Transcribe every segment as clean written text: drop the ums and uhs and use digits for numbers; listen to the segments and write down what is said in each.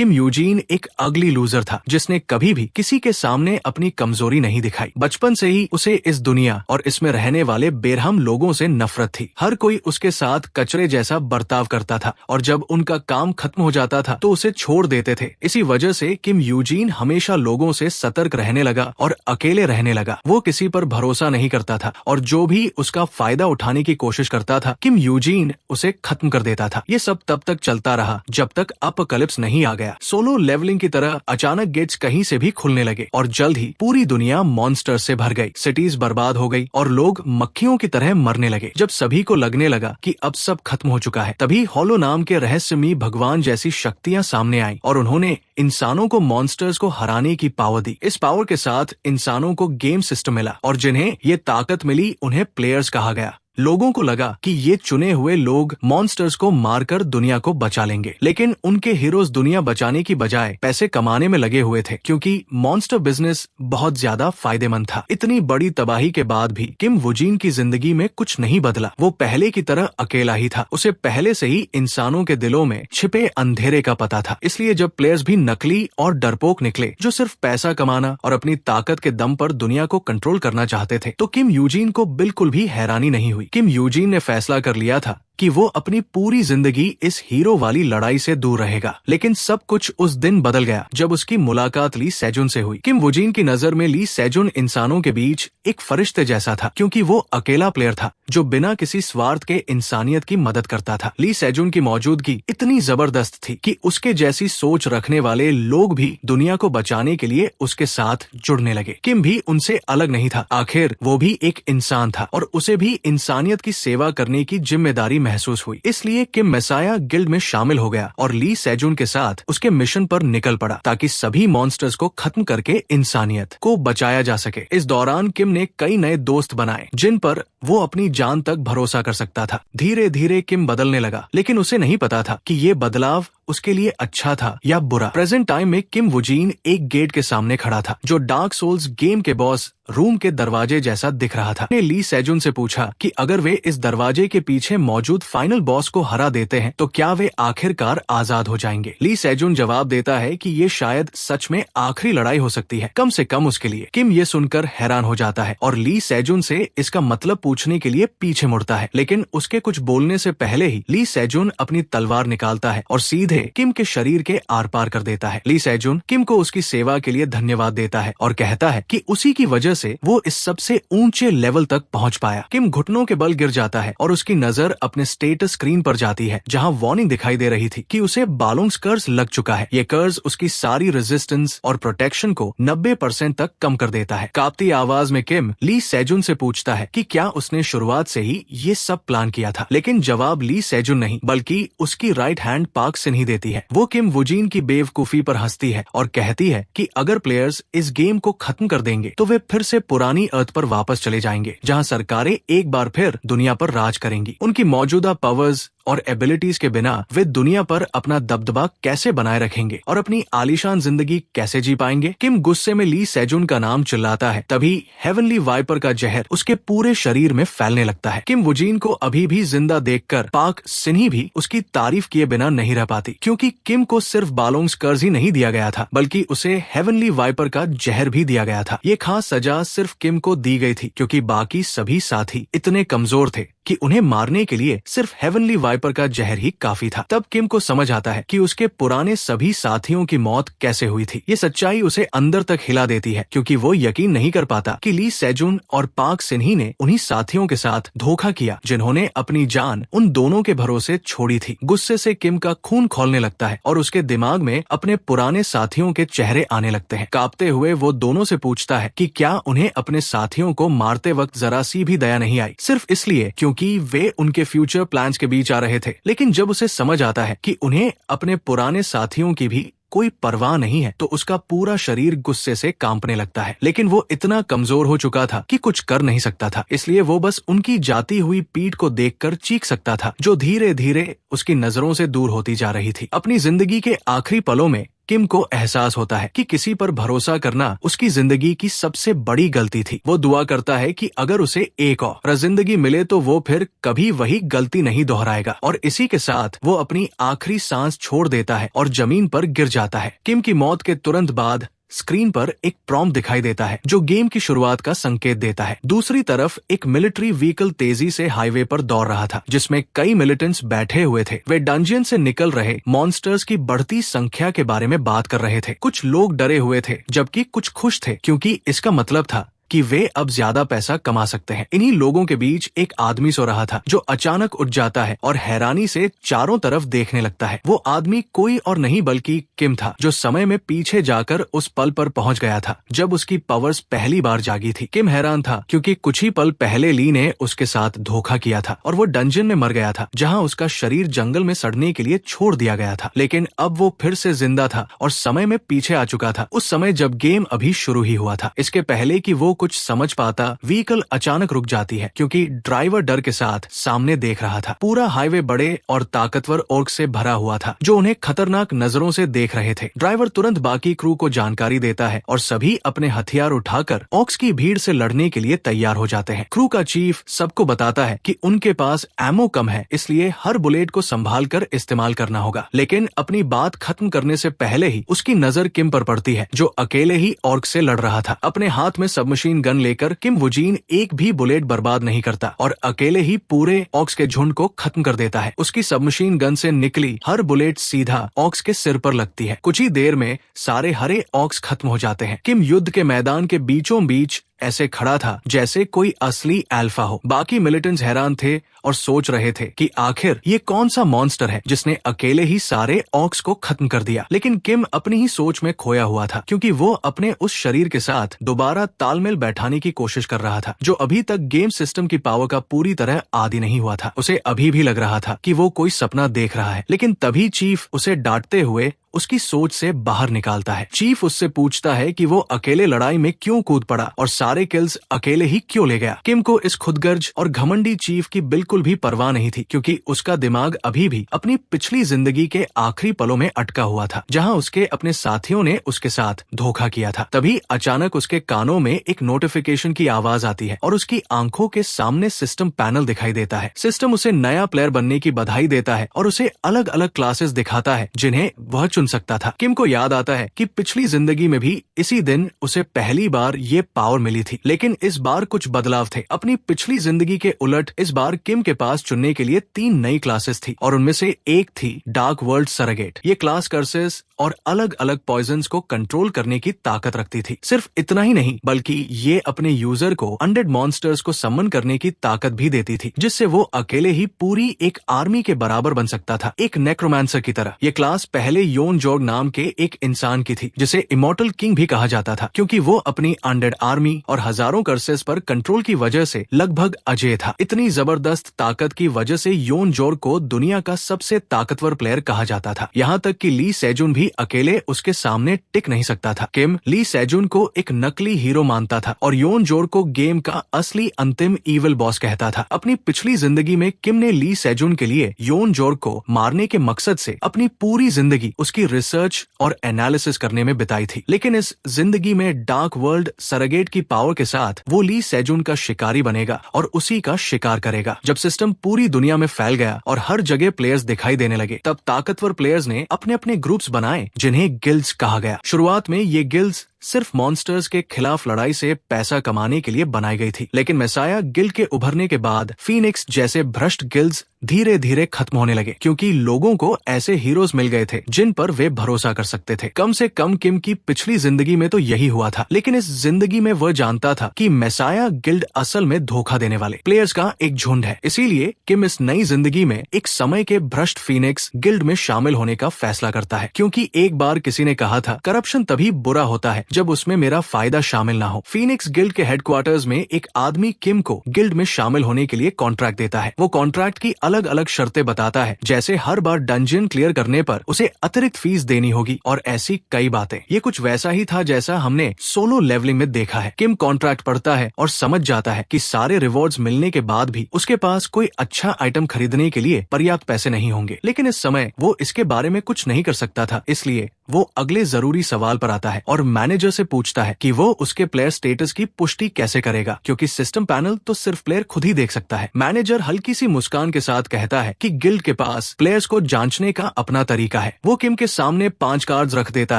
किम Eugene एक अगली loser था जिसने कभी भी किसी के सामने अपनी कमजोरी नहीं दिखाई। बचपन से ही उसे इस दुनिया और इसमें रहने वाले बेरहम लोगों से नफरत थी। हर कोई उसके साथ कचरे जैसा बर्ताव करता था और जब उनका काम खत्म हो जाता था तो उसे छोड़ देते थे। इसी वजह से किम यूजीन हमेशा लोगों से सतर्क रहने लगा और अकेले रहने लगा। वो किसी पर भरोसा नहीं करता था और जो भी उसका फायदा उठाने की कोशिश करता था किम यूजीन उसे खत्म कर देता था। ये सब तब तक चलता रहा जब तक अपोकलिप्स नहीं आ गया। सोलो लेवलिंग की तरह अचानक गेट्स कहीं से भी खुलने लगे और जल्द ही पूरी दुनिया मॉन्स्टर्स से भर गई। सिटीज बर्बाद हो गई और लोग मक्खियों की तरह मरने लगे। जब सभी को लगने लगा कि अब सब खत्म हो चुका है, तभी हॉलो नाम के रहस्यमयी भगवान जैसी शक्तियां सामने आई और उन्होंने इंसानों को मॉन्स्टर्स को हराने की पावर दी। इस पावर के साथ इंसानों को गेम सिस्टम मिला और जिन्हें ये ताकत मिली उन्हें प्लेयर्स कहा गया। लोगों को लगा कि ये चुने हुए लोग मॉन्स्टर्स को मारकर दुनिया को बचा लेंगे, लेकिन उनके हीरोज दुनिया बचाने की बजाय पैसे कमाने में लगे हुए थे क्योंकि मॉन्स्टर बिजनेस बहुत ज्यादा फायदेमंद था। इतनी बड़ी तबाही के बाद भी किम वुजीन की जिंदगी में कुछ नहीं बदला। वो पहले की तरह अकेला ही था। उसे पहले से ही इंसानों के दिलों में छिपे अंधेरे का पता था। इसलिए जब प्लेयर्स भी नकली और डरपोक निकले जो सिर्फ पैसा कमाना और अपनी ताकत के दम पर दुनिया को कंट्रोल करना चाहते थे, तो किम यूजीन को बिल्कुल भी हैरानी नहीं हुई। किम यूजीन ने फैसला कर लिया था कि वो अपनी पूरी जिंदगी इस हीरो वाली लड़ाई से दूर रहेगा। लेकिन सब कुछ उस दिन बदल गया जब उसकी मुलाकात ली सेजुन से हुई। किम वुजीन की नजर में ली सेजुन इंसानों के बीच एक फरिश्ते जैसा था क्योंकि वो अकेला प्लेयर था जो बिना किसी स्वार्थ के इंसानियत की मदद करता था। ली सेजुन की मौजूदगी इतनी जबरदस्त थी कि उसके जैसी सोच रखने वाले लोग भी दुनिया को बचाने के लिए उसके साथ जुड़ने लगे। किम भी उनसे अलग नहीं था। आखिर वो भी एक इंसान था और उसे भी इंसानियत की सेवा करने की जिम्मेदारी महसूस हुई। इसलिए किम मेसाया गिल्ड में शामिल हो गया और ली सेजुन के साथ उसके मिशन पर निकल पड़ा ताकि सभी मॉन्स्टर्स को खत्म करके इंसानियत को बचाया जा सके। इस दौरान किम ने कई नए दोस्त बनाए जिन पर वो अपनी जान तक भरोसा कर सकता था। धीरे धीरे किम बदलने लगा, लेकिन उसे नहीं पता था कि ये बदलाव उसके लिए अच्छा था या बुरा। प्रेजेंट टाइम में किम वुजीन एक गेट के सामने खड़ा था जो डार्क सोल्स गेम के बॉस रूम के दरवाजे जैसा दिख रहा था। ने ली सेजुन से पूछा कि अगर वे इस दरवाजे के पीछे मौजूद फाइनल बॉस को हरा देते हैं तो क्या वे आखिरकार आजाद हो जाएंगे। ली सेजुन जवाब देता है कि ये शायद सच में आखिरी लड़ाई हो सकती है, कम से कम उसके लिए। किम ये सुनकर हैरान हो जाता है और ली सेजुन से इसका मतलब पूछने के लिए पीछे मुड़ता है, लेकिन उसके कुछ बोलने से पहले ही ली सेजुन अपनी तलवार निकालता है और सीधे किम के शरीर के आर पार कर देता है। ली सेजुन किम को उसकी सेवा के लिए धन्यवाद देता है और कहता है कि उसी की वजह से वो इस सबसे ऊंचे लेवल तक पहुंच पाया। किम घुटनों के बल गिर जाता है और उसकी नजर अपने स्टेटस स्क्रीन पर जाती है जहां वार्निंग दिखाई दे रही थी कि उसे बालोंग्स कर्ज लग चुका है। ये कर्ज उसकी सारी रेजिस्टेंस और प्रोटेक्शन को 90% तक कम कर देता है। कांपती आवाज में किम ली सेजुन से पूछता है कि क्या उसने शुरुआत से ही ये सब प्लान किया था, लेकिन जवाब ली सेजुन नहीं बल्कि उसकी राइट हैंड पाक सिन्ही देती है। वो किम वुजीन की बेवकूफी पर हंसती है और कहती है कि अगर प्लेयर्स इस गेम को खत्म कर देंगे तो वे फिर से पुरानी अर्थ पर वापस चले जाएंगे जहां सरकारें एक बार फिर दुनिया पर राज करेंगी। उनकी मौजूदा पावर्स और एबिलिटीज के बिना वे दुनिया पर अपना दबदबा कैसे बनाए रखेंगे और अपनी आलीशान जिंदगी कैसे जी पाएंगे। किम गुस्से में ली सेजुन का नाम चिल्लाता है, तभी हेवनली वाइपर का जहर उसके पूरे शरीर में फैलने लगता है। किम वुजीन को अभी भी जिंदा देखकर पाक सिन्ही भी उसकी तारीफ किए बिना नहीं रह पाती क्योंकि किम को सिर्फ बालोंग्स कर्ज ही नहीं दिया गया था बल्कि उसे हेवनली वाइपर का जहर भी दिया गया था। ये खास सजा सिर्फ किम को दी गई थी क्योंकि बाकी सभी साथी इतने कमजोर थे कि उन्हें मारने के लिए सिर्फ हेवनली वाइपर का जहर ही काफी था। तब किम को समझ आता है कि उसके पुराने सभी साथियों की मौत कैसे हुई थी। ये सच्चाई उसे अंदर तक हिला देती है क्योंकि वो यकीन नहीं कर पाता कि ली सेजुन और पाक सिन्ही ने उन्हीं साथियों के साथ धोखा किया जिन्होंने अपनी जान उन दोनों के भरोसे छोड़ी थी। गुस्से से किम का खून खौलने लगता है और उसके दिमाग में अपने पुराने साथियों के चेहरे आने लगते हैं। कांपते हुए वो दोनों से पूछता है कि क्या उन्हें अपने साथियों को मारते वक्त जरा सी भी दया नहीं आई, सिर्फ इसलिए क्योंकि वे उनके फ्यूचर प्लान्स के बीच आ रहे थे। लेकिन जब उसे समझ आता है कि उन्हें अपने पुराने साथियों की भी कोई परवाह नहीं है तो उसका पूरा शरीर गुस्से से कांपने लगता है। लेकिन वो इतना कमजोर हो चुका था कि कुछ कर नहीं सकता था, इसलिए वो बस उनकी जाती हुई पीठ को देखकर चीख सकता था जो धीरे धीरे उसकी नजरों से दूर होती जा रही थी। अपनी जिंदगी के आखिरी पलों में किम को एहसास होता है कि किसी पर भरोसा करना उसकी जिंदगी की सबसे बड़ी गलती थी। वो दुआ करता है कि अगर उसे एक और जिंदगी मिले तो वो फिर कभी वही गलती नहीं दोहराएगा, और इसी के साथ वो अपनी आखिरी सांस छोड़ देता है और जमीन पर गिर जाता है। किम की मौत के तुरंत बाद स्क्रीन पर एक प्रॉम्प्ट दिखाई देता है जो गेम की शुरुआत का संकेत देता है। दूसरी तरफ एक मिलिट्री व्हीकल तेजी से हाईवे पर दौड़ रहा था जिसमें कई मिलिटेंट्स बैठे हुए थे। वे डंजियन से निकल रहे मॉन्स्टर्स की बढ़ती संख्या के बारे में बात कर रहे थे। कुछ लोग डरे हुए थे जबकि कुछ खुश थे, क्योंकि इसका मतलब था कि वे अब ज्यादा पैसा कमा सकते हैं। इन्हीं लोगों के बीच एक आदमी सो रहा था जो अचानक उठ जाता है और हैरानी से चारों तरफ देखने लगता है। वो आदमी कोई और नहीं बल्कि किम था, जो समय में पीछे जाकर उस पल पर पहुंच गया था जब उसकी पावर्स पहली बार जागी थी। किम हैरान था क्योंकि कुछ ही पल पहले ली ने उसके साथ धोखा किया था और वो डंजन में मर गया था, जहाँ उसका शरीर जंगल में सड़ने के लिए छोड़ दिया गया था। लेकिन अब वो फिर से जिंदा था और समय में पीछे आ चुका था, उस समय जब गेम अभी शुरू ही हुआ था। इसके पहले कि वो कुछ समझ पाता, व्हीकल अचानक रुक जाती है क्योंकि ड्राइवर डर के साथ सामने देख रहा था। पूरा हाईवे बड़े और ताकतवर ऑर्क से भरा हुआ था जो उन्हें खतरनाक नजरों से देख रहे थे। ड्राइवर तुरंत बाकी क्रू को जानकारी देता है और सभी अपने हथियार उठाकर ऑर्क्स की भीड़ से लड़ने के लिए तैयार हो जाते हैं। क्रू का चीफ सबको बताता है कि उनके पास एमो कम है, इसलिए हर बुलेट को संभाल कर इस्तेमाल करना होगा। लेकिन अपनी बात खत्म करने से पहले ही उसकी नजर किम पर पड़ती है जो अकेले ही ऑर्क से लड़ रहा था। अपने हाथ में सबमशीन गन लेकर किम वुजीन एक भी बुलेट बर्बाद नहीं करता और अकेले ही पूरे ऑक्स के झुंड को खत्म कर देता है। उसकी सबमशीन गन से निकली हर बुलेट सीधा ऑक्स के सिर पर लगती है। कुछ ही देर में सारे हरे ऑक्स खत्म हो जाते हैं। किम युद्ध के मैदान के बीचों बीच ऐसे खड़ा था जैसे कोई असली अल्फा हो। बाकी मिलिटेंट्स हैरान थे और सोच रहे थे कि आखिर ये कौन सा मॉन्स्टर है जिसने अकेले ही सारे ऑक्स को खत्म कर दिया। लेकिन किम अपनी ही सोच में खोया हुआ था क्योंकि वो अपने उस शरीर के साथ दोबारा तालमेल बैठाने की कोशिश कर रहा था जो अभी तक गेम सिस्टम की पावर का पूरी तरह आदी नहीं हुआ था। उसे अभी भी लग रहा था कि वो कोई सपना देख रहा है। लेकिन तभी चीफ उसे डांटते हुए उसकी सोच से बाहर निकालता है। चीफ उससे पूछता है कि वो अकेले लड़ाई में क्यों कूद पड़ा और सारे किल्स अकेले ही क्यों ले गया। किम को इस खुदगर्ज और घमंडी चीफ की बिल्कुल भी परवाह नहीं थी क्योंकि उसका दिमाग अभी भी अपनी पिछली जिंदगी के आखिरी पलों में अटका हुआ था जहां उसके अपने साथियों ने उसके साथ धोखा किया था। तभी अचानक उसके कानों में एक नोटिफिकेशन की आवाज आती है और उसकी आंखों के सामने सिस्टम पैनल दिखाई देता है। सिस्टम उसे नया प्लेयर बनने की बधाई देता है और उसे अलग अलग क्लासेस दिखाता है जिन्हें वह चुन सकता था। किम को याद आता है कि पिछली जिंदगी में भी इसी दिन उसे पहली बार ये पावर मिली थी, लेकिन इस बार कुछ बदलाव थे। अपनी पिछली जिंदगी के उलट इस बार किम के पास चुनने के लिए 3 नई क्लासेस थी और उनमें से एक थी डार्क वर्ल्ड सरोगेट। ये क्लास कर्सेस और अलग अलग पॉइजन्स को कंट्रोल करने की ताकत रखती थी। सिर्फ इतना ही नहीं बल्कि ये अपने यूजर को अनडेड मॉन्स्टर्स को समन करने की ताकत भी देती थी जिससे वो अकेले ही पूरी एक आर्मी के बराबर बन सकता था, एक नेक्रोमांसर की तरह। ये क्लास पहले योन जोग नाम के एक इंसान की थी जिसे इमॉर्टल किंग भी कहा जाता था क्योंकि वो अपनी अनडेड आर्मी और हजारों कर्सेस पर कंट्रोल की वजह से लगभग अजेय था। इतनी जबरदस्त ताकत की वजह से योन जोग को दुनिया का सबसे ताकतवर प्लेयर कहा जाता था। यहाँ तक कि ली सेजुन भी अकेले उसके सामने टिक नहीं सकता था। किम ली सेजुन को एक नकली हीरो मानता था और योन जोग को गेम का असली अंतिम इविल बॉस कहता था। अपनी पिछली जिंदगी में किम ने ली सेजुन के लिए योन जोग को मारने के मकसद से अपनी पूरी जिंदगी उसकी रिसर्च और एनालिसिस करने में बिताई थी। लेकिन इस जिंदगी में डार्क वर्ल्ड सरोगेट की पावर के साथ वो ली सेजुन का शिकारी बनेगा और उसी का शिकार करेगा। जब सिस्टम पूरी दुनिया में फैल गया और हर जगह प्लेयर्स दिखाई देने लगे तब ताकतवर प्लेयर्स ने अपने अपने ग्रुप्स बनाए जिन्हें गिल्ड्स कहा गया। शुरुआत में ये गिल्ड्स सिर्फ मॉन्स्टर्स के खिलाफ लड़ाई से पैसा कमाने के लिए बनाई गई थी, लेकिन मेसाया गिल्ड के उभरने के बाद फीनिक्स जैसे भ्रष्ट गिल्ड्स धीरे धीरे खत्म होने लगे क्योंकि लोगों को ऐसे हीरोज मिल गए थे जिन पर वे भरोसा कर सकते थे। कम से कम किम की पिछली जिंदगी में तो यही हुआ था, लेकिन इस जिंदगी में वह जानता था कि मेसाया गिल्ड असल में धोखा देने वाले प्लेयर्स का एक झुंड है। इसीलिए किम इस नई जिंदगी में एक समय के भ्रष्ट फीनिक्स गिल्ड में शामिल होने का फैसला करता है क्योंकि एक बार किसी ने कहा था करप्शन तभी बुरा होता है जब उसमें मेरा फायदा शामिल ना हो। फीनिक्स गिल्ड के हेडक्वार्टर्स में एक आदमी किम को गिल्ड में शामिल होने के लिए कॉन्ट्रैक्ट देता है। वो कॉन्ट्रैक्ट की अलग अलग शर्तें बताता है, जैसे हर बार डंजन क्लियर करने पर उसे अतिरिक्त फीस देनी होगी और ऐसी कई बातें। ये कुछ वैसा ही था जैसा हमने सोलो लेवलिंग में देखा है। किम कॉन्ट्रैक्ट पढ़ता है और समझ जाता है कि सारे रिवॉर्ड्स मिलने के बाद भी उसके पास कोई अच्छा आइटम खरीदने के लिए पर्याप्त पैसे नहीं होंगे, लेकिन इस समय वो इसके बारे में कुछ नहीं कर सकता था, इसलिए वो अगले जरूरी सवाल पर आता है और मैनेजर से पूछता है कि वो उसके प्लेयर स्टेटस की पुष्टि कैसे करेगा, क्योंकि सिस्टम पैनल तो सिर्फ प्लेयर खुद ही देख सकता है। मैनेजर हल्की सी मुस्कान के साथ कहता है कि गिल्ड के पास प्लेयर्स को जांचने का अपना तरीका है। वो किम के सामने 5 कार्ड्स रख देता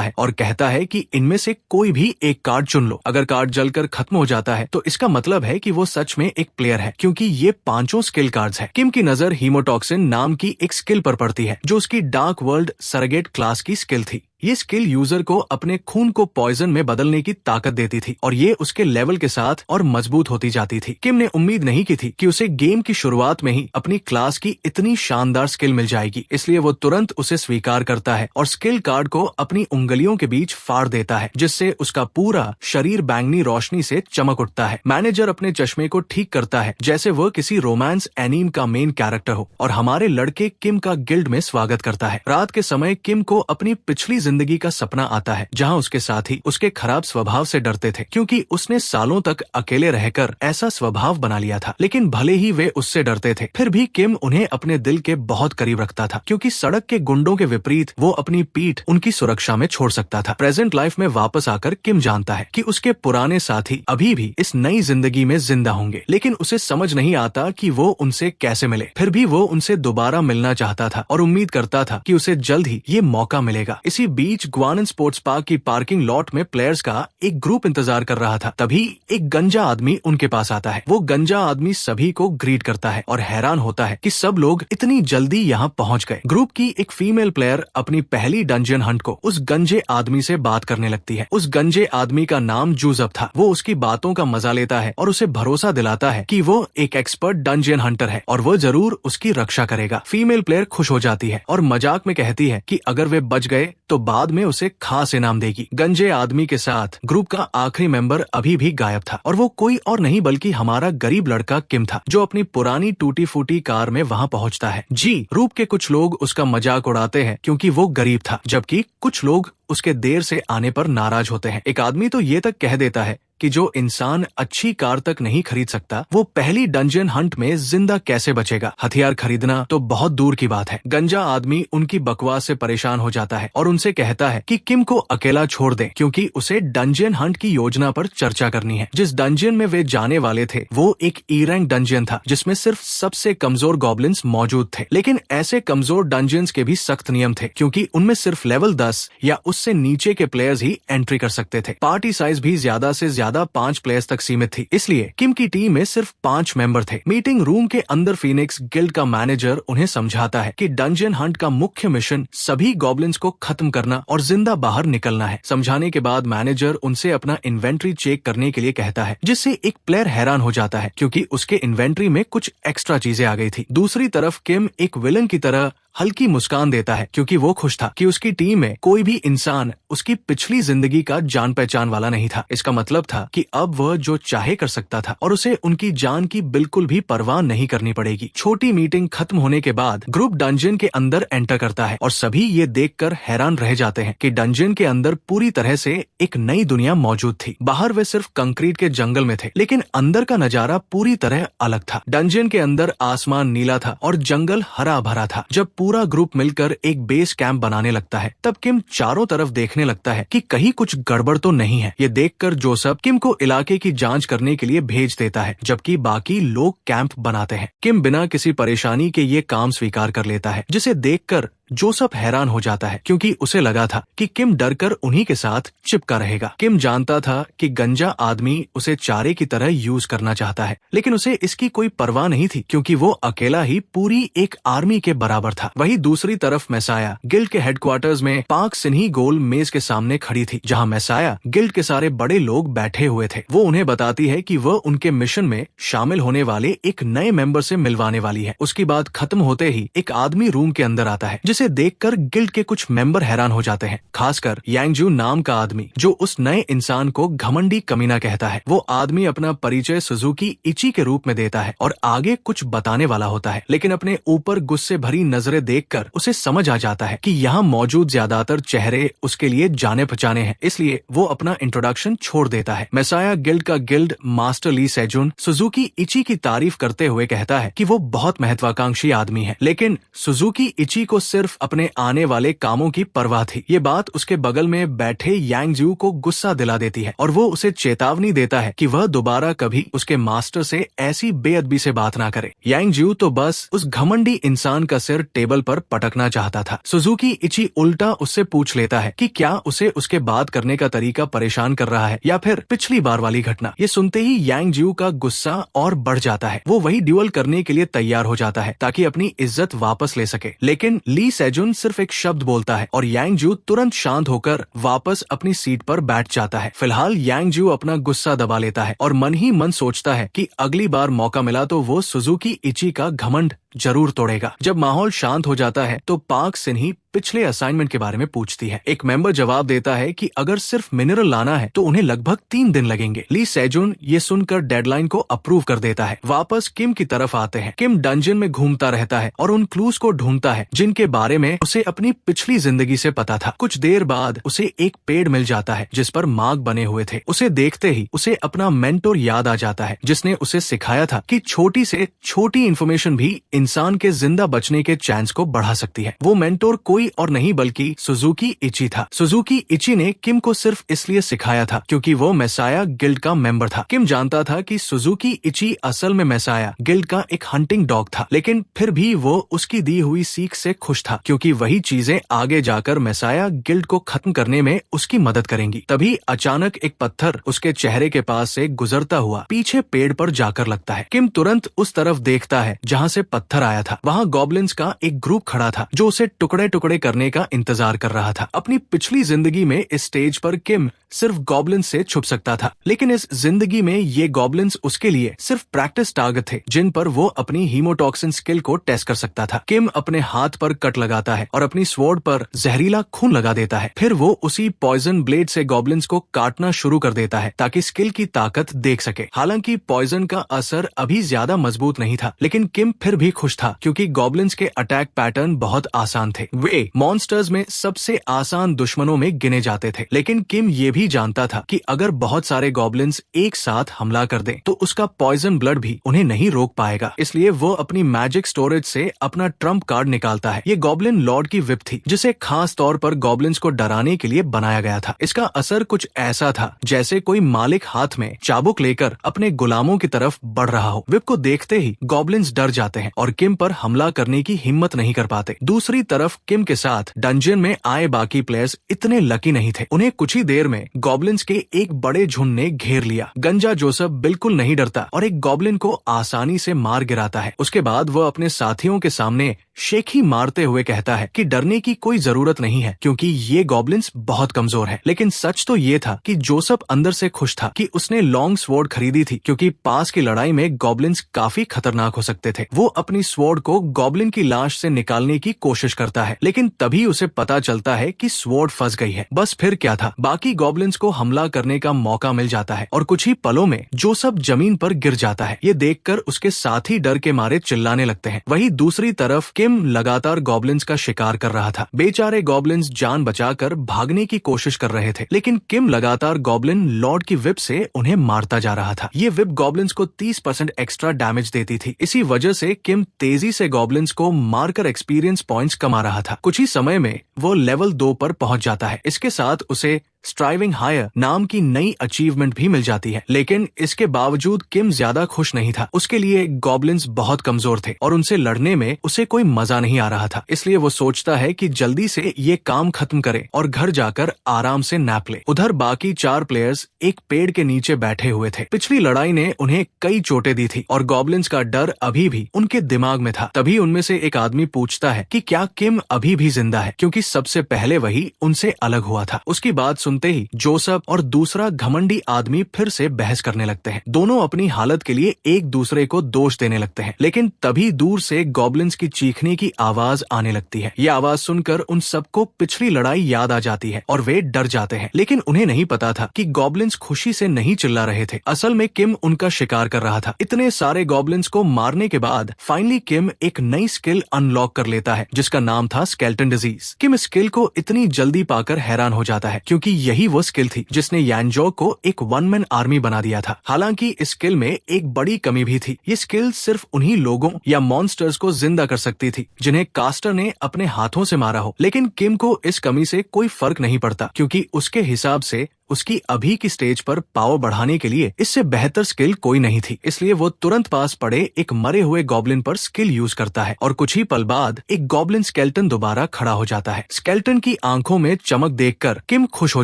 है और कहता है कि इनमें से कोई भी एक कार्ड चुन लो। अगर कार्ड जलकर खत्म हो जाता है तो इसका मतलब है कि वो सच में एक प्लेयर है, क्योंकि ये 5 स्किल कार्ड्स है। किम की नजर हीमोटॉक्सिन नाम की एक स्किल पर पड़ती है, जो उसकी डार्क वर्ल्ड सरेगेट क्लास की स्किल थी। ये स्किल यूजर को अपने खून को पॉइजन में बदलने की ताकत देती थी और ये उसके लेवल के साथ और मजबूत होती जाती थी। किम ने उम्मीद नहीं की थी कि उसे गेम की शुरुआत में ही अपनी क्लास की इतनी शानदार स्किल मिल जाएगी, इसलिए वो तुरंत उसे स्वीकार करता है और स्किल कार्ड को अपनी उंगलियों के बीच फाड़ देता है, जिससे उसका पूरा शरीर बैंगनी रोशनी से चमक उठता है। मैनेजर अपने चश्मे को ठीक करता है जैसे वह किसी रोमांस एनीम का मेन कैरेक्टर हो और हमारे लड़के किम का गिल्ड में स्वागत करता है। रात के समय किम को अपनी पिछली जिंदगी का सपना आता है, जहां उसके साथी उसके खराब स्वभाव से डरते थे, क्योंकि उसने सालों तक अकेले रहकर ऐसा स्वभाव बना लिया था। लेकिन भले ही वे उससे डरते थे, फिर भी किम उन्हें अपने दिल के बहुत करीब रखता था, क्योंकि सड़क के गुंडों के विपरीत वो अपनी पीठ उनकी सुरक्षा में छोड़ सकता था। प्रेजेंट लाइफ में वापस आकर किम जानता है कि उसके पुराने साथी अभी भी इस नई जिंदगी में जिंदा होंगे, लेकिन उसे समझ नहीं आता कि वो उनसे कैसे मिले। फिर भी वो उनसे दोबारा मिलना चाहता था और उम्मीद करता था कि उसे जल्द ही ये मौका मिलेगा। इसी बीच ग्वानन स्पोर्ट्स पार्क की पार्किंग लॉट में प्लेयर्स का एक ग्रुप इंतजार कर रहा था। तभी एक गंजा आदमी उनके पास आता है। वो गंजा आदमी सभी को ग्रीट करता है और हैरान होता है कि सब लोग इतनी जल्दी यहाँ पहुँच गए। ग्रुप की एक फीमेल प्लेयर अपनी पहली डंजन हंट को उस गंजे आदमी से बात करने लगती है। उस गंजे आदमी का नाम जूजब था। वो उसकी बातों का मजा लेता है और उसे भरोसा दिलाता है कि वो एक एक्सपर्ट डंजन हंटर है और वो जरूर उसकी रक्षा करेगा। फीमेल प्लेयर खुश हो जाती है और मजाक में कहती है कि अगर वे बच गए तो बाद में उसे खास इनाम देगी। गंजे आदमी के साथ ग्रुप का आखिरी मेंबर अभी भी गायब था और वो कोई और नहीं बल्कि हमारा गरीब लड़का किम था, जो अपनी पुरानी टूटी फूटी कार में वहाँ पहुँचता है। जी, ग्रुप के कुछ लोग उसका मजाक उड़ाते हैं क्योंकि वो गरीब था, जबकि कुछ लोग उसके देर से आने पर नाराज होते हैं। एक आदमी तो ये तक कह देता है कि जो इंसान अच्छी कार तक नहीं खरीद सकता, वो पहली डंजन हंट में जिंदा कैसे बचेगा। हथियार खरीदना तो बहुत दूर की बात है। गंजा आदमी उनकी बकवास से परेशान हो जाता है और उनसे कहता है कि किम को अकेला छोड़ दें, क्योंकि उसे डंजन हंट की योजना पर चर्चा करनी है। जिस डंजन में वे जाने वाले थे वो एक ई रैंक डंजन था, जिसमें सिर्फ सबसे कमजोर गॉब्लिन्स मौजूद थे। लेकिन ऐसे कमजोर डंजन्स के भी सख्त नियम थे, क्योंकि उनमें सिर्फ लेवल 10 या उससे नीचे के प्लेयर्स ही एंट्री कर सकते थे। पार्टी साइज भी ज्यादा से ज्यादा 5 प्लेयर्स तक सीमित थी, इसलिए किम की टीम में सिर्फ 5 मेंबर थे। मीटिंग रूम के अंदर फीनिक्स गिल्ड का मैनेजर उन्हें समझाता है कि डंजन हंट का मुख्य मिशन सभी गॉब्लिन्स को खत्म करना और जिंदा बाहर निकलना है। समझाने के बाद मैनेजर उनसे अपना इन्वेंट्री चेक करने के लिए कहता है, जिससे एक प्लेयर हैरान हो जाता है क्योंकि उसके इन्वेंट्री में कुछ एक्स्ट्रा चीजें आ गई थी। दूसरी तरफ किम एक विलन की तरह हल्की मुस्कान देता है, क्योंकि वो खुश था कि उसकी टीम में कोई भी इंसान उसकी पिछली जिंदगी का जान पहचान वाला नहीं था। इसका मतलब था कि अब वह जो चाहे कर सकता था और उसे उनकी जान की बिल्कुल भी परवाह नहीं करनी पड़ेगी। छोटी मीटिंग खत्म होने के बाद ग्रुप डंजन के अंदर एंटर करता है और सभी ये देखकर हैरान रह जाते हैं कि डंजन के अंदर पूरी तरह से एक नई दुनिया मौजूद थी। बाहर वे सिर्फ कंक्रीट के जंगल में थे, लेकिन अंदर का नजारा पूरी तरह अलग था। डंजन के अंदर आसमान नीला था और जंगल हरा भरा था। जब पूरा ग्रुप मिलकर एक बेस कैंप बनाने लगता है, तब किम चारों तरफ देखने लगता है कि कहीं कुछ गड़बड़ तो नहीं है। ये देखकर जोसेफ किम को इलाके की जांच करने के लिए भेज देता है, जबकि बाकी लोग कैंप बनाते हैं। किम बिना किसी परेशानी के ये काम स्वीकार कर लेता है, जिसे देखकर जोसेफ हैरान हो जाता है, क्योंकि उसे लगा था कि किम डरकर उन्हीं के साथ चिपका रहेगा। किम जानता था कि गंजा आदमी उसे चारे की तरह यूज करना चाहता है, लेकिन उसे इसकी कोई परवाह नहीं थी, क्योंकि वो अकेला ही पूरी एक आर्मी के बराबर था। वहीं दूसरी तरफ मैसाया गिल्ड के हेडक्वार्टर्स में पाक सिन्ही गोल मेज के सामने खड़ी थी, जहाँ मैसाया गिल्ड के सारे बड़े लोग बैठे हुए थे। वो उन्हें बताती है कि वह उनके मिशन में शामिल होने वाले एक नए मेंबर से मिलवाने वाली है। उसकी बात खत्म होते ही एक आदमी रूम के अंदर आता है, जिसे देखकर गिल्ड के कुछ मेंबर हैरान हो जाते हैं, खासकर यांगजू नाम का आदमी, जो उस नए इंसान को घमंडी कमीना कहता है। वो आदमी अपना परिचय सुजुकी इची के रूप में देता है और आगे कुछ बताने वाला होता है, लेकिन अपने ऊपर गुस्से भरी नजरें देखकर उसे समझ आ जाता है कि यहाँ मौजूद ज्यादातर चेहरे उसके लिए जाने पहचाने हैं, इसलिए वो अपना इंट्रोडक्शन छोड़ देता है। मैसाया गिल्ड का गिल्ड मास्टर ली सेजुन सुजुकी इची की तारीफ करते हुए कहता है कि वो बहुत महत्वाकांक्षी आदमी है, लेकिन सुजुकी इची को सिर्फ सिर्फ अपने आने वाले कामों की परवाह थी। ये बात उसके बगल में बैठे यांग जू को गुस्सा दिला देती है और वो उसे चेतावनी देता है कि वह दोबारा कभी उसके मास्टर से ऐसी बेअदबी से बात ना करे। यांग जू तो बस उस घमंडी इंसान का सिर टेबल पर पटकना चाहता था। सुजुकी इची उल्टा उससे पूछ लेता है कि क्या उसे उसके बात करने का तरीका परेशान कर रहा है या फिर पिछली बार वाली घटना। ये सुनते ही यांग जू का गुस्सा और बढ़ जाता है। वो वही ड्यूल करने के लिए तैयार हो जाता है ताकि अपनी इज्जत वापस ले सके, लेकिन ली सेजुन सिर्फ एक शब्द बोलता है और यांग जू तुरंत शांत होकर वापस अपनी सीट पर बैठ जाता है। फिलहाल यांग जू अपना गुस्सा दबा लेता है और मन ही मन सोचता है कि अगली बार मौका मिला तो वो सुजुकी इची का घमंड जरूर तोड़ेगा। जब माहौल शांत हो जाता है तो पार्क सिन्ही पिछले असाइनमेंट के बारे में पूछती है। एक मेंबर जवाब देता है कि अगर सिर्फ मिनरल लाना है तो उन्हें लगभग 3 दिन लगेंगे। ली सेजुन ये सुनकर डेडलाइन को अप्रूव कर देता है। वापस किम की तरफ आते हैं। किम डंजन में घूमता रहता है और उन क्लूज को ढूंढता है जिनके बारे में उसे अपनी पिछली जिंदगी से पता था। कुछ देर बाद उसे एक पेड़ मिल जाता है जिस पर मार्क बने हुए थे। उसे देखते ही उसे अपना मेंटोर याद आ जाता है जिसने उसे सिखाया था कि छोटी से छोटी इन्फॉर्मेशन भी इंसान के जिंदा बचने के चांस को बढ़ा सकती है। वो मेंटोर कोई और नहीं बल्कि सुजुकी इची था। सुजुकी इची ने किम को सिर्फ इसलिए सिखाया था क्योंकि वो मेसाया गिल्ड का मेंबर था। किम जानता था कि सुजुकी इची असल में मेसाया गिल्ड का एक हंटिंग डॉग था, लेकिन फिर भी वो उसकी दी हुई सीख से खुश था क्योंकि वही चीजें आगे जाकर मेसाया गिल्ड को खत्म करने में उसकी मदद करेंगी। तभी अचानक एक पत्थर उसके चेहरे के पास से गुजरता हुआ पीछे पेड़ पर जाकर लगता है। किम तुरंत उस तरफ देखता है जहाँ से पत्थर आया था। वहाँ गॉब्लिन्स का एक ग्रुप खड़ा था जो उसे टुकड़े टुकड़े करने का इंतजार कर रहा था। अपनी पिछली जिंदगी में इस स्टेज पर किम सिर्फ गॉब्लिन्स से छुप सकता था, लेकिन इस जिंदगी में ये गॉब्लिन्स उसके लिए सिर्फ प्रैक्टिस टारगेट थे जिन पर वो अपनी हीमोटॉक्सिन स्किल को टेस्ट कर सकता था। किम अपने हाथ पर कट लगाता है और अपनी स्वॉर्ड पर जहरीला खून लगा देता है। फिर वो उसी पॉइजन ब्लेड से गॉब्लिन्स को काटना शुरू कर देता है ताकि स्किल की ताकत देख सके। हालांकि पॉइजन का असर अभी ज्यादा मजबूत नहीं था, लेकिन किम फिर भी खुश था क्योंकि गॉब्लिन्स के अटैक पैटर्न बहुत आसान थे। वे मॉन्स्टर्स में सबसे आसान दुश्मनों में गिने जाते थे, लेकिन किम ये भी जानता था कि अगर बहुत सारे गॉब्लिन्स एक साथ हमला कर दें तो उसका पॉइजन ब्लड भी उन्हें नहीं रोक पाएगा। इसलिए वो अपनी मैजिक स्टोरेज से अपना ट्रम्प कार्ड निकालता है। ये गॉब्लिन लॉर्ड की विप थी जिसे खास तौर पर गॉब्लिन्स को डराने के लिए बनाया गया था। इसका असर कुछ ऐसा था जैसे कोई मालिक हाथ में चाबुक लेकर अपने गुलामों की तरफ बढ़ रहा हो। विप को देखते ही गॉब्लिन्स डर जाते हैं और किम पर हमला करने की हिम्मत नहीं कर पाते। दूसरी तरफ किम के साथ डंजन में आए बाकी प्लेयर्स इतने लकी नहीं थे। उन्हें कुछ ही देर में गॉब्लिन्स के एक बड़े झुंड ने घेर लिया। गंजा जोसेफ बिल्कुल नहीं डरता और एक गॉब्लिन को आसानी से मार गिराता है। उसके बाद वह अपने साथियों के सामने शेखी मारते हुए कहता है कि डरने की कोई जरूरत नहीं है क्योंकि ये गॉब्लिन्स बहुत कमजोर है। लेकिन सच तो ये था कि जोसेफ अंदर से खुश था कि उसने लॉन्ग स्वॉर्ड खरीदी थी क्योंकि पास की लड़ाई में गॉब्लिन्स काफी खतरनाक हो सकते थे। वो अपनी स्वॉर्ड को गॉब्लिन की लाश से निकालने की कोशिश करता है, लेकिन तभी उसे पता चलता है कि स्वॉर्ड फंस गई है। बस फिर क्या था, बाकी गॉब्लिन्स को हमला करने का मौका मिल जाता है और कुछ ही पलों में जोसेफ जमीन पर गिर जाता है। ये देखकर उसके साथी डर के मारे चिल्लाने लगते हैं। वहीं दूसरी तरफ किम लगातार गॉब्लिन्स का शिकार कर रहा था। बेचारे गॉब्लिन्स जान बचाकर भागने की कोशिश कर रहे थे, लेकिन किम लगातार गॉब्लिन लॉर्ड की विप से उन्हें मारता जा रहा था। ये विप गॉब्लिन्स को 30% एक्स्ट्रा डैमेज देती थी। इसी वजह से किम तेजी से गॉब्लिन्स को मारकर एक्सपीरियंस पॉइंट्स कमा रहा था। कुछ ही समय में वो लेवल 2 पर पहुंच जाता है। इसके साथ उसे स्ट्राइविंग हायर नाम की नई अचीवमेंट भी मिल जाती है, लेकिन इसके बावजूद किम ज्यादा खुश नहीं था। उसके लिए गॉब्लिन्स बहुत कमजोर थे और उनसे लड़ने में उसे कोई मजा नहीं आ रहा था। इसलिए वो सोचता है कि जल्दी से ये काम खत्म करे और घर जाकर आराम से नैप ले। उधर बाकी 4 प्लेयर्स एक पेड़ के नीचे बैठे हुए थे। पिछली लड़ाई ने उन्हें कई चोटें दी थी और गॉब्लिन्स का डर अभी भी उनके दिमाग में था। तभी उनमें से एक आदमी पूछता है कि क्या किम अभी भी जिंदा है, क्योंकि सबसे पहले वही उनसे अलग हुआ था। उसकी बात सुनते ही जोसेफ और दूसरा घमंडी आदमी फिर से बहस करने लगते हैं। दोनों अपनी हालत के लिए एक दूसरे को दोष देने लगते हैं, लेकिन तभी दूर से गॉब्लिन्स की चीखने की आवाज आने लगती है। ये आवाज सुनकर उन सबको पिछली लड़ाई याद आ जाती है और वे डर जाते हैं, लेकिन उन्हें नहीं पता था कि गॉब्लिन्स खुशी से नहीं चिल्ला रहे थे। असल में किम उनका शिकार कर रहा था। इतने सारे गॉब्लिन्स को मारने के बाद फाइनली किम एक नई स्किल अनलॉक कर लेता है जिसका नाम था स्केलेटन डिजीज। किम स्किल को इतनी जल्दी पाकर हैरान हो जाता है क्योंकि यही वो स्किल थी जिसने यांजो को एक वन मैन आर्मी बना दिया था। हालांकि इस स्किल में एक बड़ी कमी भी थी। ये स्किल सिर्फ उन्हीं लोगों या मॉन्स्टर्स को जिंदा कर सकती थी जिन्हें कास्टर ने अपने हाथों से मारा हो। लेकिन किम को इस कमी से कोई फर्क नहीं पड़ता, क्योंकि उसके हिसाब से उसकी अभी की स्टेज पर पावर बढ़ाने के लिए इससे बेहतर स्किल कोई नहीं थी। इसलिए वो तुरंत पास पड़े एक मरे हुए गॉब्लिन पर स्किल यूज करता है और कुछ ही पल बाद एक गॉब्लिन स्केल्टन दोबारा खड़ा हो जाता है। स्केल्टन की आंखों में चमक देखकर किम खुश हो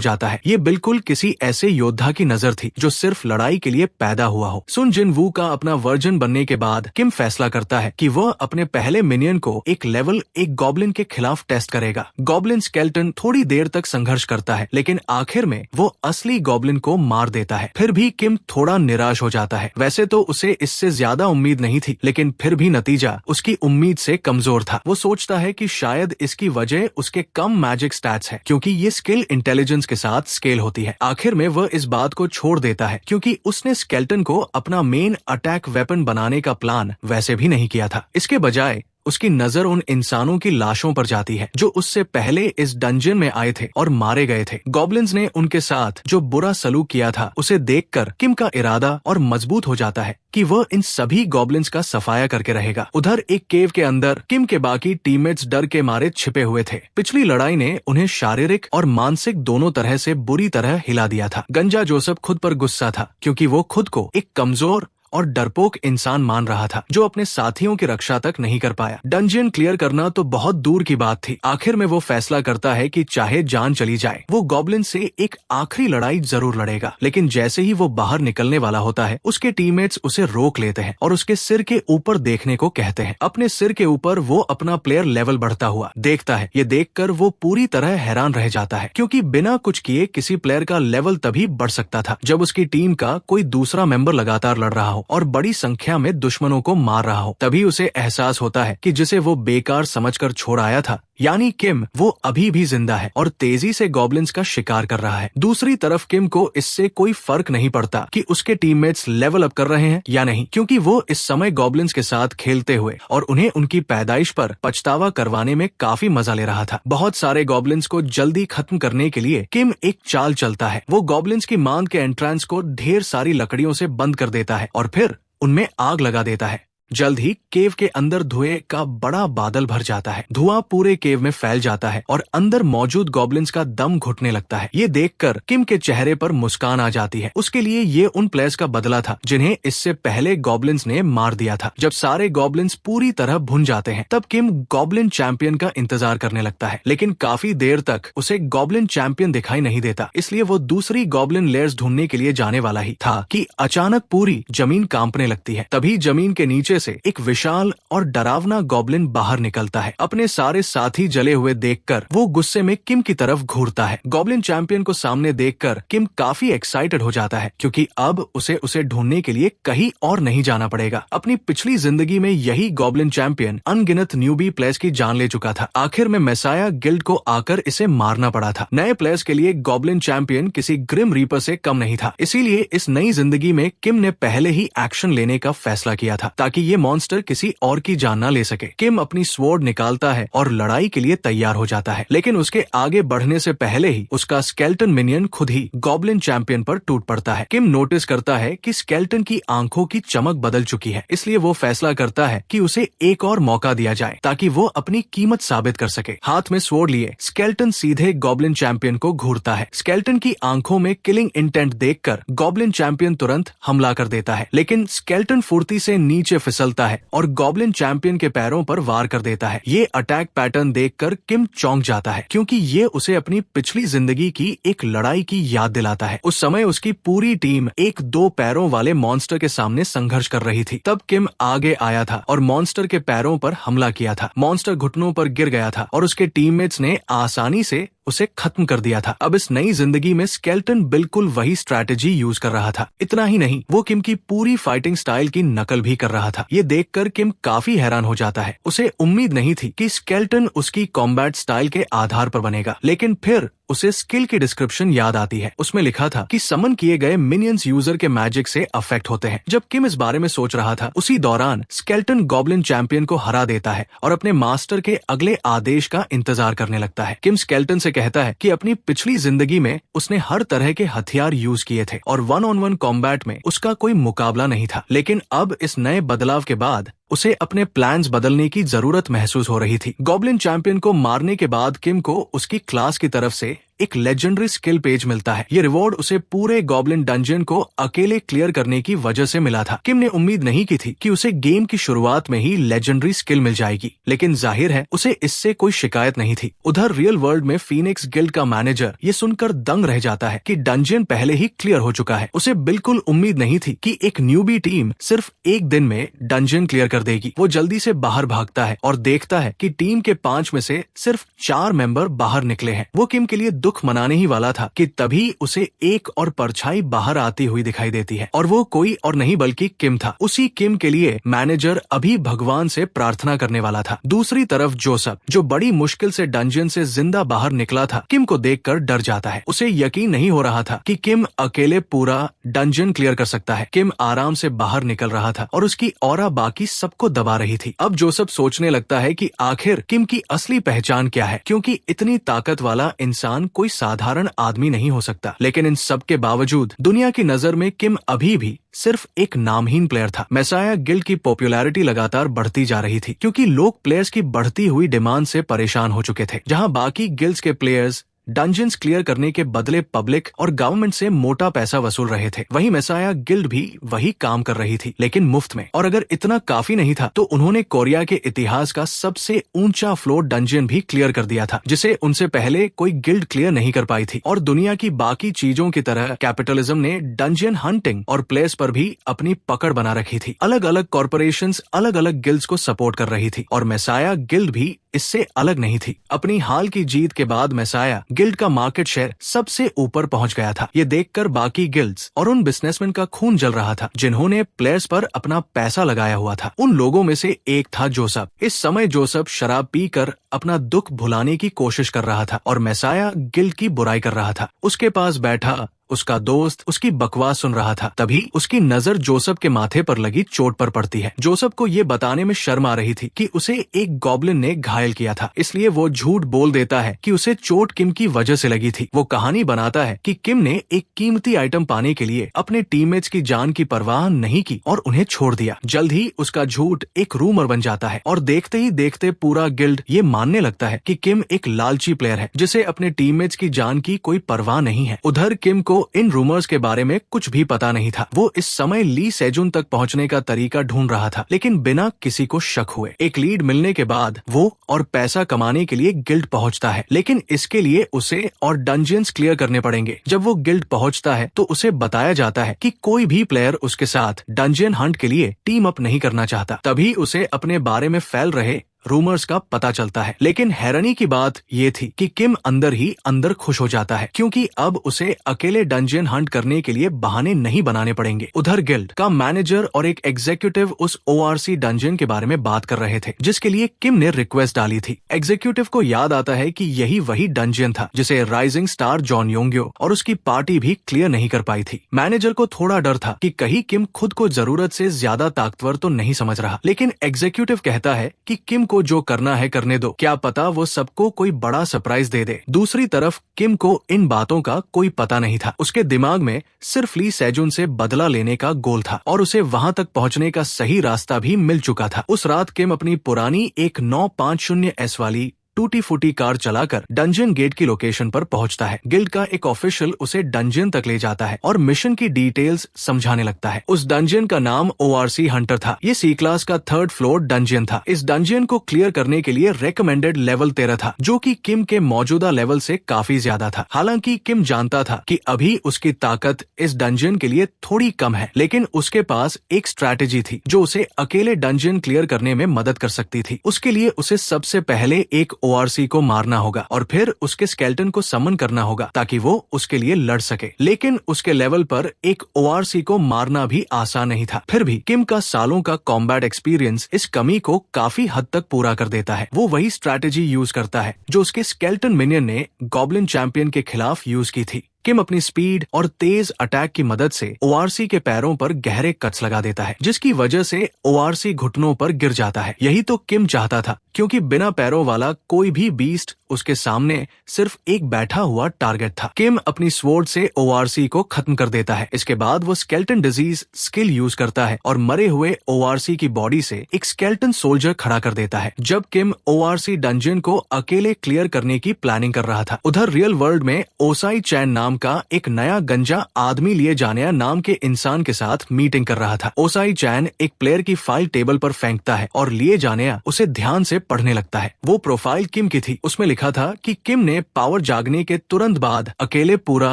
जाता है। ये बिल्कुल किसी ऐसे योद्धा की नजर थी जो सिर्फ लड़ाई के लिए पैदा हुआ हो। सुन जिन वू का अपना वर्जन बनने के बाद किम फैसला करता है कि वह अपने पहले मिनियन को एक लेवल एक गॉब्लिन के खिलाफ टेस्ट करेगा। गॉब्लिन स्केल्टन थोड़ी देर तक संघर्ष करता है, लेकिन आखिर में वो असली गॉब्लिन को मार देता है। फिर भी किम थोड़ा निराश हो जाता है। वैसे तो उसे इससे ज्यादा उम्मीद नहीं थी, लेकिन फिर भी नतीजा उसकी उम्मीद से कमजोर था। वो सोचता है कि शायद इसकी वजह उसके कम मैजिक स्टैट्स है, क्योंकि ये स्किल इंटेलिजेंस के साथ स्केल होती है। आखिर में वह इस बात को छोड़ देता है, क्योंकि उसने स्केल्टन को अपना मेन अटैक वेपन बनाने का प्लान वैसे भी नहीं किया था। इसके बजाय उसकी नजर उन इंसानों की लाशों पर जाती है जो उससे पहले इस डंजन में आए थे और मारे गए थे। गॉब्लिन्स ने उनके साथ जो बुरा सलूक किया था उसे देखकर किम का इरादा और मजबूत हो जाता है कि वह इन सभी गॉब्लिन्स का सफाया करके रहेगा। उधर एक केव के अंदर किम के बाकी टीममेट्स डर के मारे छिपे हुए थे। पिछली लड़ाई ने उन्हें शारीरिक और मानसिक दोनों तरह से बुरी तरह हिला दिया था। गंजा जोसेफ खुद पर गुस्सा था, क्योंकि वो खुद को एक कमजोर और डरपोक इंसान मान रहा था जो अपने साथियों की रक्षा तक नहीं कर पाया। डंजन क्लियर करना तो बहुत दूर की बात थी। आखिर में वो फैसला करता है कि चाहे जान चली जाए वो गॉब्लिन से एक आखिरी लड़ाई जरूर लड़ेगा। लेकिन जैसे ही वो बाहर निकलने वाला होता है, उसके टीममेट्स उसे रोक लेते हैं और उसके सिर के ऊपर देखने को कहते हैं। अपने सिर के ऊपर वो अपना प्लेयर लेवल बढ़ता हुआ देखता है। ये देखकर वो पूरी तरह हैरान रह जाता है, क्योंकि बिना कुछ किए किसी प्लेयर का लेवल तभी बढ़ सकता था जब उसकी टीम का कोई दूसरा मेंबर लगातार लड़ रहा हो और बड़ी संख्या में दुश्मनों को मार रहा हो। तभी उसे एहसास होता है कि जिसे वो बेकार समझकर छोड़ आया था, यानी किम, वो अभी भी जिंदा है और तेजी से गॉब्लिन्स का शिकार कर रहा है। दूसरी तरफ किम को इससे कोई फर्क नहीं पड़ता कि उसके टीममेट्स लेवल अप कर रहे हैं या नहीं, क्योंकि वो इस समय गॉब्लिन्स के साथ खेलते हुए और उन्हें उनकी पैदाइश पर पछतावा करवाने में काफी मजा ले रहा था। बहुत सारे गॉब्लिन्स को जल्दी खत्म करने के लिए किम एक चाल चलता है। वो गॉब्लिन्स की मांद के एंट्रेंस को ढेर सारी लकड़ियों से बंद कर देता है और फिर उनमें आग लगा देता है। जल्द ही केव के अंदर धुएं का बड़ा बादल भर जाता है। धुआं पूरे केव में फैल जाता है और अंदर मौजूद गॉब्लिन्स का दम घुटने लगता है। ये देखकर किम के चेहरे पर मुस्कान आ जाती है। उसके लिए ये उन प्लेयर्स का बदला था जिन्हें इससे पहले गॉब्लिन्स ने मार दिया था। जब सारे गॉब्लिन्स पूरी तरह भुन जाते हैं, तब किम गॉब्लिन चैंपियन का इंतजार करने लगता है, लेकिन काफी देर तक उसे गॉब्लिन चैंपियन दिखाई नहीं देता। इसलिए वो दूसरी गॉब्लिन लेयर्स ढूंढने के लिए जाने वाला ही था कि अचानक पूरी जमीन कांपने लगती है। तभी जमीन के नीचे से एक विशाल और डरावना गॉब्लिन बाहर निकलता है। अपने सारे साथी जले हुए देखकर वो गुस्से में किम की तरफ घूरता है। गॉब्लिन चैंपियन को सामने देखकर किम काफी एक्साइटेड हो जाता है, क्योंकि अब उसे ढूंढने के लिए कहीं और नहीं जाना पड़ेगा। अपनी पिछली जिंदगी में यही गॉब्लिन चैंपियन अनगिनत न्यूबी प्लेयर्स की जान ले चुका था। आखिर में मेसाया गिल्ड को आकर इसे मारना पड़ा था। नए प्लेयर्स के लिए गॉब्लिन चैंपियन किसी ग्रिम रीपर से कम नहीं था। इसीलिए इस नई जिंदगी में किम ने पहले ही एक्शन लेने का फैसला किया था, ताकि ये मॉन्स्टर किसी और की जान न ले सके। किम अपनी स्वॉर्ड निकालता है और लड़ाई के लिए तैयार हो जाता है, लेकिन उसके आगे बढ़ने से पहले ही उसका स्केल्टन मिनियन खुद ही गॉब्लिन चैंपियन पर टूट पड़ता है। किम नोटिस करता है कि स्केल्टन की आंखों की चमक बदल चुकी है, इसलिए वो फैसला करता है कि उसे एक और मौका दिया जाए ताकि वो अपनी कीमत साबित कर सके। हाथ में स्वॉर्ड लिए स्केल्टन सीधे गॉब्लिन चैंपियन को घूरता है। स्केल्टन की आंखों में किलिंग इंटेंट देखकर गॉब्लिन चैंपियन तुरंत हमला कर देता है, लेकिन स्केल्टन फुर्ती से नीचे फिसलता है और गॉब्लिन चैंपियन के पैरों पर वार कर देता है। ये अटैक पैटर्न देखकर किम चौंक जाता है, क्योंकि ये उसे अपनी पिछली जिंदगी की एक लड़ाई की याद दिलाता है। उस समय उसकी पूरी टीम एक दो पैरों वाले मॉन्स्टर के सामने संघर्ष कर रही थी। तब किम आगे आया था और मॉन्स्टर के पैरों पर हमला किया था। मॉन्स्टर घुटनों पर गिर गया था और उसके टीममेट्स ने आसानी से उसे खत्म कर दिया था। अब इस नई जिंदगी में स्केल्टन बिल्कुल वही स्ट्रैटेजी यूज कर रहा था। इतना ही नहीं, वो किम की पूरी फाइटिंग स्टाइल की नकल भी कर रहा था। ये देखकर किम काफी हैरान हो जाता है। उसे उम्मीद नहीं थी कि स्केल्टन उसकी कॉम्बैट स्टाइल के आधार पर बनेगा, लेकिन फिर उसे स्किल की डिस्क्रिप्शन याद आती है। उसमें लिखा था कि समन किए गए मिनियंस यूजर के मैजिक से अफेक्ट होते हैं। जब किम इस बारे में सोच रहा था, उसी दौरान स्केलेटन गॉब्लिन चैंपियन को हरा देता है और अपने मास्टर के अगले आदेश का इंतजार करने लगता है। किम स्केलेटन से कहता है कि अपनी पिछली जिंदगी में उसने हर तरह के हथियार यूज किए थे और 1-on-1 कॉम्बैट में उसका कोई मुकाबला नहीं था, लेकिन अब इस नए बदलाव के बाद उसे अपने प्लान्स बदलने की जरूरत महसूस हो रही थी। गॉब्लिन चैंपियन को मारने के बाद किम को उसकी क्लास की तरफ से एक लेजेंडरी स्किल पेज मिलता है। ये रिवॉर्ड उसे पूरे गॉब्लिन डंजन को अकेले क्लियर करने की वजह से मिला था। किम ने उम्मीद नहीं की थी कि उसे गेम की शुरुआत में ही लेजेंडरी स्किल मिल जाएगी, लेकिन जाहिर है उसे इससे कोई शिकायत नहीं थी। उधर रियल वर्ल्ड में फीनिक्स गिल्ड का मैनेजर ये सुनकर दंग रह जाता है कि डंजन पहले ही क्लियर हो चुका है। उसे बिल्कुल उम्मीद नहीं थी कि एक न्यूबी टीम सिर्फ एक दिन में डंजन क्लियर कर देगी। वो जल्दी से बाहर भागता है और देखता है कि टीम के 5 में से सिर्फ 4 मेंबर बाहर निकले हैं। वो किम के लिए दुख मनाने ही वाला था कि तभी उसे एक और परछाई बाहर आती हुई दिखाई देती है और वो कोई और नहीं बल्कि किम था। उसी किम के लिए मैनेजर अभी भगवान से प्रार्थना करने वाला था। दूसरी तरफ जोसेफ, जो बड़ी मुश्किल से डंजन से जिंदा बाहर निकला था, किम को देखकर डर जाता है। उसे यकीन नहीं हो रहा था कि किम अकेले पूरा डंजन क्लियर कर सकता है। किम आराम से बाहर निकल रहा था और उसकी ऑरा बाकी सबको दबा रही थी। अब जोसेफ सोचने लगता है कि आखिर किम की असली पहचान क्या है, क्योंकि इतनी ताकत वाला इंसान कोई साधारण आदमी नहीं हो सकता। लेकिन इन सब के बावजूद दुनिया की नजर में किम अभी भी सिर्फ एक नामहीन प्लेयर था। मेसाया गिल्ड की पॉपुलैरिटी लगातार बढ़ती जा रही थी, क्योंकि लोग प्लेयर्स की बढ़ती हुई डिमांड से परेशान हो चुके थे। जहां बाकी गिल्ड्स के प्लेयर्स डंजन्स क्लियर करने के बदले पब्लिक और गवर्नमेंट से मोटा पैसा वसूल रहे थे, वहीं मेसाया गिल्ड भी वही काम कर रही थी, लेकिन मुफ्त में। और अगर इतना काफी नहीं था तो उन्होंने कोरिया के इतिहास का सबसे ऊंचा फ्लोर डंजन भी क्लियर कर दिया था, जिसे उनसे पहले कोई गिल्ड क्लियर नहीं कर पाई थी। और दुनिया की बाकी चीजों की तरह कैपिटलिज्म ने डंजन हंटिंग और प्लेस पर भी अपनी पकड़ बना रखी थी। अलग अलग कॉर्पोरेशंस अलग अलग गिल्ड्स को सपोर्ट कर रही थी और मेसाया गिल्ड भी इससे अलग नहीं थी। अपनी हाल की जीत के बाद मेसाया गिल्ड का मार्केट शेयर सबसे ऊपर पहुंच गया था। ये देखकर बाकी गिल्ड्स और उन बिजनेसमैन का खून जल रहा था जिन्होंने प्लेयर्स पर अपना पैसा लगाया हुआ था। उन लोगों में से एक था जोसेफ। इस समय जोसेफ शराब पीकर अपना दुख भुलाने की कोशिश कर रहा था और मेसाया गिल्ड की बुराई कर रहा था। उसके पास बैठा उसका दोस्त उसकी बकवास सुन रहा था। तभी उसकी नजर जोसेफ के माथे पर लगी चोट पर पड़ती है। जोसेफ को ये बताने में शर्म आ रही थी कि उसे एक गॉब्लिन ने घायल किया था, इसलिए वो झूठ बोल देता है कि उसे चोट किम की वजह से लगी थी। वो कहानी बनाता है कि किम ने एक कीमती आइटम पाने के लिए अपने टीममेट्स की जान की परवाह नहीं की और उन्हें छोड़ दिया। जल्द ही उसका झूठ एक रूमर बन जाता है और देखते ही देखते पूरा गिल्ड ये मानने लगता है कि किम एक लालची प्लेयर है जिसे अपने टीममेट्स की जान की कोई परवाह नहीं है। उधर किम को इन रूमर्स के बारे में कुछ भी पता नहीं था। वो इस समय ली सेजुन तक पहुंचने का तरीका ढूंढ रहा था, लेकिन बिना किसी को शक हुए। एक लीड मिलने के बाद वो और पैसा कमाने के लिए गिल्ड पहुंचता है, लेकिन इसके लिए उसे और डंजन्स क्लियर करने पड़ेंगे। जब वो गिल्ड पहुंचता है तो उसे बताया जाता है कि कोई भी प्लेयर उसके साथ डंजन हंट के लिए टीम अप नहीं करना चाहता। तभी उसे अपने बारे में फैल रहे रूमर्स का पता चलता है। लेकिन हैरानी की बात ये थी कि किम अंदर ही अंदर खुश हो जाता है, क्योंकि अब उसे अकेले डंजन हंट करने के लिए बहाने नहीं बनाने पड़ेंगे। उधर गिल्ड का मैनेजर और एक एग्जीक्यूटिव उस ORC डंजन के बारे में बात कर रहे थे जिसके लिए किम ने रिक्वेस्ट डाली थी। एग्जीक्यूटिव को याद आता है कि यही वही डंजन था जिसे राइजिंग स्टार जॉन योंग्यो और उसकी पार्टी भी क्लियर नहीं कर पाई थी। मैनेजर को थोड़ा डर था कि कहीं किम खुद को जरूरत से ज्यादा ताकतवर तो नहीं समझ रहा, लेकिन एग्जीक्यूटिव कहता है कि किम को जो करना है करने दो, क्या पता वो सबको कोई बड़ा सरप्राइज दे दे। दूसरी तरफ किम को इन बातों का कोई पता नहीं था। उसके दिमाग में सिर्फ ली सेजुन से बदला लेने का गोल था और उसे वहां तक पहुंचने का सही रास्ता भी मिल चुका था। उस रात किम अपनी पुरानी एक 950S वाली टूटी फूटी कार चलाकर डंजन गेट की लोकेशन पर पहुंचता है। गिल्ड का एक ऑफिशियल उसे डंजन तक ले जाता है और मिशन की डिटेल्स समझाने लगता है। उस डंजन का नाम ORC हंटर था। ये C क्लास का 3rd फ्लोर डंजन था। इस डंजन को क्लियर करने के लिए रेकमेंडेड लेवल 13 था, जो कि किम के मौजूदा लेवल से काफी ज्यादा था। हालांकि किम जानता था कि अभी उसकी ताकत इस डंजन के लिए थोड़ी कम है, लेकिन उसके पास एक स्ट्रैटेजी थी जो उसे अकेले डंजन क्लियर करने में मदद कर सकती थी। उसके लिए उसे सबसे पहले एक ओआरसी को मारना होगा और फिर उसके स्केलेटन को समन करना होगा ताकि वो उसके लिए लड़ सके। लेकिन उसके लेवल पर एक ओआरसी को मारना भी आसान नहीं था। फिर भी किम का सालों का कॉम्बैट एक्सपीरियंस इस कमी को काफी हद तक पूरा कर देता है। वो वही स्ट्रैटेजी यूज करता है जो उसके स्केलेटन मिनियन ने गॉब्लिन चैंपियन के खिलाफ यूज की थी। किम अपनी स्पीड और तेज अटैक की मदद से ओआरसी के पैरों पर गहरे कट्स लगा देता है, जिसकी वजह से ओआरसी घुटनों पर गिर जाता है। यही तो किम चाहता था, क्योंकि बिना पैरों वाला कोई भी बीस्ट उसके सामने सिर्फ एक बैठा हुआ टारगेट था। किम अपनी स्वॉर्ड से ओआरसी को खत्म कर देता है। इसके बाद वो स्केलेटन डिजीज स्किल यूज करता है और मरे हुए ओआरसी की बॉडी से एक स्केलेटन सोल्जर खड़ा कर देता है। जब किम ओआरसी डंजन को अकेले क्लियर करने की प्लानिंग कर रहा था, उधर रियल वर्ल्ड में ओसाई चैन नाम का एक नया गंजा आदमी लिए जानिया नाम के इंसान के साथ मीटिंग कर रहा था। ओसाई चैन एक प्लेयर की फाइल टेबल पर फेंकता है और लिए जानिया उसे ध्यान से पढ़ने लगता है। वो प्रोफाइल किम की थी। उसमें लिखा था कि किम ने पावर जागने के तुरंत बाद अकेले पूरा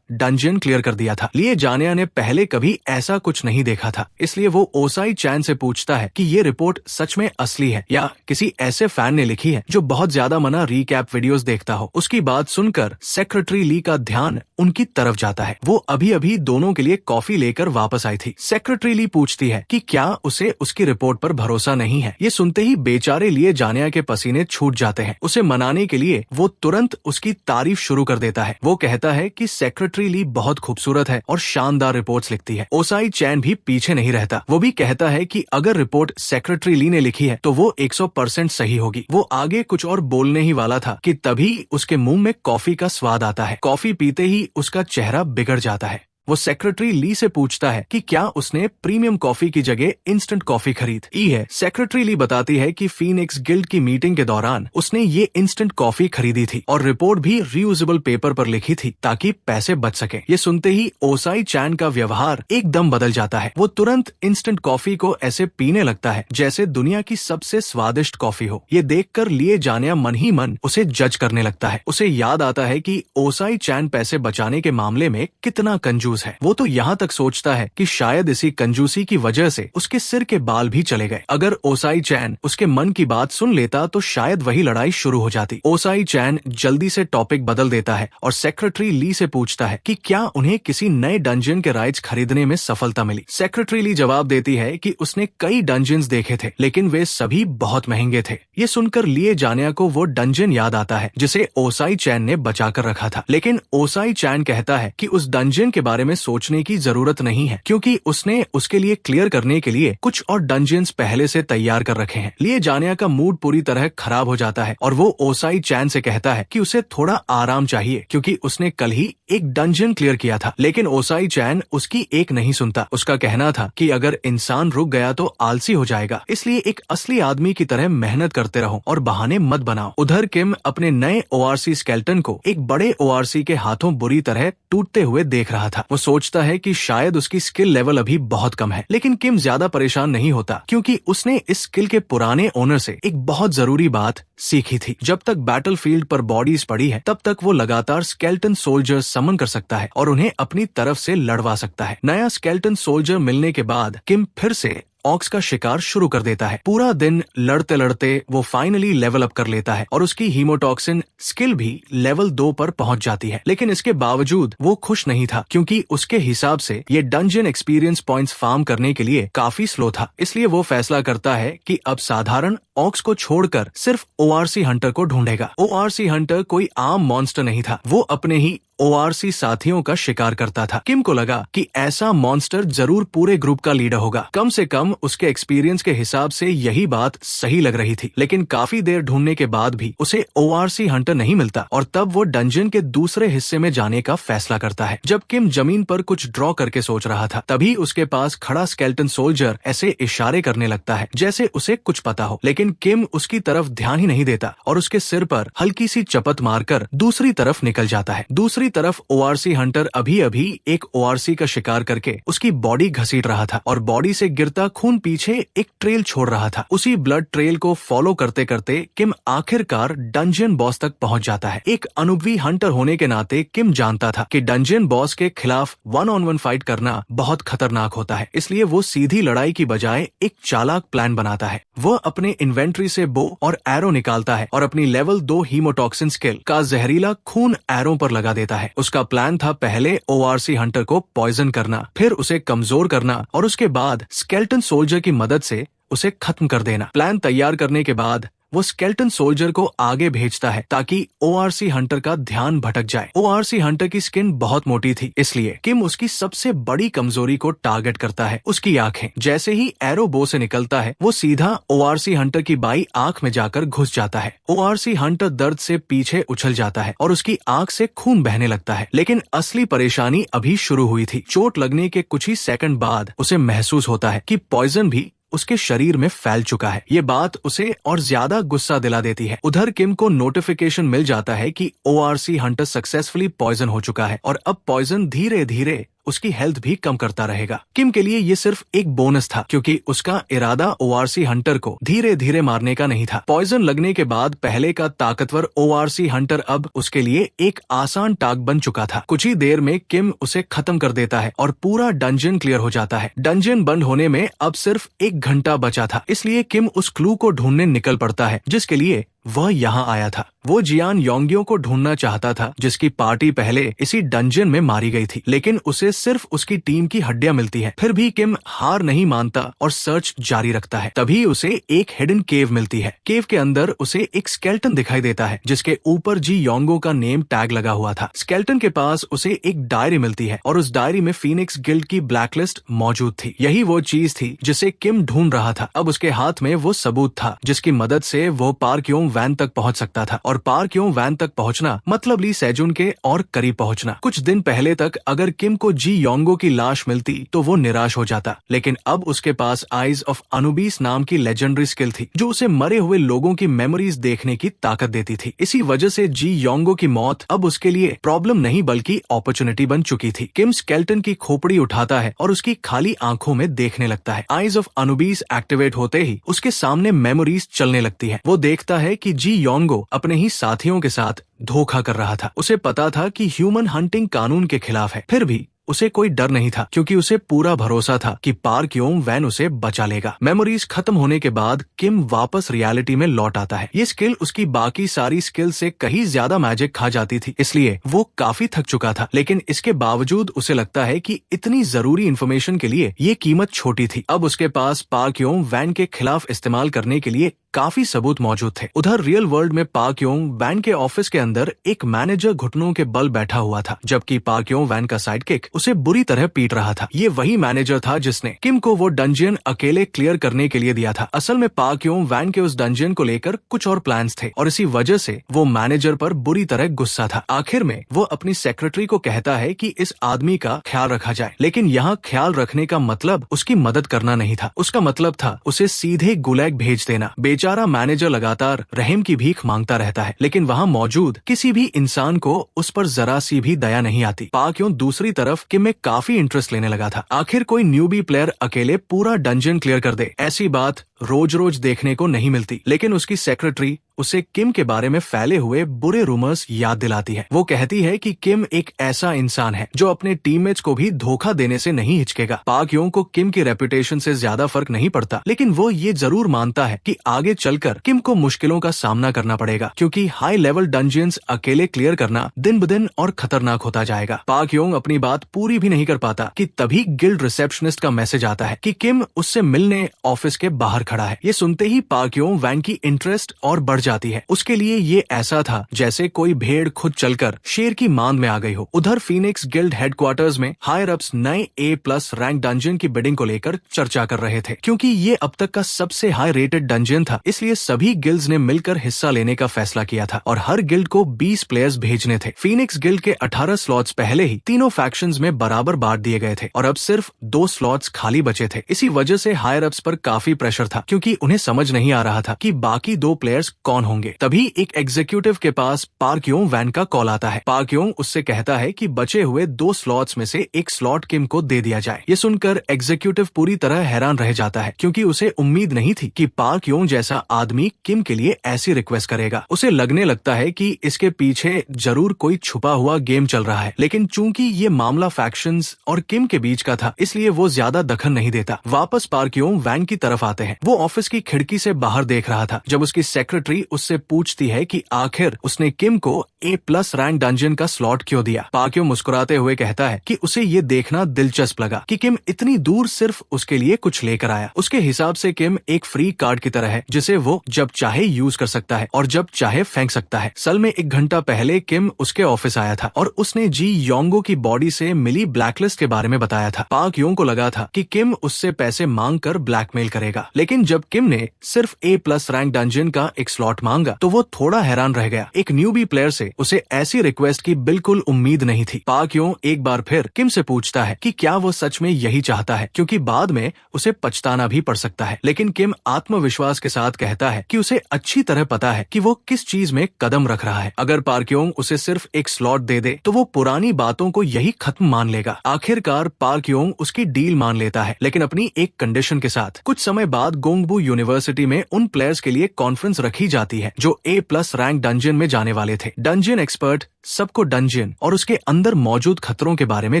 डंजन क्लियर कर दिया था। लिए जानिया ने पहले कभी ऐसा कुछ नहीं देखा था, इसलिए वो ओसाई चैन से पूछता है कि ये रिपोर्ट सच में असली है या किसी ऐसे फैन ने लिखी है जो बहुत ज्यादा मना रीकैप वीडियोस देखता हो। उसकी बात सुनकर सेक्रेटरी ली का ध्यान उनकी तरफ जाता है। वो अभी अभी दोनों के लिए कॉफी लेकर वापस आई थी। सेक्रेटरी ली पूछती है कि क्या उसे उसकी रिपोर्ट पर भरोसा नहीं है। ये सुनते ही बेचारे लिए जानिया के पसीने छूट जाते हैं। उसे मनाने के लिए वो तुरंत उसकी तारीफ शुरू कर देता है। वो कहता है कि सेक्रेटरी ली बहुत खूबसूरत है और शानदार रिपोर्ट्स लिखती है। ओसाई चैन भी पीछे नहीं रहता। वो भी कहता है कि अगर रिपोर्ट सेक्रेटरी ली ने लिखी है तो वो 100% सही होगी। वो आगे कुछ और बोलने ही वाला था कि तभी उसके मुंह में कॉफी का स्वाद आता है। कॉफी पीते ही उसका चेहरा बिगड़ जाता है। वो सेक्रेटरी ली से पूछता है कि क्या उसने प्रीमियम कॉफी की जगह इंस्टेंट कॉफी खरीदी है। सेक्रेटरी ली बताती है कि फीनिक्स गिल्ड की मीटिंग के दौरान उसने ये इंस्टेंट कॉफी खरीदी थी और रिपोर्ट भी रीयूजेबल पेपर पर लिखी थी ताकि पैसे बच सके। ये सुनते ही ओसाई चैन का व्यवहार एकदम बदल जाता है। वो तुरंत इंस्टेंट कॉफी को ऐसे पीने लगता है जैसे दुनिया की सबसे स्वादिष्ट कॉफी हो। ये देखकर लिए जानिया मन ही मन उसे जज करने लगता है। उसे याद आता है कि ओसाई चैन पैसे बचाने के मामले में कितना कंजूस है। वो तो यहाँ तक सोचता है कि शायद इसी कंजूसी की वजह से उसके सिर के बाल भी चले गए। अगर ओसाई चैन उसके मन की बात सुन लेता तो शायद वही लड़ाई शुरू हो जाती। ओसाई चैन जल्दी से टॉपिक बदल देता है और सेक्रेटरी ली से पूछता है कि क्या उन्हें किसी नए डंजन के राइट्स खरीदने में सफलता मिली। सेक्रेटरी ली जवाब देती है कि उसने कई डंजन्स देखे थे लेकिन वे सभी बहुत महंगे थे। ये सुनकर लिए जानिया को वो डंजन याद आता है जिसे ओसाई चैन ने बचा कर रखा था। लेकिन ओसाई चैन कहता है कि उस डंजन के बारे में सोचने की जरूरत नहीं है क्योंकि उसने उसके लिए क्लियर करने के लिए कुछ और डंजन्स पहले से तैयार कर रखे हैं। लिए जानिया का मूड पूरी तरह खराब हो जाता है और वो ओसाई चैन से कहता है कि उसे थोड़ा आराम चाहिए क्योंकि उसने कल ही एक डंजन क्लियर किया था। लेकिन ओसाई चैन उसकी एक नहीं सुनता। उसका कहना था कि अगर इंसान रुक गया तो आलसी हो जाएगा, इसलिए एक असली आदमी की तरह मेहनत करते रहो और बहाने मत बनाओ। उधर किम अपने नए ओआरसी स्केलेटन को एक बड़े ओआरसी के हाथों बुरी तरह टूटते हुए देख रहा था। वो सोचता है कि शायद उसकी स्किल लेवल अभी बहुत कम है, लेकिन किम ज्यादा परेशान नहीं होता क्योंकि उसने इस स्किल के पुराने ओनर से एक बहुत जरूरी बात सीखी थी। जब तक बैटलफील्ड पर बॉडीज पड़ी है तब तक वो लगातार स्केलेटन सोल्जर्स समन कर सकता है और उन्हें अपनी तरफ से लड़वा सकता है। नया स्केलेटन सोल्जर मिलने के बाद किम फिर से ऑक्स का शिकार शुरू कर देता है। पूरा दिन लड़ते लड़ते वो फाइनली लेवल अप कर लेता है और उसकी हीमोटॉक्सिन स्किल भी लेवल 2 पर पहुंच जाती है। लेकिन इसके बावजूद वो खुश नहीं था क्योंकि उसके हिसाब से ये डंजन एक्सपीरियंस पॉइंट्स फार्म करने के लिए काफी स्लो था। इसलिए वो फैसला करता है कि अब साधारण ऑक्स को छोड़कर सिर्फ ओआरसी हंटर को ढूंढेगा। ओआरसी हंटर कोई आम मॉन्स्टर नहीं था, वो अपने ही ओआरसी साथियों का शिकार करता था। किम को लगा कि ऐसा मॉन्स्टर जरूर पूरे ग्रुप का लीडर होगा। कम से कम उसके एक्सपीरियंस के हिसाब से यही बात सही लग रही थी। लेकिन काफी देर ढूंढने के बाद भी उसे ओआरसी हंटर नहीं मिलता और तब वो डंजन के दूसरे हिस्से में जाने का फैसला करता है। जब किम जमीन पर कुछ ड्रॉ करके सोच रहा था तभी उसके पास खड़ा स्केलेटन सोल्जर ऐसे इशारे करने लगता है जैसे उसे कुछ पता हो। लेकिन किम उसकी तरफ ध्यान ही नहीं देता और उसके सिर पर हल्की सी चपत मारकर दूसरी तरफ निकल जाता है। दूसरी तरफ ओआरसी हंटर अभी अभी एक ओआरसी का शिकार करके उसकी बॉडी घसीट रहा था और बॉडी से गिरता खून पीछे एक ट्रेल छोड़ रहा था। उसी ब्लड ट्रेल को फॉलो करते करते किम आखिरकार डंजियन बॉस तक पहुंच जाता है। एक अनुभवी हंटर होने के नाते किम जानता था कि डंजियन बॉस के खिलाफ 1-on-1 फाइट करना बहुत खतरनाक होता है, इसलिए वो सीधी लड़ाई की बजाय एक चालाक प्लान बनाता है। वह अपने इन्वेंट्री से बो और एरो निकालता है और अपनी लेवल 2 हीमोटॉक्सिन स्किल का जहरीला खून एरो पर लगा देता है। उसका प्लान था पहले ओआरसी हंटर को पॉइजन करना, फिर उसे कमजोर करना और उसके बाद स्केलेटन सोल्जर की मदद से उसे खत्म कर देना। प्लान तैयार करने के बाद वो स्केलेटन सोल्जर को आगे भेजता है ताकि ओआरसी हंटर का ध्यान भटक जाए। ओआरसी हंटर की स्किन बहुत मोटी थी, इसलिए किम उसकी सबसे बड़ी कमजोरी को टारगेट करता है, उसकी आंखें। जैसे ही एरो बो से निकलता है वो सीधा ओआरसी हंटर की बाई आंख में जाकर घुस जाता है। ओआरसी हंटर दर्द से पीछे उछल जाता है और उसकी आंख से खून बहने लगता है, लेकिन असली परेशानी अभी शुरू हुई थी। चोट लगने के कुछ ही सेकंड बाद उसे महसूस होता है कि पॉइजन भी उसके शरीर में फैल चुका है। ये बात उसे और ज्यादा गुस्सा दिला देती है। उधर किम को नोटिफिकेशन मिल जाता है कि ओआरसी हंटर सक्सेसफुली पॉइजन हो चुका है और अब पॉइजन धीरे धीरे उसकी हेल्थ भी कम करता रहेगा। किम के लिए ये सिर्फ एक बोनस था, क्योंकि उसका इरादा ओआरसी हंटर को धीरे धीरे मारने का नहीं था। पॉइजन लगने के बाद पहले का ताकतवर ओआरसी हंटर अब उसके लिए एक आसान टास्क बन चुका था। कुछ ही देर में किम उसे खत्म कर देता है और पूरा डंजियन क्लियर हो जाता है। डंजियन बंद होने में अब सिर्फ 1 घंटा बचा था, इसलिए किम उस क्लू को ढूंढने निकल पड़ता है जिसके लिए वह यहाँ आया था। वो जियान योंगियो को ढूंढना चाहता था, जिसकी पार्टी पहले इसी डंजियन में मारी गई थी, लेकिन उसे सिर्फ उसकी टीम की हड्डियां मिलती है। फिर भी किम हार नहीं मानता और सर्च जारी रखता है। तभी उसे एक हिडन केव मिलती है। केव के अंदर उसे एक स्केलेटन दिखाई देता है जिसके ऊपर जी योंगो का नेम टैग लगा हुआ था। स्केलेटन के पास उसे एक डायरी मिलती है और उस डायरी में फीनिक्स गिल्ड की ब्लैकलिस्ट मौजूद थी। यही वो चीज थी जिसे किम ढूंढ रहा था। अब उसके हाथ में वो सबूत था जिसकी मदद से वो पार्क्योंग वैन तक पहुंच सकता था, और पार्क्योंग वैन तक पहुंचना मतलब ली सेजुन के और करीब पहुंचना। कुछ दिन पहले तक अगर किम को जी योंगो की लाश मिलती तो वो निराश हो जाता, लेकिन अब उसके पास आइज ऑफ अनुबिस नाम की लेजेंडरी स्किल थी जो उसे मरे हुए लोगों की मेमोरीज देखने की ताकत देती थी। इसी वजह से जी योंगो की मौत अब उसके लिए प्रॉब्लम नहीं बल्कि अपॉर्चुनिटी बन चुकी थी। किम स्केलेटन की खोपड़ी उठाता है और उसकी खाली आंखों में देखने लगता है। आइज ऑफ अनुबिस एक्टिवेट होते ही उसके सामने मेमोरीज चलने लगती है। वो देखता है कि जी योंगो अपने ही साथियों के साथ धोखा कर रहा था। उसे पता था कि ह्यूमन हंटिंग कानून के खिलाफ है, फिर भी उसे कोई डर नहीं था क्योंकि उसे पूरा भरोसा था कि पार्क्योंग वैन उसे बचा लेगा। मेमोरीज खत्म होने के बाद किम वापस रियलिटी में लौट आता है। ये स्किल उसकी बाकी सारी स्किल से कहीं ज्यादा मैजिक खा जाती थी, इसलिए वो काफी थक चुका था, लेकिन इसके बावजूद उसे लगता है कि इतनी जरूरी इन्फॉर्मेशन के लिए ये कीमत छोटी थी। अब उसके पास पार्क्योंग वैन के खिलाफ इस्तेमाल करने के लिए काफी सबूत मौजूद थे। उधर रियल वर्ल्ड में पार्क्योंग वैन के ऑफिस के अंदर एक मैनेजर घुटनों के बल बैठा हुआ था, जबकि पार्क्योंग वैन का साइडकिक उसे बुरी तरह पीट रहा था। ये वही मैनेजर था जिसने किम को वो डंजियन अकेले क्लियर करने के लिए दिया था। असल में पार्क्योंग वैन के उस डंजियन को लेकर कुछ और प्लान्स थे और इसी वजह से वो मैनेजर पर बुरी तरह गुस्सा था। आखिर में वो अपनी सेक्रेटरी को कहता है कि इस आदमी का ख्याल रखा जाए, लेकिन यहाँ ख्याल रखने का मतलब उसकी मदद करना नहीं था। उसका मतलब था उसे सीधे गुलैग भेज देना। बेचारा मैनेजर लगातार रहम की भीख मांगता रहता है, लेकिन वहाँ मौजूद किसी भी इंसान को उस पर जरा सी भी दया नहीं आती। पार्क्योंग दूसरी तरफ किम में काफी इंटरेस्ट लेने लगा था। आखिर कोई न्यूबी प्लेयर अकेले पूरा डंजियन क्लियर कर दे, ऐसी बात रोज रोज देखने को नहीं मिलती। लेकिन उसकी सेक्रेटरी उसे किम के बारे में फैले हुए बुरे रूमर्स याद दिलाती है। वो कहती है कि किम एक ऐसा इंसान है जो अपने टीममेट्स को भी धोखा देने से नहीं हिचकेगा। पार्क्योंग को किम की रेपुटेशन से ज्यादा फर्क नहीं पड़ता, लेकिन वो ये जरूर मानता है कि आगे चलकर किम को मुश्किलों का सामना करना पड़ेगा, क्योंकि हाई लेवल डंजियंस अकेले क्लियर करना दिन ब दिन और खतरनाक होता जाएगा। पार्क्योंग अपनी बात पूरी भी नहीं कर पाता कि तभी गिल्ड रिसेप्शनिस्ट का मैसेज आता है कि किम उससे मिलने ऑफिस के बाहर खड़ा है। ये सुनते ही पार्क्योंग वैन की इंटरेस्ट और बढ़ जाती है। उसके लिए ये ऐसा था जैसे कोई भेड़ खुद चलकर शेर की मांद में आ गई हो। उधर फीनिक्स गिल्ड हेडक्वार्टर्स में हायर अप्स नए A+ रैंक डंजियन की बिडिंग को लेकर चर्चा कर रहे थे। क्योंकि ये अब तक का सबसे हाई रेटेड डंजियन था, इसलिए सभी गिल्ड्स ने मिलकर हिस्सा लेने का फैसला किया था और हर गिल्ड को 20 प्लेयर्स भेजने थे। फीनिक्स गिल्ड के 18 स्लॉट्स पहले ही तीनों फैक्शंस में बराबर बांट दिए गए थे और अब सिर्फ 2 स्लॉट्स खाली बचे थे। इसी वजह से हायर अप्स पर काफी प्रेशर था था क्योंकि उन्हें समझ नहीं आ रहा था कि बाकी 2 प्लेयर्स कौन होंगे। तभी एक एग्जीक्यूटिव के पास पार्क योंग वैन का कॉल आता है। पार्क योंग उससे कहता है कि बचे हुए 2 स्लॉट्स में से एक स्लॉट किम को दे दिया जाए। ये सुनकर एग्जीक्यूटिव पूरी तरह हैरान रह जाता है क्योंकि उसे उम्मीद नहीं थी कि पार्क योंग जैसा आदमी किम के लिए ऐसी रिक्वेस्ट करेगा। उसे लगने लगता है कि इसके पीछे जरूर कोई छुपा हुआ गेम चल रहा है, लेकिन चूंकि ये मामला फैक्शंस और किम के बीच का था इसलिए वो ज्यादा दखल नहीं देता। वापस पार्क योंग वैन की तरफ आते हैं। वो ऑफिस की खिड़की से बाहर देख रहा था जब उसकी सेक्रेटरी उससे पूछती है कि आखिर उसने किम को A+ रैंक डंजन का स्लॉट क्यों दिया। पार्क योंग मुस्कुराते हुए कहता है कि उसे ये देखना दिलचस्प लगा कि किम इतनी दूर सिर्फ उसके लिए कुछ लेकर आया। उसके हिसाब से किम एक फ्री कार्ड की तरह है जिसे वो जब चाहे यूज कर सकता है और जब चाहे फेंक सकता है। सल में 1 घंटा पहले किम उसके ऑफिस आया था और उसने जी योंगो की बॉडी से मिली ब्लैकलिस्ट के बारे में बताया था। पार्क योंग को लगा था कि किम उससे पैसे मांग कर ब्लैकमेल करेगा, लेकिन जब किम ने सिर्फ A+ रैंक डंजन का एक स्लॉट मांगा तो वो थोड़ा हैरान रह गया। एक न्यूबी प्लेयर से उसे ऐसी रिक्वेस्ट की बिल्कुल उम्मीद नहीं थी। पार्क योंग एक बार फिर किम से पूछता है कि क्या वो सच में यही चाहता है, क्योंकि बाद में उसे पछताना भी पड़ सकता है। लेकिन किम आत्मविश्वास के साथ कहता है कि उसे अच्छी तरह पता है कि वो किस चीज में कदम रख रहा है। अगर पार्क योंग उसे सिर्फ एक स्लॉट दे दे तो वो पुरानी बातों को यही खत्म मान लेगा। आखिरकार पार्क योंग उसकी डील मान लेता है, लेकिन अपनी एक कंडीशन के साथ। कुछ समय बाद गोंगबू यूनिवर्सिटी में उन प्लेयर्स के लिए कॉन्फ्रेंस रखी जाती है जो A+ रैंक डंजन में जाने वाले थे। डंजन एक्सपर्ट सबको डंजन और उसके अंदर मौजूद खतरों के बारे में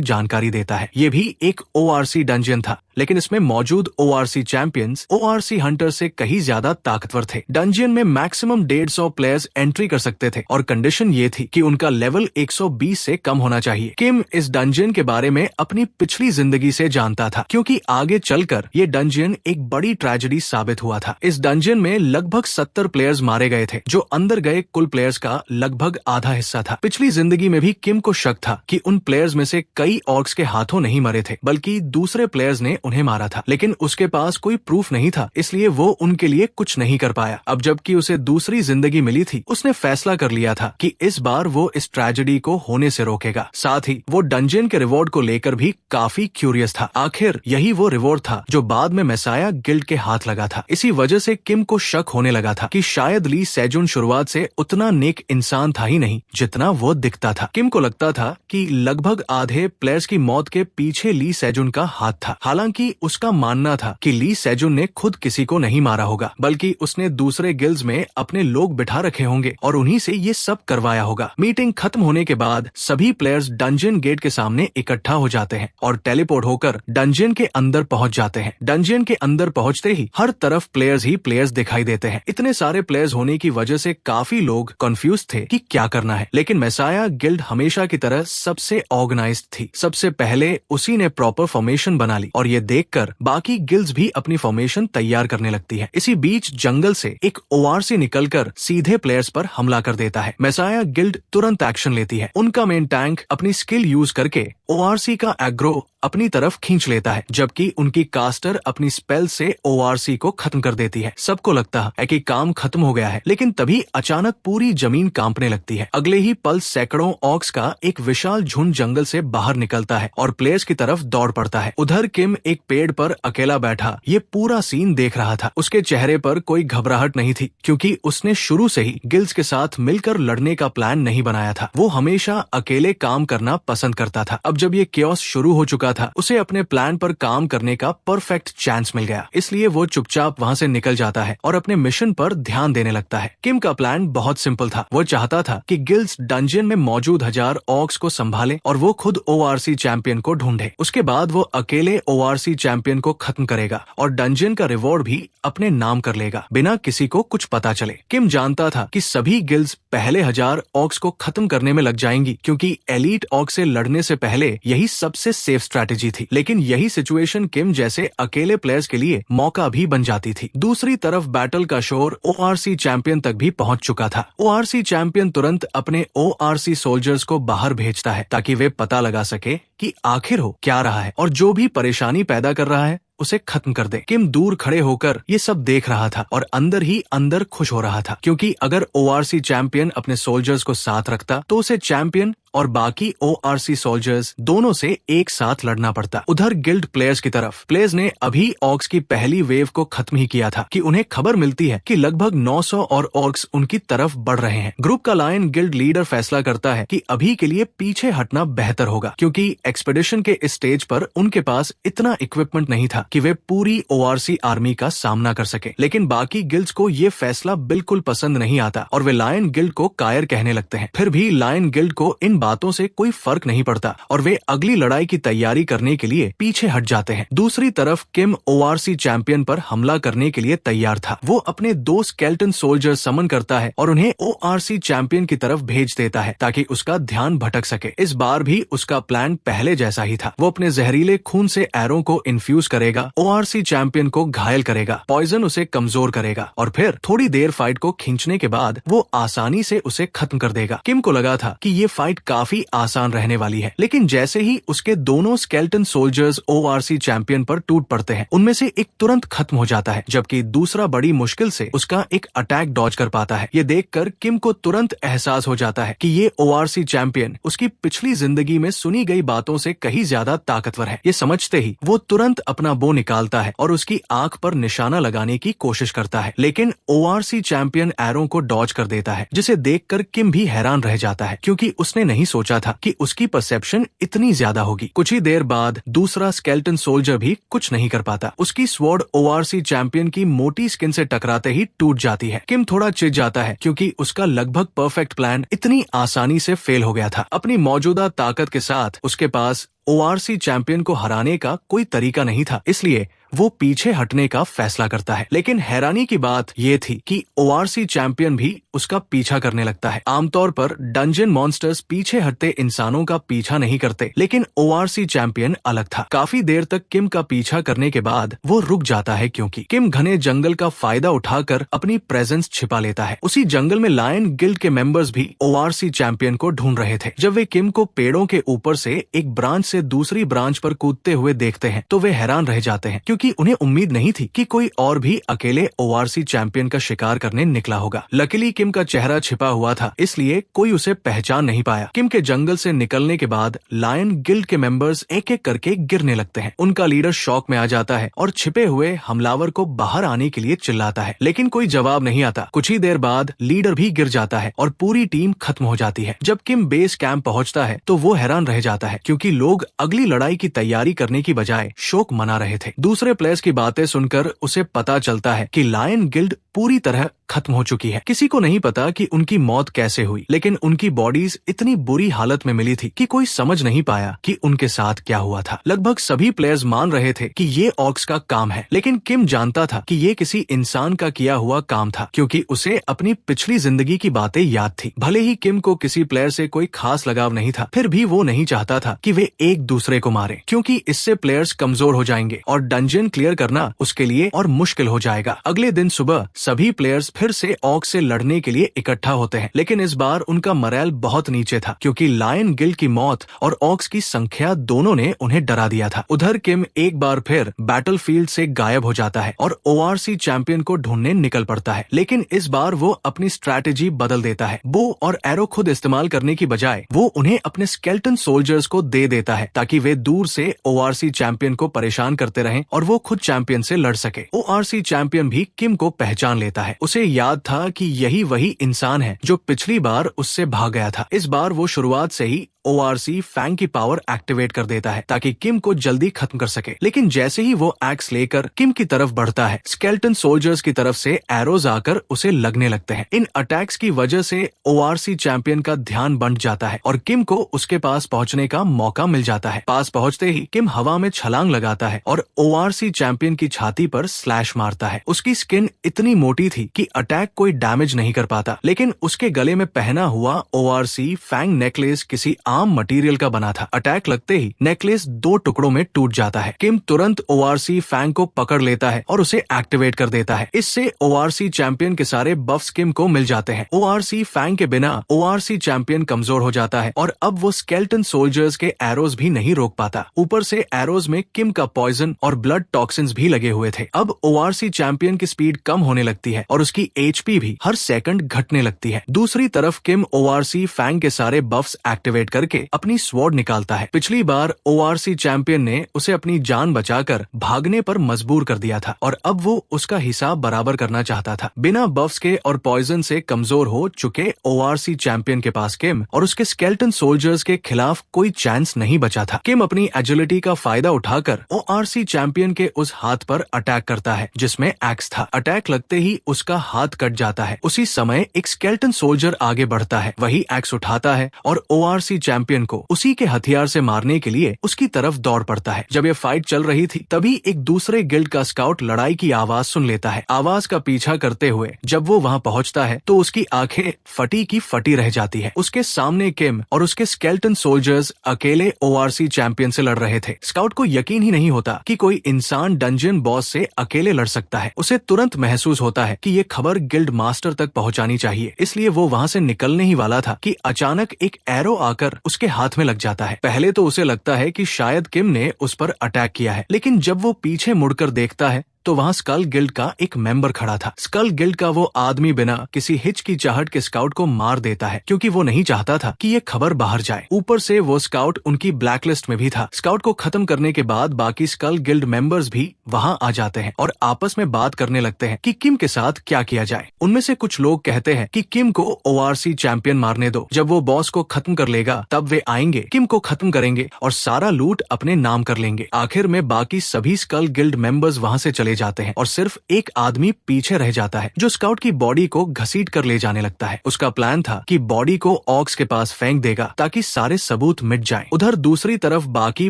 जानकारी देता है। ये भी एक ORC डंजन था, लेकिन इसमें मौजूद ORC चैंपियंस ORC हंटर से कहीं ज्यादा ताकतवर थे। डंजन में मैक्सिमम 150 प्लेयर्स एंट्री कर सकते थे और कंडीशन ये थी कि उनका लेवल 120 से कम होना चाहिए। किम इस डंजन के बारे में अपनी पिछली जिंदगी से जानता था क्योंकि आगे चलकर ये डंजन एक बड़ी ट्रेजेडी साबित हुआ था। इस डंजन में लगभग 70 प्लेयर्स मारे गए थे जो अंदर गए कुल प्लेयर्स का लगभग आधा हिस्सा था। पिछली जिंदगी में भी किम को शक था कि उन प्लेयर्स में से कई ऑर्क्स के हाथों नहीं मरे थे, बल्कि दूसरे प्लेयर्स ने उन्हें मारा था, लेकिन उसके पास कोई प्रूफ नहीं था, इसलिए वो उनके लिए कुछ नहीं कर पाया। अब जबकि उसे दूसरी जिंदगी मिली थी, उसने फैसला कर लिया था कि इस बार वो इस ट्रेजेडी को होने से रोकेगा। साथ ही वो डंजन के रिवॉर्ड को लेकर भी काफी क्यूरियस था। आखिर यही वो रिवॉर्ड था जो बाद में मेसाया गिल्ड के हाथ लगा था। इसी वजह से किम को शक होने लगा था कि शायद ली सेजुन शुरुआत से उतना नेक इंसान था ही नहीं जितना वो दिखता था। किम को लगता था कि लगभग आधे प्लेयर्स की मौत के पीछे ली सेजुन का हाथ था। हालांकि उसका मानना था कि ली सेजुन ने खुद किसी को नहीं मारा होगा, बल्कि उसने दूसरे गिल्ड्स में अपने लोग बिठा रखे होंगे और उन्हीं से ये सब करवाया होगा। मीटिंग खत्म होने के बाद सभी प्लेयर्स डंजन गेट के सामने इकट्ठा हो जाते हैं और टेलीपोर्ट होकर डंजन के अंदर पहुंच जाते हैं। डंजन के अंदर पहुंचते ही हर तरफ प्लेयर्स ही प्लेयर्स दिखाई देते हैं। इतने सारे प्लेयर्स होने की वजह से काफी लोग कंफ्यूज थे कि क्या करना है, लेकिन मेसाया गिल्ड हमेशा की तरह सबसे ऑर्गेनाइज्ड थी। सबसे पहले उसी ने प्रॉपर फॉर्मेशन बना ली और ये देखकर बाकी गिल्ड्स भी अपनी फॉर्मेशन तैयार करने लगती है। इसी बीच जंगल से एक ORC निकलकर सीधे प्लेयर्स पर हमला कर देता है। मेसाया गिल्ड तुरंत एक्शन लेती है। उनका मेन टैंक अपनी स्किल यूज करके ORC का एग्रो अपनी तरफ खींच लेता है, जबकि उनकी कास्टर अपनी स्पेल से ORC को खत्म कर देती है। सबको लगता है कि काम खत्म हो गया है, लेकिन तभी अचानक पूरी जमीन कांपने लगती है। अगले ही पल सैकड़ों ऑक्स का एक विशाल झुंड जंगल से बाहर निकलता है और प्लेयर्स की तरफ दौड़ पड़ता है। उधर किम एक पेड़ पर अकेला बैठा ये पूरा सीन देख रहा था। उसके चेहरे पर कोई घबराहट नहीं थी क्योंकि उसने शुरू से ही गिल्ड्स के साथ मिलकर लड़ने का प्लान नहीं बनाया था। वो हमेशा अकेले काम करना पसंद करता था। अब जब ये केओस शुरू हो चुका था, उसे अपने प्लान पर काम करने का परफेक्ट चांस मिल गया, इसलिए वो चुपचाप वहाँ से निकल जाता है और अपने मिशन पर ध्यान देने लगता है। किम का प्लान बहुत सिंपल था। वो चाहता था कि गिल्ड्स डंजन में मौजूद 1000 ऑक्स को संभाले और वो खुद ORC चैंपियन को ढूंढे। उसके बाद वो अकेले ORC चैंपियन को खत्म करेगा और डंजन का रिवॉर्ड भी अपने नाम कर लेगा बिना किसी को कुछ पता चले। किम जानता था कि सभी गिल्ड्स पहले 1000 ऑक्स को खत्म करने में लग जाएंगी क्योंकि एलीट ऑक्स से लड़ने से पहले यही सबसे सेफ स्ट्रैटेजी थी। लेकिन यही सिचुएशन किम जैसे अकेले प्लेयर्स के लिए मौका भी बन जाती थी। दूसरी तरफ बैटल का शोर ORC चैंपियन तक भी पहुंच चुका था। ORC चैंपियन तुरंत अपने ORC सोल्जर्स को बाहर भेजता है ताकि वे पता लगा सके कि आखिर हो क्या रहा है और जो भी परेशानी पैदा कर रहा है उसे खत्म कर दे। किम दूर खड़े होकर ये सब देख रहा था और अंदर ही अंदर खुश हो रहा था क्योंकि अगर ORC चैंपियन अपने सोल्जर्स को साथ रखता तो उसे चैंपियन और बाकी ORC सोल्जर्स दोनों से एक साथ लड़ना पड़ता। उधर गिल्ड प्लेयर्स की तरफ प्लेयर्स ने अभी ऑर्क्स की पहली वेव को खत्म ही किया था कि उन्हें खबर मिलती है कि लगभग 900 और ऑर्क्स उनकी तरफ बढ़ रहे हैं। ग्रुप का लायन गिल्ड लीडर फैसला करता है कि अभी के लिए पीछे हटना बेहतर होगा, क्योंकि एक्सपेडिशन के इस स्टेज पर उनके पास इतना इक्विपमेंट नहीं था कि वे पूरी ORC आर्मी का सामना कर सके। लेकिन बाकी गिल्ड्स को ये फैसला बिल्कुल पसंद नहीं आता और वे लायन गिल्ड को कायर कहने लगते हैं। फिर भी लायन गिल्ड को इन बातों से कोई फर्क नहीं पड़ता और वे अगली लड़ाई की तैयारी करने के लिए पीछे हट जाते हैं। दूसरी तरफ किम ORC चैंपियन पर हमला करने के लिए तैयार था। वो अपने 2 स्केलेटन सोल्जर समन करता है और उन्हें ORC चैंपियन की तरफ भेज देता है ताकि उसका ध्यान भटक सके। इस बार भी उसका प्लान पहले जैसा ही था। वो अपने जहरीले खून से एरो को इन्फ्यूज करेगा, ORC चैंपियन को घायल करेगा, पॉइजन उसे कमजोर करेगा और फिर थोड़ी देर फाइट को खींचने के बाद वो आसानी से उसे खत्म कर देगा। किम को लगा था कि ये फाइट काफी आसान रहने वाली है, लेकिन जैसे ही उसके दोनों स्केलेटन सोल्जर्स ORC चैंपियन पर टूट पड़ते हैं, उनमें से एक तुरंत खत्म हो जाता है, जबकि दूसरा बड़ी मुश्किल से उसका एक अटैक डॉज कर पाता है। ये देखकर किम को तुरंत एहसास हो जाता है कि ये ORC चैंपियन उसकी पिछली जिंदगी में सुनी गई बातों से कहीं ज्यादा ताकतवर है। ये समझते ही वो तुरंत अपना बो निकालता है और उसकी आंख पर निशाना लगाने की कोशिश करता है, लेकिन ORC चैंपियन एरो को डॉज कर देता है, जिसे देखकर किम भी हैरान रह जाता है, क्योंकि उसने नहीं सोचा था कि उसकी परसेप्शन इतनी ज्यादा होगी। कुछ ही देर बाद दूसरा स्केलेटन सोल्जर भी कुछ नहीं कर पाता। उसकी स्वॉर्ड ORC चैंपियन की मोटी स्किन से टकराते ही टूट जाती है। किम थोड़ा चिढ़ जाता है, क्योंकि उसका लगभग परफेक्ट प्लान इतनी आसानी से फेल हो गया था। अपनी मौजूदा ताकत के साथ उसके पास ORC चैंपियन को हराने का कोई तरीका नहीं था, इसलिए वो पीछे हटने का फैसला करता है। लेकिन हैरानी की बात ये थी कि ORC चैंपियन भी उसका पीछा करने लगता है। आमतौर पर डंजन मॉन्स्टर्स पीछे हटते इंसानों का पीछा नहीं करते, लेकिन ORC चैंपियन अलग था। काफी देर तक किम का पीछा करने के बाद वो रुक जाता है, क्योंकि किम घने जंगल का फायदा उठाकर अपनी प्रेजेंस छिपा लेता है। उसी जंगल में लायन गिल्ड के मेंबर्स भी ORC चैंपियन को ढूंढ रहे थे। जब वे किम को पेड़ों के ऊपर से एक ब्रांच से दूसरी ब्रांच पर कूदते हुए देखते हैं, तो वे हैरान रह जाते हैं, क्योंकि उन्हें उम्मीद नहीं थी कि कोई और भी अकेले ORC चैंपियन का शिकार करने निकला होगा। लकीली किम का चेहरा छिपा हुआ था, इसलिए कोई उसे पहचान नहीं पाया। किम के जंगल से निकलने के बाद लायन गिल्ड के मेंबर्स एक एक करके गिरने लगते हैं। उनका लीडर शॉक में आ जाता है और छिपे हुए हमलावर को बाहर आने के लिए चिल्लाता है, लेकिन कोई जवाब नहीं आता। कुछ ही देर बाद लीडर भी गिर जाता है और पूरी टीम खत्म हो जाती है। जब किम बेस कैंप पहुंचता है तो वो हैरान रह जाता है, क्योंकि लोग अगली लड़ाई की तैयारी करने की बजाय शोक मना रहे थे। दूसरे प्लेयर्स की बातें सुनकर उसे पता चलता है कि लायन गिल्ड पूरी तरह खत्म हो चुकी है। किसी को नहीं पता कि उनकी मौत कैसे हुई, लेकिन उनकी बॉडीज इतनी बुरी हालत में मिली थी कि कोई समझ नहीं पाया कि उनके साथ क्या हुआ था। लगभग सभी प्लेयर्स मान रहे थे कि ये ऑर्क्स का काम है, लेकिन किम जानता था कि ये किसी इंसान का किया हुआ काम था, क्योंकि उसे अपनी पिछली जिंदगी की बातें याद थी। भले ही किम को किसी प्लेयर से कोई खास लगाव नहीं था, फिर भी वो नहीं चाहता था कि वे एक दूसरे को मारे, क्योंकि इससे प्लेयर्स कमजोर हो जाएंगे और डंजन क्लियर करना उसके लिए और मुश्किल हो जाएगा। अगले दिन सुबह सभी प्लेयर्स फिर से ऑर्क से लड़ने के लिए इकट्ठा होते हैं, लेकिन इस बार उनका मोरल बहुत नीचे था, क्योंकि लायन गिल्ड की मौत और ऑर्क्स की संख्या दोनों ने उन्हें डरा दिया था। उधर किम एक बार फिर बैटलफील्ड से गायब हो जाता है और ORC चैंपियन को ढूंढने निकल पड़ता है, लेकिन इस बार वो अपनी स्ट्रैटेजी बदल देता है। बो और एरो खुद इस्तेमाल करने की बजाय वो उन्हें अपने स्केलेटन सोल्जर्स को दे देता है, ताकि वे दूर से ORC चैंपियन को परेशान करते रहें और वो खुद चैंपियन से लड़ सके। ORC चैंपियन भी किम को पहचान लेता है। उसे याद था कि यही वही इंसान है जो पिछली बार उससे भाग गया था। इस बार वो शुरुआत से ही ORC फैंग की पावर एक्टिवेट कर देता है ताकि किम को जल्दी खत्म कर सके, लेकिन जैसे ही वो एक्स लेकर किम की तरफ बढ़ता है, स्केलेटन सोल्जर्स की तरफ से एरोज आकर उसे लगने लगते हैं। इन अटैक्स की वजह से ORC चैंपियन का ध्यान बंट जाता है और किम को उसके पास पहुंचने का मौका मिल जाता है। पास पहुंचते ही किम हवा में छलांग लगाता है और ORC चैंपियन की छाती पर स्लैश मारता है। उसकी स्किन इतनी मोटी थी कि अटैक कोई डैमेज नहीं कर पाता, लेकिन उसके गले में पहना हुआ ORC फैंग नेकलेस किसी आम मटेरियल का बना था। अटैक लगते ही नेकलेस 2 टुकड़ों में टूट जाता है। किम तुरंत ORC फैंग को पकड़ लेता है और उसे एक्टिवेट कर देता है। इससे ORC चैंपियन के सारे बफ्स किम को मिल जाते हैं। ORC फैंग के बिना ORC चैंपियन कमजोर हो जाता है और अब वो स्केलेटन सोल्जर्स के एरोज भी नहीं रोक पाता। ऊपर से एरोज में किम का पॉइजन और ब्लड टॉक्सिन्स भी लगे हुए थे। अब ORC चैंपियन की स्पीड कम होने लगती है और उसकी HP भी हर सेकंड घटने लगती है। दूसरी तरफ किम ORC फैंग के सारे बफ्स एक्टिवेट कर करके अपनी स्वॉर्ड निकालता है। पिछली बार ORC चैंपियन ने उसे अपनी जान बचाकर भागने पर मजबूर कर दिया था और अब वो उसका हिसाब बराबर करना चाहता था। बिना बफ्स के और पॉइजन से कमजोर हो चुके ORC चैंपियन के पास किम और उसके स्केलेटन सोल्जर्स के खिलाफ कोई चांस नहीं बचा था। किम अपनी एजिलिटी का फायदा उठाकर ORC चैंपियन के उस हाथ पर अटैक करता है जिसमें एक्स था। अटैक लगते ही उसका हाथ कट जाता है। उसी समय एक स्केलेटन सोल्जर आगे बढ़ता है, वही एक्स उठाता है और ORC चैंपियन को उसी के हथियार से मारने के लिए उसकी तरफ दौड़ पड़ता है। जब ये फाइट चल रही थी तभी एक दूसरे गिल्ड का स्काउट लड़ाई की आवाज सुन लेता है। आवाज का पीछा करते हुए जब वो वहाँ पहुँचता है तो उसकी आंखें फटी की फटी रह जाती है। उसके सामने किम और उसके स्केलेटन सोल्जर्स अकेले ORC चैंपियन से लड़ रहे थे। स्काउट को यकीन ही नहीं होता कि कोई इंसान डंजन बॉस से अकेले लड़ सकता है। उसे तुरंत महसूस होता है कि ये खबर गिल्ड मास्टर तक पहुंचानी चाहिए, इसलिए वो वहाँ से निकलने ही वाला था कि अचानक एक एरो आकर उसके हाथ में लग जाता है। पहले तो उसे लगता है कि शायद किम ने उस पर अटैक किया है, लेकिन जब वो पीछे मुड़कर देखता है तो वहाँ स्कल गिल्ड का एक मेंबर खड़ा था। स्कल गिल्ड का वो आदमी बिना किसी हिचकिचाहट के स्काउट को मार देता है क्योंकि वो नहीं चाहता था कि ये खबर बाहर जाए। ऊपर से वो स्काउट उनकी ब्लैकलिस्ट में भी था। स्काउट को खत्म करने के बाद बाकी स्कल गिल्ड मेंबर्स भी वहाँ आ जाते हैं और आपस में बात करने लगते हैं कि किम के साथ क्या किया जाए। उनमें से कुछ लोग कहते हैं कि किम को ORC चैंपियन मारने दो, जब वो बॉस को खत्म कर लेगा तब वे आएंगे, किम को खत्म करेंगे और सारा लूट अपने नाम कर लेंगे। आखिर में बाकी सभी स्कल गिल्ड मेंबर्स वहाँ से चले जाते हैं और सिर्फ एक आदमी पीछे रह जाता है जो स्काउट की बॉडी को घसीट कर ले जाने लगता है। उसका प्लान था कि बॉडी को ऑक्स के पास फेंक देगा ताकि सारे सबूत मिट जाएं। उधर दूसरी तरफ बाकी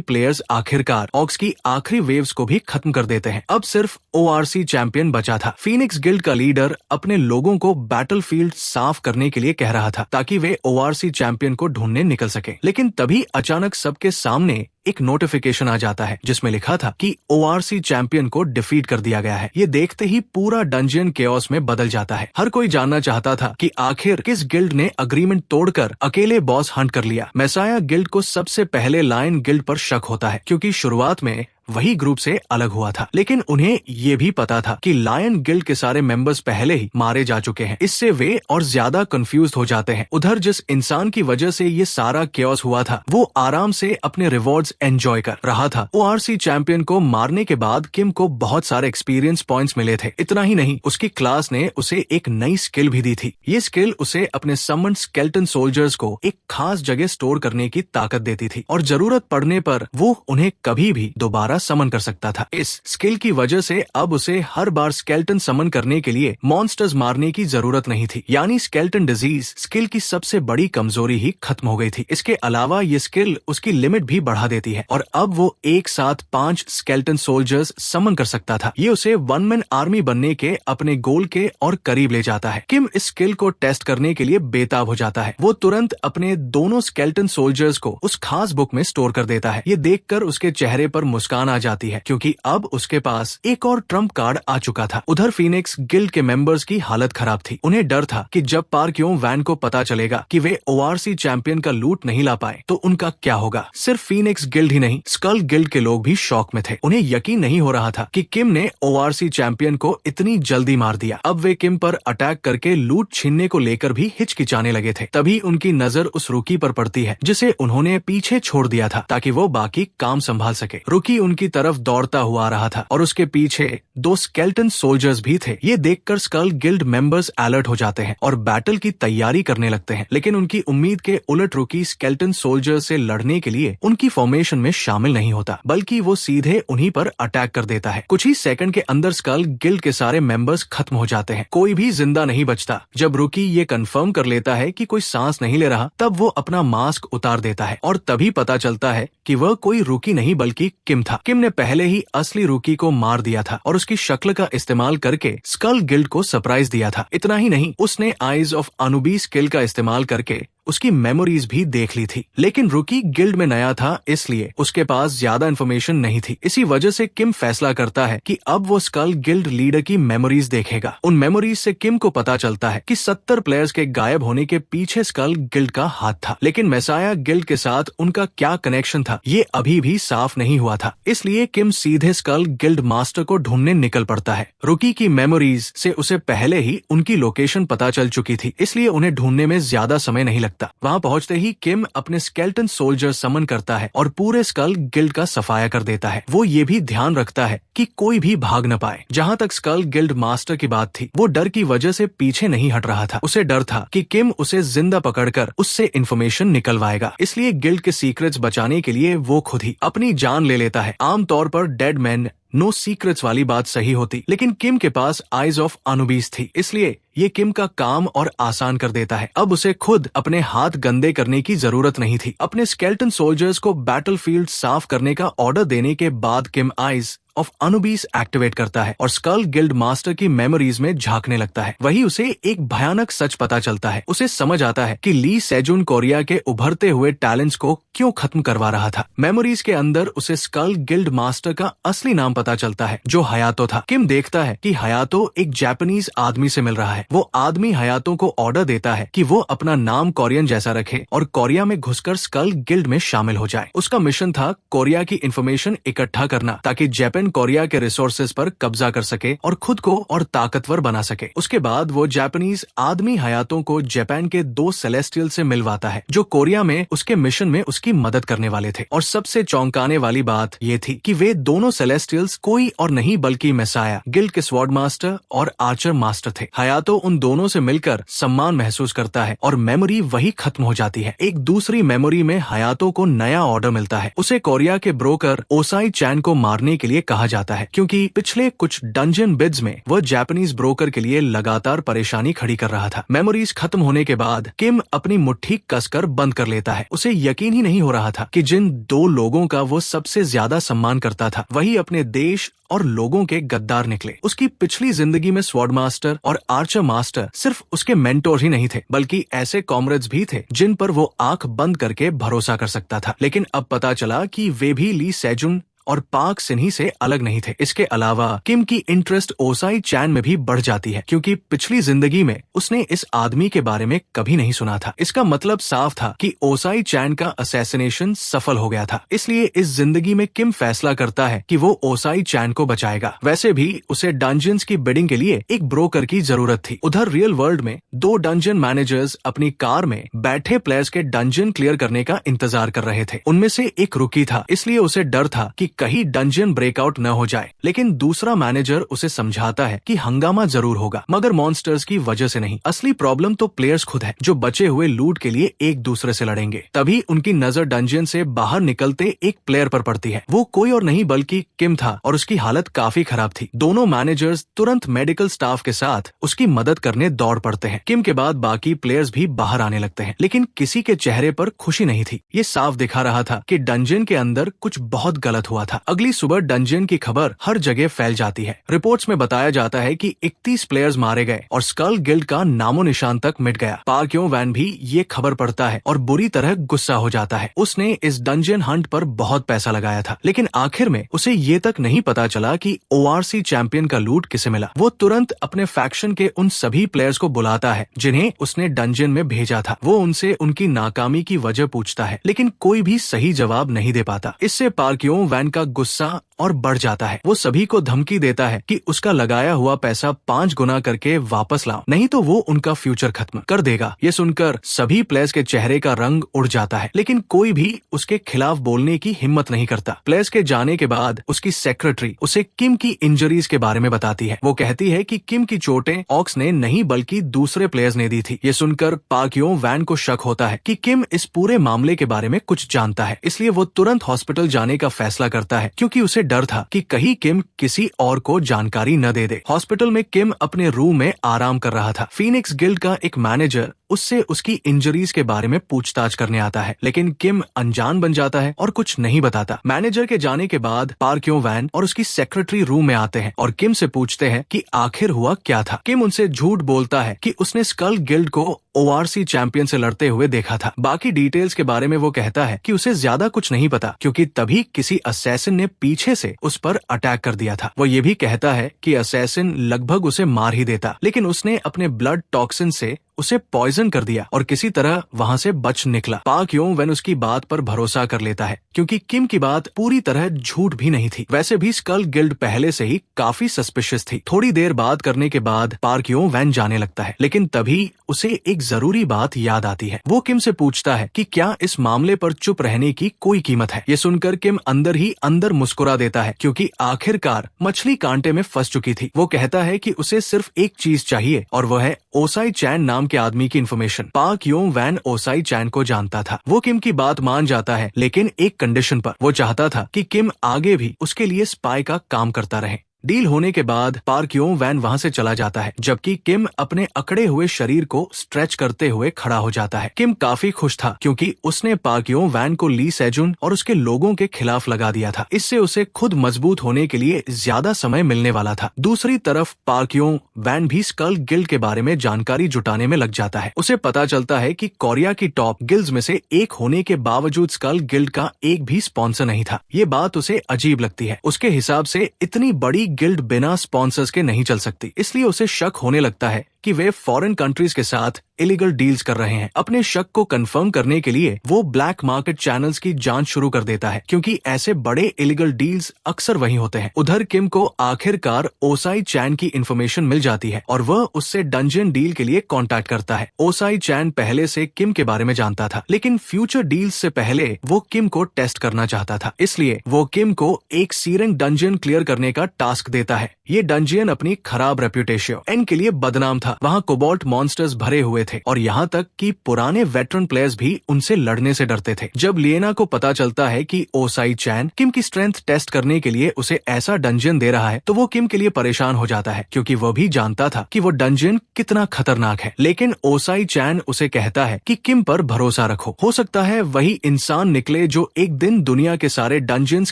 प्लेयर्स आखिरकार ऑक्स की आखिरी वेव्स को भी खत्म कर देते हैं। अब सिर्फ ORC चैंपियन बचा था। फीनिक्स गिल्ड का लीडर अपने लोगों को बैटलफील्ड साफ करने के लिए कह रहा था ताकि वे ORC चैंपियन को ढूंढने निकल सके, लेकिन तभी अचानक सबके सामने एक नोटिफिकेशन आ जाता है जिसमें लिखा था कि ORC चैंपियन को डिफीट कर दिया गया है। ये देखते ही पूरा डंजियन केओस में बदल जाता है। हर कोई जानना चाहता था कि आखिर किस गिल्ड ने अग्रीमेंट तोड़कर अकेले बॉस हंट कर लिया। मैसाया गिल्ड को सबसे पहले लायन गिल्ड पर शक होता है क्योंकि शुरुआत में वही ग्रुप से अलग हुआ था, लेकिन उन्हें ये भी पता था कि लायन गिल्ड के सारे मेंबर्स पहले ही मारे जा चुके हैं। इससे वे और ज्यादा कंफ्यूज हो जाते हैं। उधर जिस इंसान की वजह से ये सारा केओस हुआ था वो आराम से अपने रिवॉर्ड्स एंजॉय कर रहा था। ORC चैंपियन को मारने के बाद किम को बहुत सारे एक्सपीरियंस पॉइंट्स मिले थे। इतना ही नहीं, उसकी क्लास ने उसे एक नई स्किल भी दी थी। ये स्किल उसे अपने समन स्केलेटन सोल्जर्स को एक खास जगह स्टोर करने की ताकत देती थी और जरूरत पड़ने पर वो उन्हें कभी भी दोबारा समन कर सकता था। इस स्किल की वजह से अब उसे हर बार स्केलेटन समन करने के लिए मॉन्स्टर्स मारने की जरूरत नहीं थी, यानी स्केलेटन डिजीज स्किल की सबसे बड़ी कमजोरी ही खत्म हो गई थी। इसके अलावा ये स्किल उसकी लिमिट भी बढ़ा देती है और अब वो एक साथ 5 स्केलेटन सोल्जर्स समन कर सकता था। ये उसे वन मैन आर्मी बनने के अपने गोल के और करीब ले जाता है। किम इस स्किल को टेस्ट करने के लिए बेताब हो जाता है। वो तुरंत अपने दोनों स्केलेटन सोल्जर्स को उस खास बुक में स्टोर कर देता है। ये देखकर उसके चेहरे पर मुस्कान आ जाती है क्योंकि अब उसके पास एक और ट्रम्प कार्ड आ चुका था। उधर फीनिक्स गिल्ड के मेंबर्स की हालत खराब थी। उन्हें डर था कि जब पार्क्यों वैन को पता चलेगा कि वे ORC चैंपियन का लूट नहीं ला पाए तो उनका क्या होगा। सिर्फ फीनिक्स गिल्ड ही नहीं, स्कल गिल्ड के लोग भी शॉक में थे। उन्हें यकीन नहीं हो रहा था कि किम ने ORC चैंपियन को इतनी जल्दी मार दिया। अब वे किम पर अटैक करके लूट छीनने को लेकर भी हिचकिचाने लगे थे। तभी उनकी नजर उस रुकी पर पड़ती है जिसे उन्होंने पीछे छोड़ दिया था ताकि वो बाकी काम संभाल सके। रुकी उनकी तरफ दौड़ता हुआ आ रहा था और उसके पीछे 2 स्केलेटन सोल्जर्स भी थे। ये देखकर स्कल गिल्ड मेंबर्स अलर्ट हो जाते हैं और बैटल की तैयारी करने लगते हैं, लेकिन उनकी उम्मीद के उलट रुकी स्केलेटन सोल्जर्स से लड़ने के लिए उनकी फॉर्मेशन में शामिल नहीं होता, बल्कि वो सीधे उन्हीं पर अटैक कर देता है। कुछ ही सेकंड के अंदर स्कल गिल्ड के सारे मेंबर्स खत्म हो जाते हैं। कोई भी जिंदा नहीं बचता। जब रुकी ये कंफर्म कर लेता है कि कोई सांस नहीं ले रहा, तब वो अपना मास्क उतार देता है और तभी पता चलता है कि वह कोई रुकी नहीं बल्कि किम था। किम ने पहले ही असली रुकी को मार दिया था और उसकी शक्ल का इस्तेमाल करके स्कल गिल्ड को सरप्राइज दिया था। इतना ही नहीं, उसने आइज ऑफ अनुबीस स्किल का इस्तेमाल करके उसकी मेमोरीज भी देख ली थी, लेकिन रुकी गिल्ड में नया था इसलिए उसके पास ज्यादा इन्फॉर्मेशन नहीं थी। इसी वजह से किम फैसला करता है कि अब वो स्कल गिल्ड लीडर की मेमोरीज देखेगा। उन मेमोरीज से किम को पता चलता है कि 70 प्लेयर्स के गायब होने के पीछे स्कल गिल्ड का हाथ था, लेकिन मैसाया गिल्ड के साथ उनका क्या कनेक्शन था ये अभी भी साफ नहीं हुआ था। इसलिए किम सीधे स्कल गिल्ड मास्टर को ढूंढने निकल पड़ता है। रुकी की मेमोरीज से उसे पहले ही उनकी लोकेशन पता चल चुकी थी, इसलिए उन्हें ढूंढने में ज्यादा समय नहीं लगता। लगता। वहाँ पहुंचते ही किम अपने स्केल्टन सोल्जर समन करता है और पूरे स्कल गिल्ड का सफाया कर देता है। वो ये भी ध्यान रखता है कि कोई भी भाग न पाए। जहाँ तक स्कल गिल्ड मास्टर की बात थी, वो डर की वजह से पीछे नहीं हट रहा था। उसे डर था कि किम उसे जिंदा पकड़कर उससे इन्फॉर्मेशन निकलवाएगा। इसलिए गिल्ड के सीक्रेट्स बचाने के लिए वो खुद ही अपनी जान ले लेता है। आमतौर पर डेड मैन नो सीक्रेट्स वाली बात सही होती, लेकिन किम के पास आइज ऑफ अनुबीस थी, इसलिए ये किम का काम और आसान कर देता है। अब उसे खुद अपने हाथ गंदे करने की जरूरत नहीं थी। अपने स्केल्टन सोल्जर्स को बैटलफील्ड साफ करने का ऑर्डर देने के बाद किम आइज ऑफ अनुबीस एक्टिवेट करता है और स्कल गिल्ड मास्टर की मेमोरीज में झांकने लगता है। वही उसे एक भयानक सच पता चलता है। उसे समझ आता है कि ली सेजुन कोरिया के उभरते हुए टैलेंट्स को क्यों खत्म करवा रहा था। मेमोरीज के अंदर उसे स्कल गिल्ड मास्टर का असली नाम पता चलता है, जो हयातो था। किम देखता है कि हयातो एक जापानीज आदमी से मिल रहा है। वो आदमी हयातो को ऑर्डर देता है कि वो अपना नाम कोरियन जैसा रखे और कोरिया में घुसकर स्कल गिल्ड में शामिल हो जाए। उसका मिशन था कोरिया की इंफॉर्मेशन इकट्ठा करना, ताकि जापान कोरिया के रिसोर्सेज पर कब्जा कर सके और खुद को और ताकतवर बना सके। उसके बाद वो जापानीज आदमी हयातो को जापान के 2 सेलेस्टियल से मिलवाता है, जो कोरिया में उसके मिशन में उसकी मदद करने वाले थे। और सबसे चौंकाने वाली बात ये थी कि वे दोनों सेलेस्टियल्स कोई और नहीं बल्कि मेसाया, गिल्ड के स्वॉर्ड मास्टर और आर्चर मास्टर थे। हयातो उन दोनों से मिलकर सम्मान महसूस करता है और मेमोरी वही खत्म हो जाती है। एक दूसरी मेमोरी में हयातो को नया ऑर्डर मिलता है। उसे कोरिया के ब्रोकर ओसाई चैन को मारने के लिए कहा जाता है, क्योंकि पिछले कुछ डंजन बिड्स में वह जापानीज ब्रोकर के लिए लगातार परेशानी खड़ी कर रहा था। मेमोरीज खत्म होने के बाद किम अपनी मुट्ठी कसकर बंद कर लेता है। उसे यकीन ही नहीं हो रहा था कि जिन 2 लोगों का वो सबसे ज्यादा सम्मान करता था, वही अपने देश और लोगों के गद्दार निकले। उसकी पिछली जिंदगी में स्वॉर्ड मास्टर और आर्चर मास्टर सिर्फ उसके मेंटोर ही नहीं थे, बल्कि ऐसे कॉमरेड्स भी थे जिन पर वो आंख बंद करके भरोसा कर सकता था। लेकिन अब पता चला कि वे भी ली सेजुन और पाक सिन्ही से अलग नहीं थे। इसके अलावा किम की इंटरेस्ट ओसाई चैन में भी बढ़ जाती है, क्योंकि पिछली जिंदगी में उसने इस आदमी के बारे में कभी नहीं सुना था। इसका मतलब साफ था कि ओसाई चैन का असैसिनेशन सफल हो गया था। इसलिए इस जिंदगी में किम फैसला करता है कि वो ओसाई चैन को बचाएगा। वैसे भी उसे डंजन्स की बिडिंग के लिए एक ब्रोकर की जरूरत थी। उधर रियल वर्ल्ड में 2 डंजन मैनेजर्स अपनी कार में बैठे प्लेयर्स के डंजन क्लियर करने का इंतजार कर रहे थे। उनमें से एक रुकी था, इसलिए उसे डर था कि कहीं डंजन ब्रेकआउट न हो जाए। लेकिन दूसरा मैनेजर उसे समझाता है कि हंगामा जरूर होगा, मगर मॉन्स्टर्स की वजह से नहीं। असली प्रॉब्लम तो प्लेयर्स खुद है, जो बचे हुए लूट के लिए एक दूसरे से लड़ेंगे। तभी उनकी नजर डंजन से बाहर निकलते एक प्लेयर पर पड़ती है। वो कोई और नहीं बल्कि किम था और उसकी हालत काफी खराब थी। दोनों मैनेजर्स तुरंत मेडिकल स्टाफ के साथ उसकी मदद करने दौड़ पड़ते हैं। किम के बाद बाकी प्लेयर्स भी बाहर आने लगते हैं, लेकिन किसी के चेहरे पर खुशी नहीं थी। ये साफ दिखा रहा था कि डंजन के अंदर कुछ बहुत गलत हुआ था। अगली सुबह डंजन की खबर हर जगह फैल जाती है। रिपोर्ट्स में बताया जाता है कि 31 प्लेयर्स मारे गए और स्कल गिल्ड का नामो निशान तक मिट गया। पार्क यों वैन भी ये खबर पढ़ता है और बुरी तरह गुस्सा हो जाता है। उसने इस डंजन हंट पर बहुत पैसा लगाया था, लेकिन आखिर में उसे ये तक नहीं पता चला कि ORC चैंपियन का लूट किसे मिला। वो तुरंत अपने फैक्शन के उन सभी प्लेयर्स को बुलाता है जिन्हें उसने डंजन में भेजा था। वो उनसे उनकी नाकामी की वजह पूछता है, लेकिन कोई भी सही जवाब नहीं दे पाता। इससे पार्क यों वैन का गुस्सा और बढ़ जाता है। वो सभी को धमकी देता है कि उसका लगाया हुआ पैसा 5 गुना करके वापस लाओ, नहीं तो वो उनका फ्यूचर खत्म कर देगा। ये सुनकर सभी प्लेयर्स के चेहरे का रंग उड़ जाता है, लेकिन कोई भी उसके खिलाफ बोलने की हिम्मत नहीं करता। प्लेयर्स के जाने के बाद उसकी सेक्रेटरी उसे किम की इंजरीज के बारे में बताती है। वो कहती है कि किम की चोटें ऑक्स ने नहीं बल्कि दूसरे प्लेयर्स ने दी थी। ये सुनकर पार्क यों वैन को शक होता है कि किम इस पूरे मामले के बारे में कुछ जानता है, इसलिए वो तुरंत हॉस्पिटल जाने का फैसला करता है, क्योंकि उसे डर था कि कहीं किम किसी और को जानकारी न दे दे। हॉस्पिटल में किम अपने रूम में आराम कर रहा था। फीनिक्स गिल्ड का एक मैनेजर उससे उसकी इंजरीज के बारे में पूछताछ करने आता है, लेकिन किम अनजान बन जाता है और कुछ नहीं बताता। मैनेजर के जाने के बाद पार्क यों वैन और उसकी सेक्रेटरी रूम में आते हैं और किम से पूछते हैं कि आखिर हुआ क्या था। किम उनसे झूठ बोलता है कि उसने स्कल गिल्ड को ORC चैंपियन से लड़ते हुए देखा था। बाकी डिटेल्स के बारे में वो कहता है कि उसे ज्यादा कुछ नहीं पता, क्योंकि तभी किसी असैसिन ने पीछे से उस पर अटैक कर दिया था। वो ये भी कहता है कि असैसिन लगभग उसे मार ही देता, लेकिन उसने अपने ब्लड टॉक्सिन से उसे पॉइजन कर दिया और किसी तरह वहां से बच निकला। पाक योंग वैन उसकी बात पर भरोसा कर लेता है क्योंकि किम की बात पूरी तरह झूठ भी नहीं थी। वैसे भी स्कल गिल्ड पहले से ही काफी सस्पिशियस थी। थोड़ी देर बात करने के बाद पाक योंग वैन जाने लगता है, लेकिन तभी उसे एक जरूरी बात याद आती है। वो किम से पूछता है कि क्या इस मामले पर चुप रहने की कोई कीमत है। ये सुनकर किम अंदर ही अंदर मुस्कुरा देता है क्योंकि आखिरकार मछली कांटे में फंस चुकी थी। वो कहता है कि उसे सिर्फ एक चीज चाहिए और वह है ओसाई चैन नाम के आदमी की इन्फॉर्मेशन। पाक योंग वैन ओसाई चैन को जानता था। वो किम की बात मान जाता है, लेकिन एक कंडीशन पर। वो चाहता था कि किम आगे भी उसके लिए स्पाई का काम करता रहे। डील होने के बाद पाक योंग वैन वहां से चला जाता है, जबकि किम अपने अकड़े हुए शरीर को स्ट्रेच करते हुए खड़ा हो जाता है। किम काफी खुश था क्योंकि उसने पाक योंग वैन को ली सेजुन और उसके लोगों के खिलाफ लगा दिया था। इससे उसे खुद मजबूत होने के लिए ज्यादा समय मिलने वाला था। दूसरी तरफ पाक योंग वैन भी स्कल गिल्ड के बारे में जानकारी जुटाने में लग जाता है। उसे पता चलता है कि कोरिया की टॉप गिल्ड्स में से एक होने के बावजूद स्कल गिल्ड का एक भी स्पॉन्सर नहीं था। ये बात उसे अजीब लगती है। उसके हिसाब से इतनी बड़ी गिल्ड बिना स्पॉन्सर्स के नहीं चल सकती, इसलिए उसे शक होने लगता है कि वे फॉरेन कंट्रीज के साथ इलीगल डील्स कर रहे हैं। अपने शक को कंफर्म करने के लिए वो ब्लैक मार्केट चैनल्स की जांच शुरू कर देता है क्योंकि ऐसे बड़े इलीगल डील्स अक्सर वहीं होते हैं। उधर किम को आखिरकार ओसाई चैन की इन्फॉर्मेशन मिल जाती है और वह उससे डंजन डील के लिए कांटेक्ट करता है। ओसाई चैन पहले से किम के बारे में जानता था, लेकिन फ्यूचर डील्स से पहले वो किम को टेस्ट करना चाहता था। इसलिए वो किम को एक सीरेंग डंजन क्लियर करने का टास्क देता है। ये डंजन अपनी खराब रेप्यूटेशन के लिए बदनाम था। वहाँ कोबाल्ट मॉन्स्टर्स भरे हुए थे और यहाँ तक कि पुराने वेटरन प्लेयर्स भी उनसे लड़ने से डरते थे। जब लिएना को पता चलता है कि ओसाई चैन किम की स्ट्रेंथ टेस्ट करने के लिए उसे ऐसा डंजन दे रहा है, तो वो किम के लिए परेशान हो जाता है क्योंकि वह भी जानता था कि वो डंजन कितना खतरनाक है। लेकिन ओसाई चैन उसे कहता है कि किम पर भरोसा रखो, हो सकता है वही इंसान निकले जो एक दिन दुनिया के सारे डंजन्स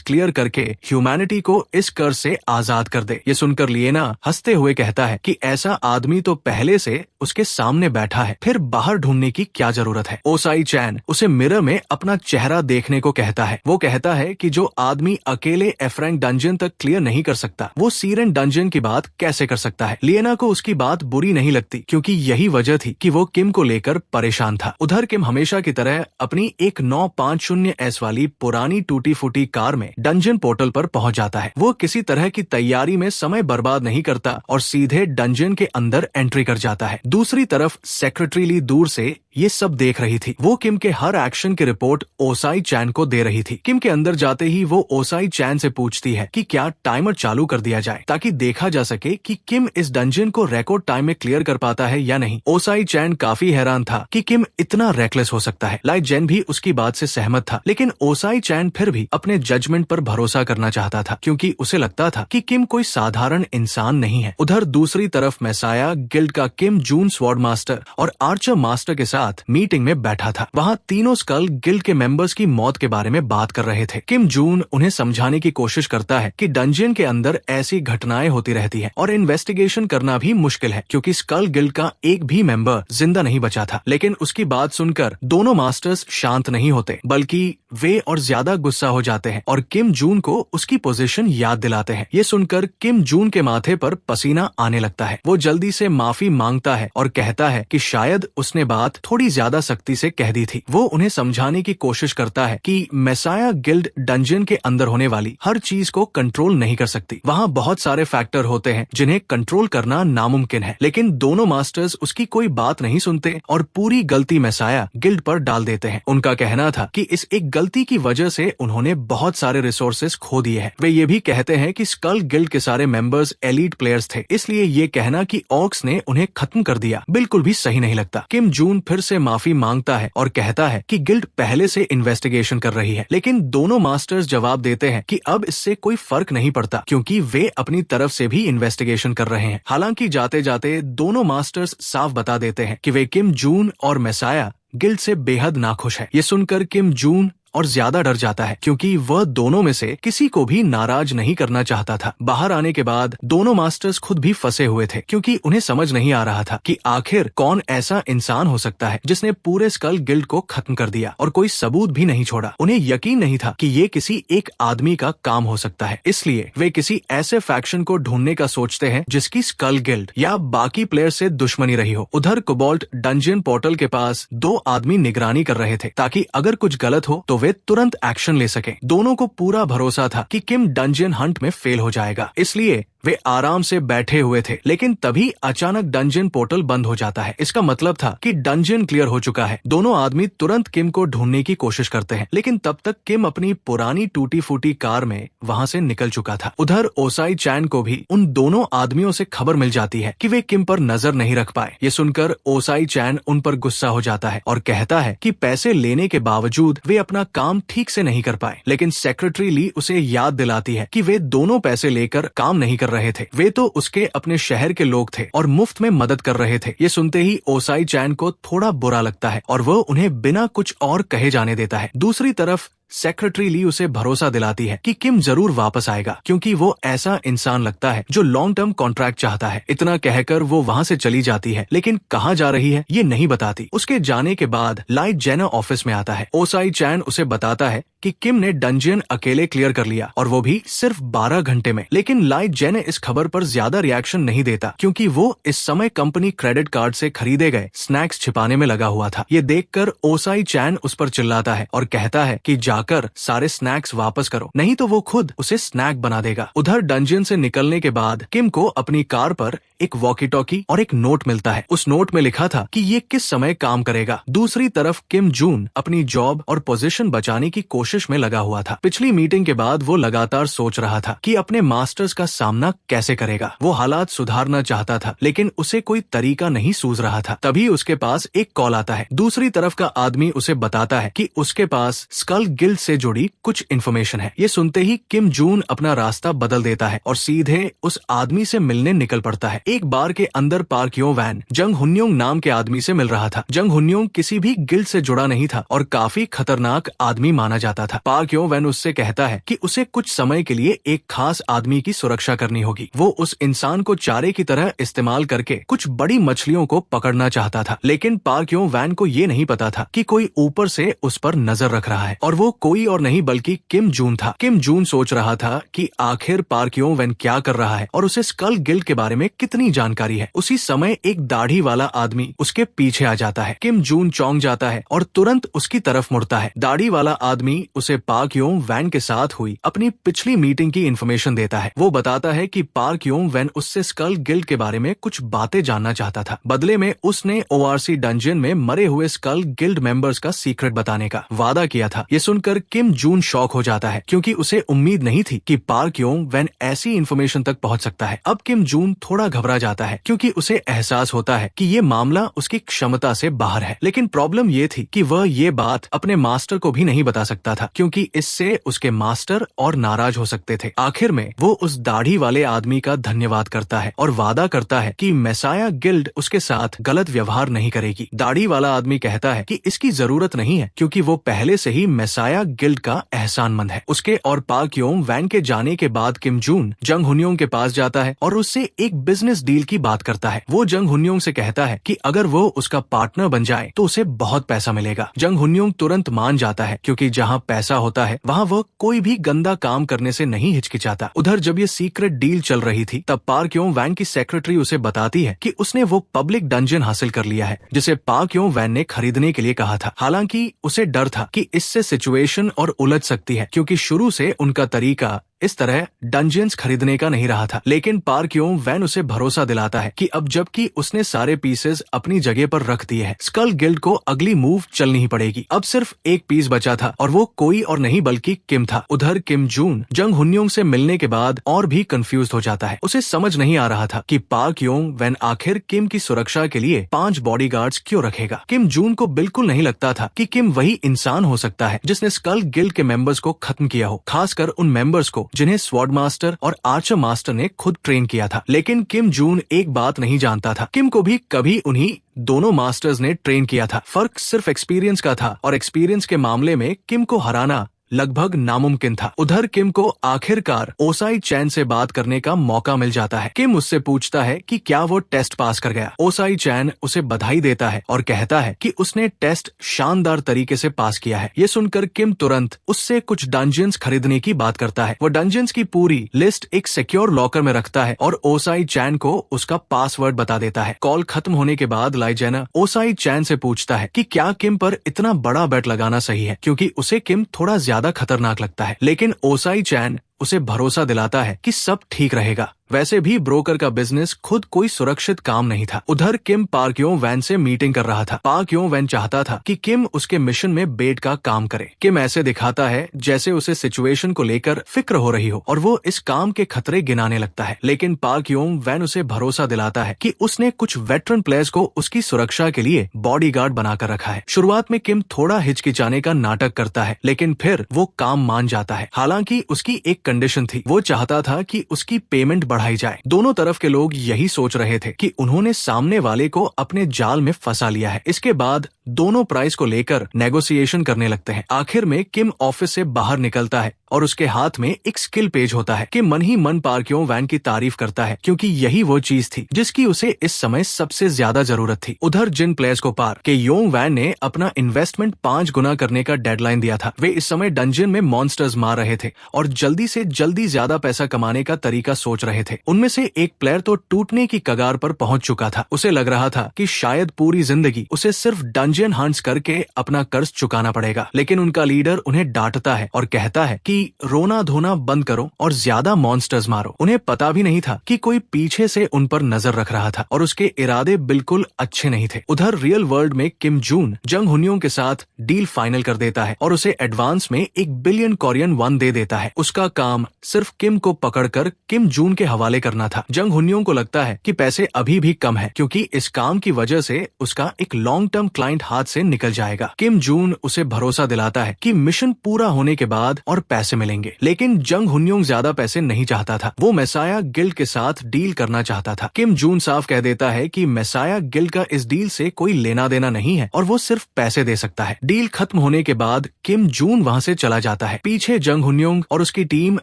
क्लियर करके ह्यूमैनिटी को इस कर्ज से आजाद कर दे। ये सुनकर लिएना हंसते हुए कहता है कि ऐसा आदमी तो पहले से उसके सामने बैठा है, फिर बाहर ढूंढने की क्या जरूरत है। ओसाई चैन उसे मिरर में अपना चेहरा देखने को कहता है। वो कहता है कि जो आदमी अकेले एफरैंक डंजन तक क्लियर नहीं कर सकता, वो सीरेन डंजन की बात कैसे कर सकता है। लिएना को उसकी बात बुरी नहीं लगती क्योंकि यही वजह थी कि वो किम को लेकर परेशान था। उधर किम हमेशा की तरह अपनी एक 950S वाली पुरानी टूटी फूटी कार में डंजन पोर्टल पर पहुंच जाता है। वो किसी तरह की तैयारी में समय बर्बाद नहीं करता और सीधे डंजन के अंदर एंट्री कर जाता है। दूसरी तरफ सेक्रेटरी ली दूर से ये सब देख रही थी। वो किम के हर एक्शन की रिपोर्ट ओसाई चैन को दे रही थी। किम के अंदर जाते ही वो ओसाई चैन से पूछती है कि क्या टाइमर चालू कर दिया जाए ताकि देखा जा सके कि किम इस डंजन को रिकॉर्ड टाइम में क्लियर कर पाता है या नहीं। ओसाई चैन काफी हैरान था कि किम इतना रेकलेस हो सकता है। लाई जेन भी उसकी बात से सहमत था, लेकिन ओसाई चैन फिर भी अपने जजमेंट पर भरोसा करना चाहता था क्योंकि उसे लगता था कि किम कोई साधारण इंसान नहीं है। उधर दूसरी तरफ मैसाया गिल्ड का किम जून स्वॉर्ड मास्टर और आर्चर मास्टर के साथ मीटिंग में बैठा था। वहाँ तीनों स्कल गिल्ड के मेंबर्स की मौत के बारे में बात कर रहे थे। किम जून उन्हें समझाने की कोशिश करता है कि डंजन के अंदर ऐसी घटनाएं होती रहती हैं और इन्वेस्टिगेशन करना भी मुश्किल है क्योंकि स्कल गिल्ड का एक भी मेंबर जिंदा नहीं बचा था। लेकिन उसकी बात सुनकर दोनों मास्टर्स शांत नहीं होते, बल्कि वे और ज्यादा गुस्सा हो जाते हैं और किम जून को उसकी पोजीशन याद दिलाते हैं। ये सुनकर किम जून के माथे पर पसीना आने लगता है। वो जल्दी से माफी मांगता है और कहता है कि शायद उसने बात थोड़ी ज्यादा सख्ती से कह दी थी। वो उन्हें समझाने की कोशिश करता है कि मैसाया गिल्ड डंजन के अंदर होने वाली हर चीज को कंट्रोल नहीं कर सकती। वहाँ बहुत सारे फैक्टर होते हैं जिन्हें कंट्रोल करना नामुमकिन है। लेकिन दोनों मास्टर्स उसकी कोई बात नहीं सुनते और पूरी गलती मैसाया गिल्ड पर डाल देते हैं। उनका कहना था कि इस एक गलती की वजह से उन्होंने बहुत सारे रिसोर्सेज खो दिए हैं। वे ये भी कहते हैं कि स्कल गिल्ड के सारे मेंबर्स एलीट प्लेयर्स थे, इसलिए ये कहना कि ऑक्स ने उन्हें खत्म कर दिया बिल्कुल भी सही नहीं लगता। किम जून फिर से माफी मांगता है और कहता है कि गिल्ड पहले से इन्वेस्टिगेशन कर रही है, लेकिन दोनों मास्टर्स जवाब देते हैं कि अब इससे कोई फर्क नहीं पड़ता क्योंकि वे अपनी तरफ से भी इन्वेस्टिगेशन कर रहे हैं। हालांकि जाते जाते दोनों मास्टर्स साफ बता देते हैं कि वे किम जून और मैसाया गिल्ड से बेहद नाखुश है। ये सुनकर किम जून और ज्यादा डर जाता है क्योंकि वह दोनों में से किसी को भी नाराज नहीं करना चाहता था। बाहर आने के बाद दोनों मास्टर्स खुद भी फंसे हुए थे क्योंकि उन्हें समझ नहीं आ रहा था कि आखिर कौन ऐसा इंसान हो सकता है जिसने पूरे स्कल गिल्ड को खत्म कर दिया और कोई सबूत भी नहीं छोड़ा। उन्हें यकीन नहीं था कि ये किसी एक आदमी का काम हो सकता है, इसलिए वे किसी ऐसे फैक्शन को ढूंढने का सोचते हैं जिसकी स्कल गिल्ड या बाकी प्लेयर से दुश्मनी रही हो। उधर कोबाल्ट डंजियन पोर्टल के पास दो आदमी निगरानी कर रहे थे ताकि अगर कुछ गलत हो तो वे तुरंत एक्शन ले सकें। दोनों को पूरा भरोसा था कि किम डंजियन हंट में फेल हो जाएगा, इसलिए वे आराम से बैठे हुए थे। लेकिन तभी अचानक डंजियन पोर्टल बंद हो जाता है। इसका मतलब था कि डंजियन क्लियर हो चुका है। दोनों आदमी तुरंत किम को ढूंढने की कोशिश करते हैं, लेकिन तब तक किम अपनी पुरानी टूटी फूटी कार में वहां से निकल चुका था। उधर ओसाई चैन को भी उन दोनों आदमियों से खबर मिल जाती है कि वे किम पर नजर नहीं रख पाए। ये सुनकर ओसाई चैन उन पर गुस्सा हो जाता है और कहता है कि पैसे लेने के बावजूद वे अपना काम ठीक से नहीं कर पाए। लेकिन सेक्रेटरी ली उसे याद दिलाती है कि वे दोनों पैसे लेकर काम नहीं कर रहे थे, वे तो उसके अपने शहर के लोग थे और मुफ्त में मदद कर रहे थे। ये सुनते ही ओसाई चैन को थोड़ा बुरा लगता है और वह उन्हें बिना कुछ और कहे जाने देता है। दूसरी तरफ सेक्रेटरी ली उसे भरोसा दिलाती है कि किम जरूर वापस आएगा क्योंकि वो ऐसा इंसान लगता है जो लॉन्ग टर्म कॉन्ट्रैक्ट चाहता है। इतना कहकर वो वहाँ से चली जाती है, लेकिन कहाँ जा रही है ये नहीं बताती। उसके जाने के बाद लाइट जेना ऑफिस में आता है। ओसाई चैन उसे बताता है कि किम ने डंजियन अकेले क्लियर कर लिया और वो भी सिर्फ 12 घंटे में। लेकिन लाइट जेने इस खबर पर ज्यादा रिएक्शन नहीं देता क्योंकि वो इस समय कंपनी क्रेडिट कार्ड से खरीदे गए स्नैक्स छिपाने में लगा हुआ था। ये देखकर ओसाई चैन उस पर चिल्लाता है और कहता है कि जाकर सारे स्नैक्स वापस करो, नहीं तो वो खुद उसे स्नैक बना देगा। उधर डंजियन से निकलने के बाद किम को अपनी कार पर एक वॉकी टॉकी और एक नोट मिलता है। उस नोट में लिखा था कि ये किस समय काम करेगा। दूसरी तरफ किम जून अपनी जॉब और पोजीशन बचाने की कोशिश में लगा हुआ था। पिछली मीटिंग के बाद वो लगातार सोच रहा था कि अपने मास्टर्स का सामना कैसे करेगा। वो हालात सुधारना चाहता था लेकिन उसे कोई तरीका नहीं सूझ रहा था। तभी उसके पास एक कॉल आता है। दूसरी तरफ का आदमी उसे बताता है कि उसके पास स्कल गिल्ड से जुड़ी कुछ इन्फॉर्मेशन है। ये सुनते ही किम जून अपना रास्ता बदल देता है और सीधे उस आदमी से मिलने निकल पड़ता है। एक बार के अंदर पार्क यो वैन जंग हुन्योंग नाम के आदमी से मिल रहा था। जंग हुन्योंग किसी भी गिल्ड से जुड़ा नहीं था और काफी खतरनाक आदमी माना जाता था। पार्क यो वैन उससे कहता है कि उसे कुछ समय के लिए एक खास आदमी की सुरक्षा करनी होगी। वो उस इंसान को चारे की तरह इस्तेमाल करके कुछ बड़ी मछलियों को पकड़ना चाहता था, लेकिन पार्क यो वैन को ये नहीं पता था कि कोई ऊपर से उस पर नजर रख रहा है और वो कोई और नहीं बल्कि किम जून था। किम जून सोच रहा था कि आखिर पार्क यो वैन क्या कर रहा है और उसे स्कल गिल्ड के बारे में कितनी जानकारी है। उसी समय एक दाढ़ी वाला आदमी उसके पीछे आ जाता है। किम जून चौंक जाता है और तुरंत उसकी तरफ मुड़ता है। दाढ़ी वाला आदमी उसे पार्क यो वैन के साथ हुई अपनी पिछली मीटिंग की इन्फॉर्मेशन देता है। वो बताता है कि पार्क यो वैन उससे स्कल गिल्ड के बारे में कुछ बातें जानना चाहता था। बदले में उसने ओआरसी डंजियन में मरे हुए स्कल गिल्ड मेंबर्स का सीक्रेट बताने का वादा किया था। ये सुनकर किम जून शॉक हो जाता है क्योंकि उसे उम्मीद नहीं थी कि पार्क यो वैन ऐसी इन्फॉर्मेशन तक पहुंच सकता है। अब किम जून थोड़ा घबरा जाता है क्योंकि उसे एहसास होता है कि ये मामला उसकी क्षमता से बाहर है। लेकिन प्रॉब्लम ये थी कि वह ये बात अपने मास्टर को भी नहीं बता सकता था क्योंकि इससे उसके मास्टर और नाराज हो सकते थे। आखिर में वो उस दाढ़ी वाले आदमी का धन्यवाद करता है और वादा करता है कि मेसाया गिल्ड उसके साथ गलत व्यवहार नहीं करेगी। दाढ़ी वाला आदमी कहता है कि इसकी जरूरत नहीं है क्योंकि वो पहले से ही मेसाया गिल्ड का एहसानमंद है। उसके और पार्क यो वैन के जाने के बाद किम जून जंग हुन्योंग के पास जाता है और उससे एक बिजनेस डील की बात करता है। वो जंग हुन्योंग से कहता है कि अगर वो उसका पार्टनर बन जाए तो उसे बहुत पैसा मिलेगा। जंग हुन्योंग तुरंत मान जाता है क्योंकि जहाँ पैसा होता है वहाँ वह कोई भी गंदा काम करने से नहीं हिचकिचाता। उधर जब ये सीक्रेट डील चल रही थी तब पार्क यो वैन की सेक्रेटरी उसे बताती है कि उसने वो पब्लिक डंजन हासिल कर लिया है जिसे पार्क यो वैन ने खरीदने के लिए कहा था। हालांकि उसे डर था कि इससे सिचुएशन और उलझ सकती है क्योंकि शुरू से उनका तरीका इस तरह डंजियंस खरीदने का नहीं रहा था। लेकिन पार्क यो वैन उसे भरोसा दिलाता है कि अब जबकि उसने सारे पीसेस अपनी जगह पर रख दिए हैं, स्कल गिल्ड को अगली मूव चलनी ही पड़ेगी। अब सिर्फ एक पीस बचा था और वो कोई और नहीं बल्कि किम था। उधर किम जून जंग हुन्योंग से मिलने के बाद और भी कंफ्यूज हो जाता है। उसे समझ नहीं आ रहा था कि पार्क यो वैन आखिर किम की सुरक्षा के लिए 5 बॉडीगार्ड्स क्यों रखेगा। किम जून को बिल्कुल नहीं लगता था कि किम वही इंसान हो सकता है जिसने स्कल गिल्ड के मेंबर्स को खत्म किया हो, खासकर उन मेंबर्स को जिन्हें स्वॉर्ड मास्टर और आर्चर मास्टर ने खुद ट्रेन किया था। लेकिन किम जून एक बात नहीं जानता था, किम को भी कभी उन्हीं दोनों मास्टर्स ने ट्रेन किया था। फर्क सिर्फ एक्सपीरियंस का था और एक्सपीरियंस के मामले में किम को हराना लगभग नामुमकिन था। उधर किम को आखिरकार ओसाई चैन से बात करने का मौका मिल जाता है। किम उससे पूछता है कि क्या वो टेस्ट पास कर गया। ओसाई चैन उसे बधाई देता है और कहता है कि उसने टेस्ट शानदार तरीके से पास किया है। ये सुनकर किम तुरंत उससे कुछ डंजियंस खरीदने की बात करता है। वो डंजियंस की पूरी लिस्ट एक सिक्योर लॉकर में रखता है और ओसाई चैन को उसका पासवर्ड बता देता है। कॉल खत्म होने के बाद लाइजेना ओसाई चैन से पूछता है कि क्या किम पर इतना बड़ा बेट लगाना सही है, क्योंकि उसे किम थोड़ा ज्यादा खतरनाक लगता है। लेकिन ओसाई चैन उसे भरोसा दिलाता है कि सब ठीक रहेगा। वैसे भी ब्रोकर का बिजनेस खुद कोई सुरक्षित काम नहीं था। उधर किम पार्क यों वैन से मीटिंग कर रहा था। पार्क यों वैन चाहता था कि किम उसके मिशन में बेट का काम करे। किम ऐसे दिखाता है जैसे उसे सिचुएशन को लेकर फिक्र हो रही हो और वो इस काम के खतरे गिनाने लगता है। लेकिन पार्क यों वैन उसे भरोसा दिलाता है कि उसने कुछ वेटरन प्लेयर्स को उसकी सुरक्षा के लिए बॉडीगार्ड बनाकर रखा है। शुरुआत में किम थोड़ा हिचकिचाने का नाटक करता है, लेकिन फिर वो काम मान जाता है। हालांकि उसकी एक कंडीशन थी, वो चाहता था कि उसकी पेमेंट बढ़ाई जाए। दोनों तरफ के लोग यही सोच रहे थे कि उन्होंने सामने वाले को अपने जाल में फंसा लिया है। इसके बाद दोनों प्राइस को लेकर नेगोशिएशन करने लगते हैं। आखिर में किम ऑफिस से बाहर निकलता है और उसके हाथ में एक स्किल पेज होता है। कि मन ही मन पार्क यों वैन की तारीफ करता है, क्योंकि यही वो चीज थी जिसकी उसे इस समय सबसे ज्यादा जरूरत थी। उधर जिन प्लेयर्स को पार के यों वैन ने अपना इन्वेस्टमेंट 5 गुना करने का डेडलाइन दिया था, वे इस समय डंजन में मॉन्स्टर्स मार रहे थे और जल्दी से जल्दी ज्यादा पैसा कमाने का तरीका सोच रहे थे। उनमें से एक प्लेयर तो टूटने की कगार पर पहुंच चुका था। उसे लग रहा था कि शायद पूरी जिंदगी उसे सिर्फ डंजन हंट्स करके अपना कर्ज चुकाना पड़ेगा। लेकिन उनका लीडर उन्हें डांटता है और कहता है कि रोना धोना बंद करो और ज्यादा मॉन्स्टर्स मारो। उन्हें पता भी नहीं था कि कोई पीछे से उन पर नजर रख रहा था और उसके इरादे बिल्कुल अच्छे नहीं थे। उधर रियल वर्ल्ड में किम जून जंग हुनियों के साथ डील फाइनल कर देता है और उसे एडवांस में 1 बिलियन कोरियन वन दे देता है। उसका काम सिर्फ किम को पकड़कर किम जून के हवाले करना था। जंग हुनियों को लगता है कि पैसे अभी भी कम है, क्योंकि इस काम की वजह से उसका एक लॉन्ग टर्म क्लाइंट हाथ से निकल जाएगा। किम जून उसे भरोसा दिलाता है कि मिशन पूरा होने के बाद और पैसे मिलेंगे। लेकिन जंग हुनियों ज्यादा पैसे नहीं चाहता था। वो मेसाया गिल्ड के साथ डील करना चाहता था। किम जून साफ कह देता है कि मेसाया गिल्ड का इस डील से कोई लेना देना नहीं है और वो सिर्फ पैसे दे सकता है। डील खत्म होने के बाद किम जून वहाँ से चला जाता है। पीछे जंग हुनियों और उसकी टीम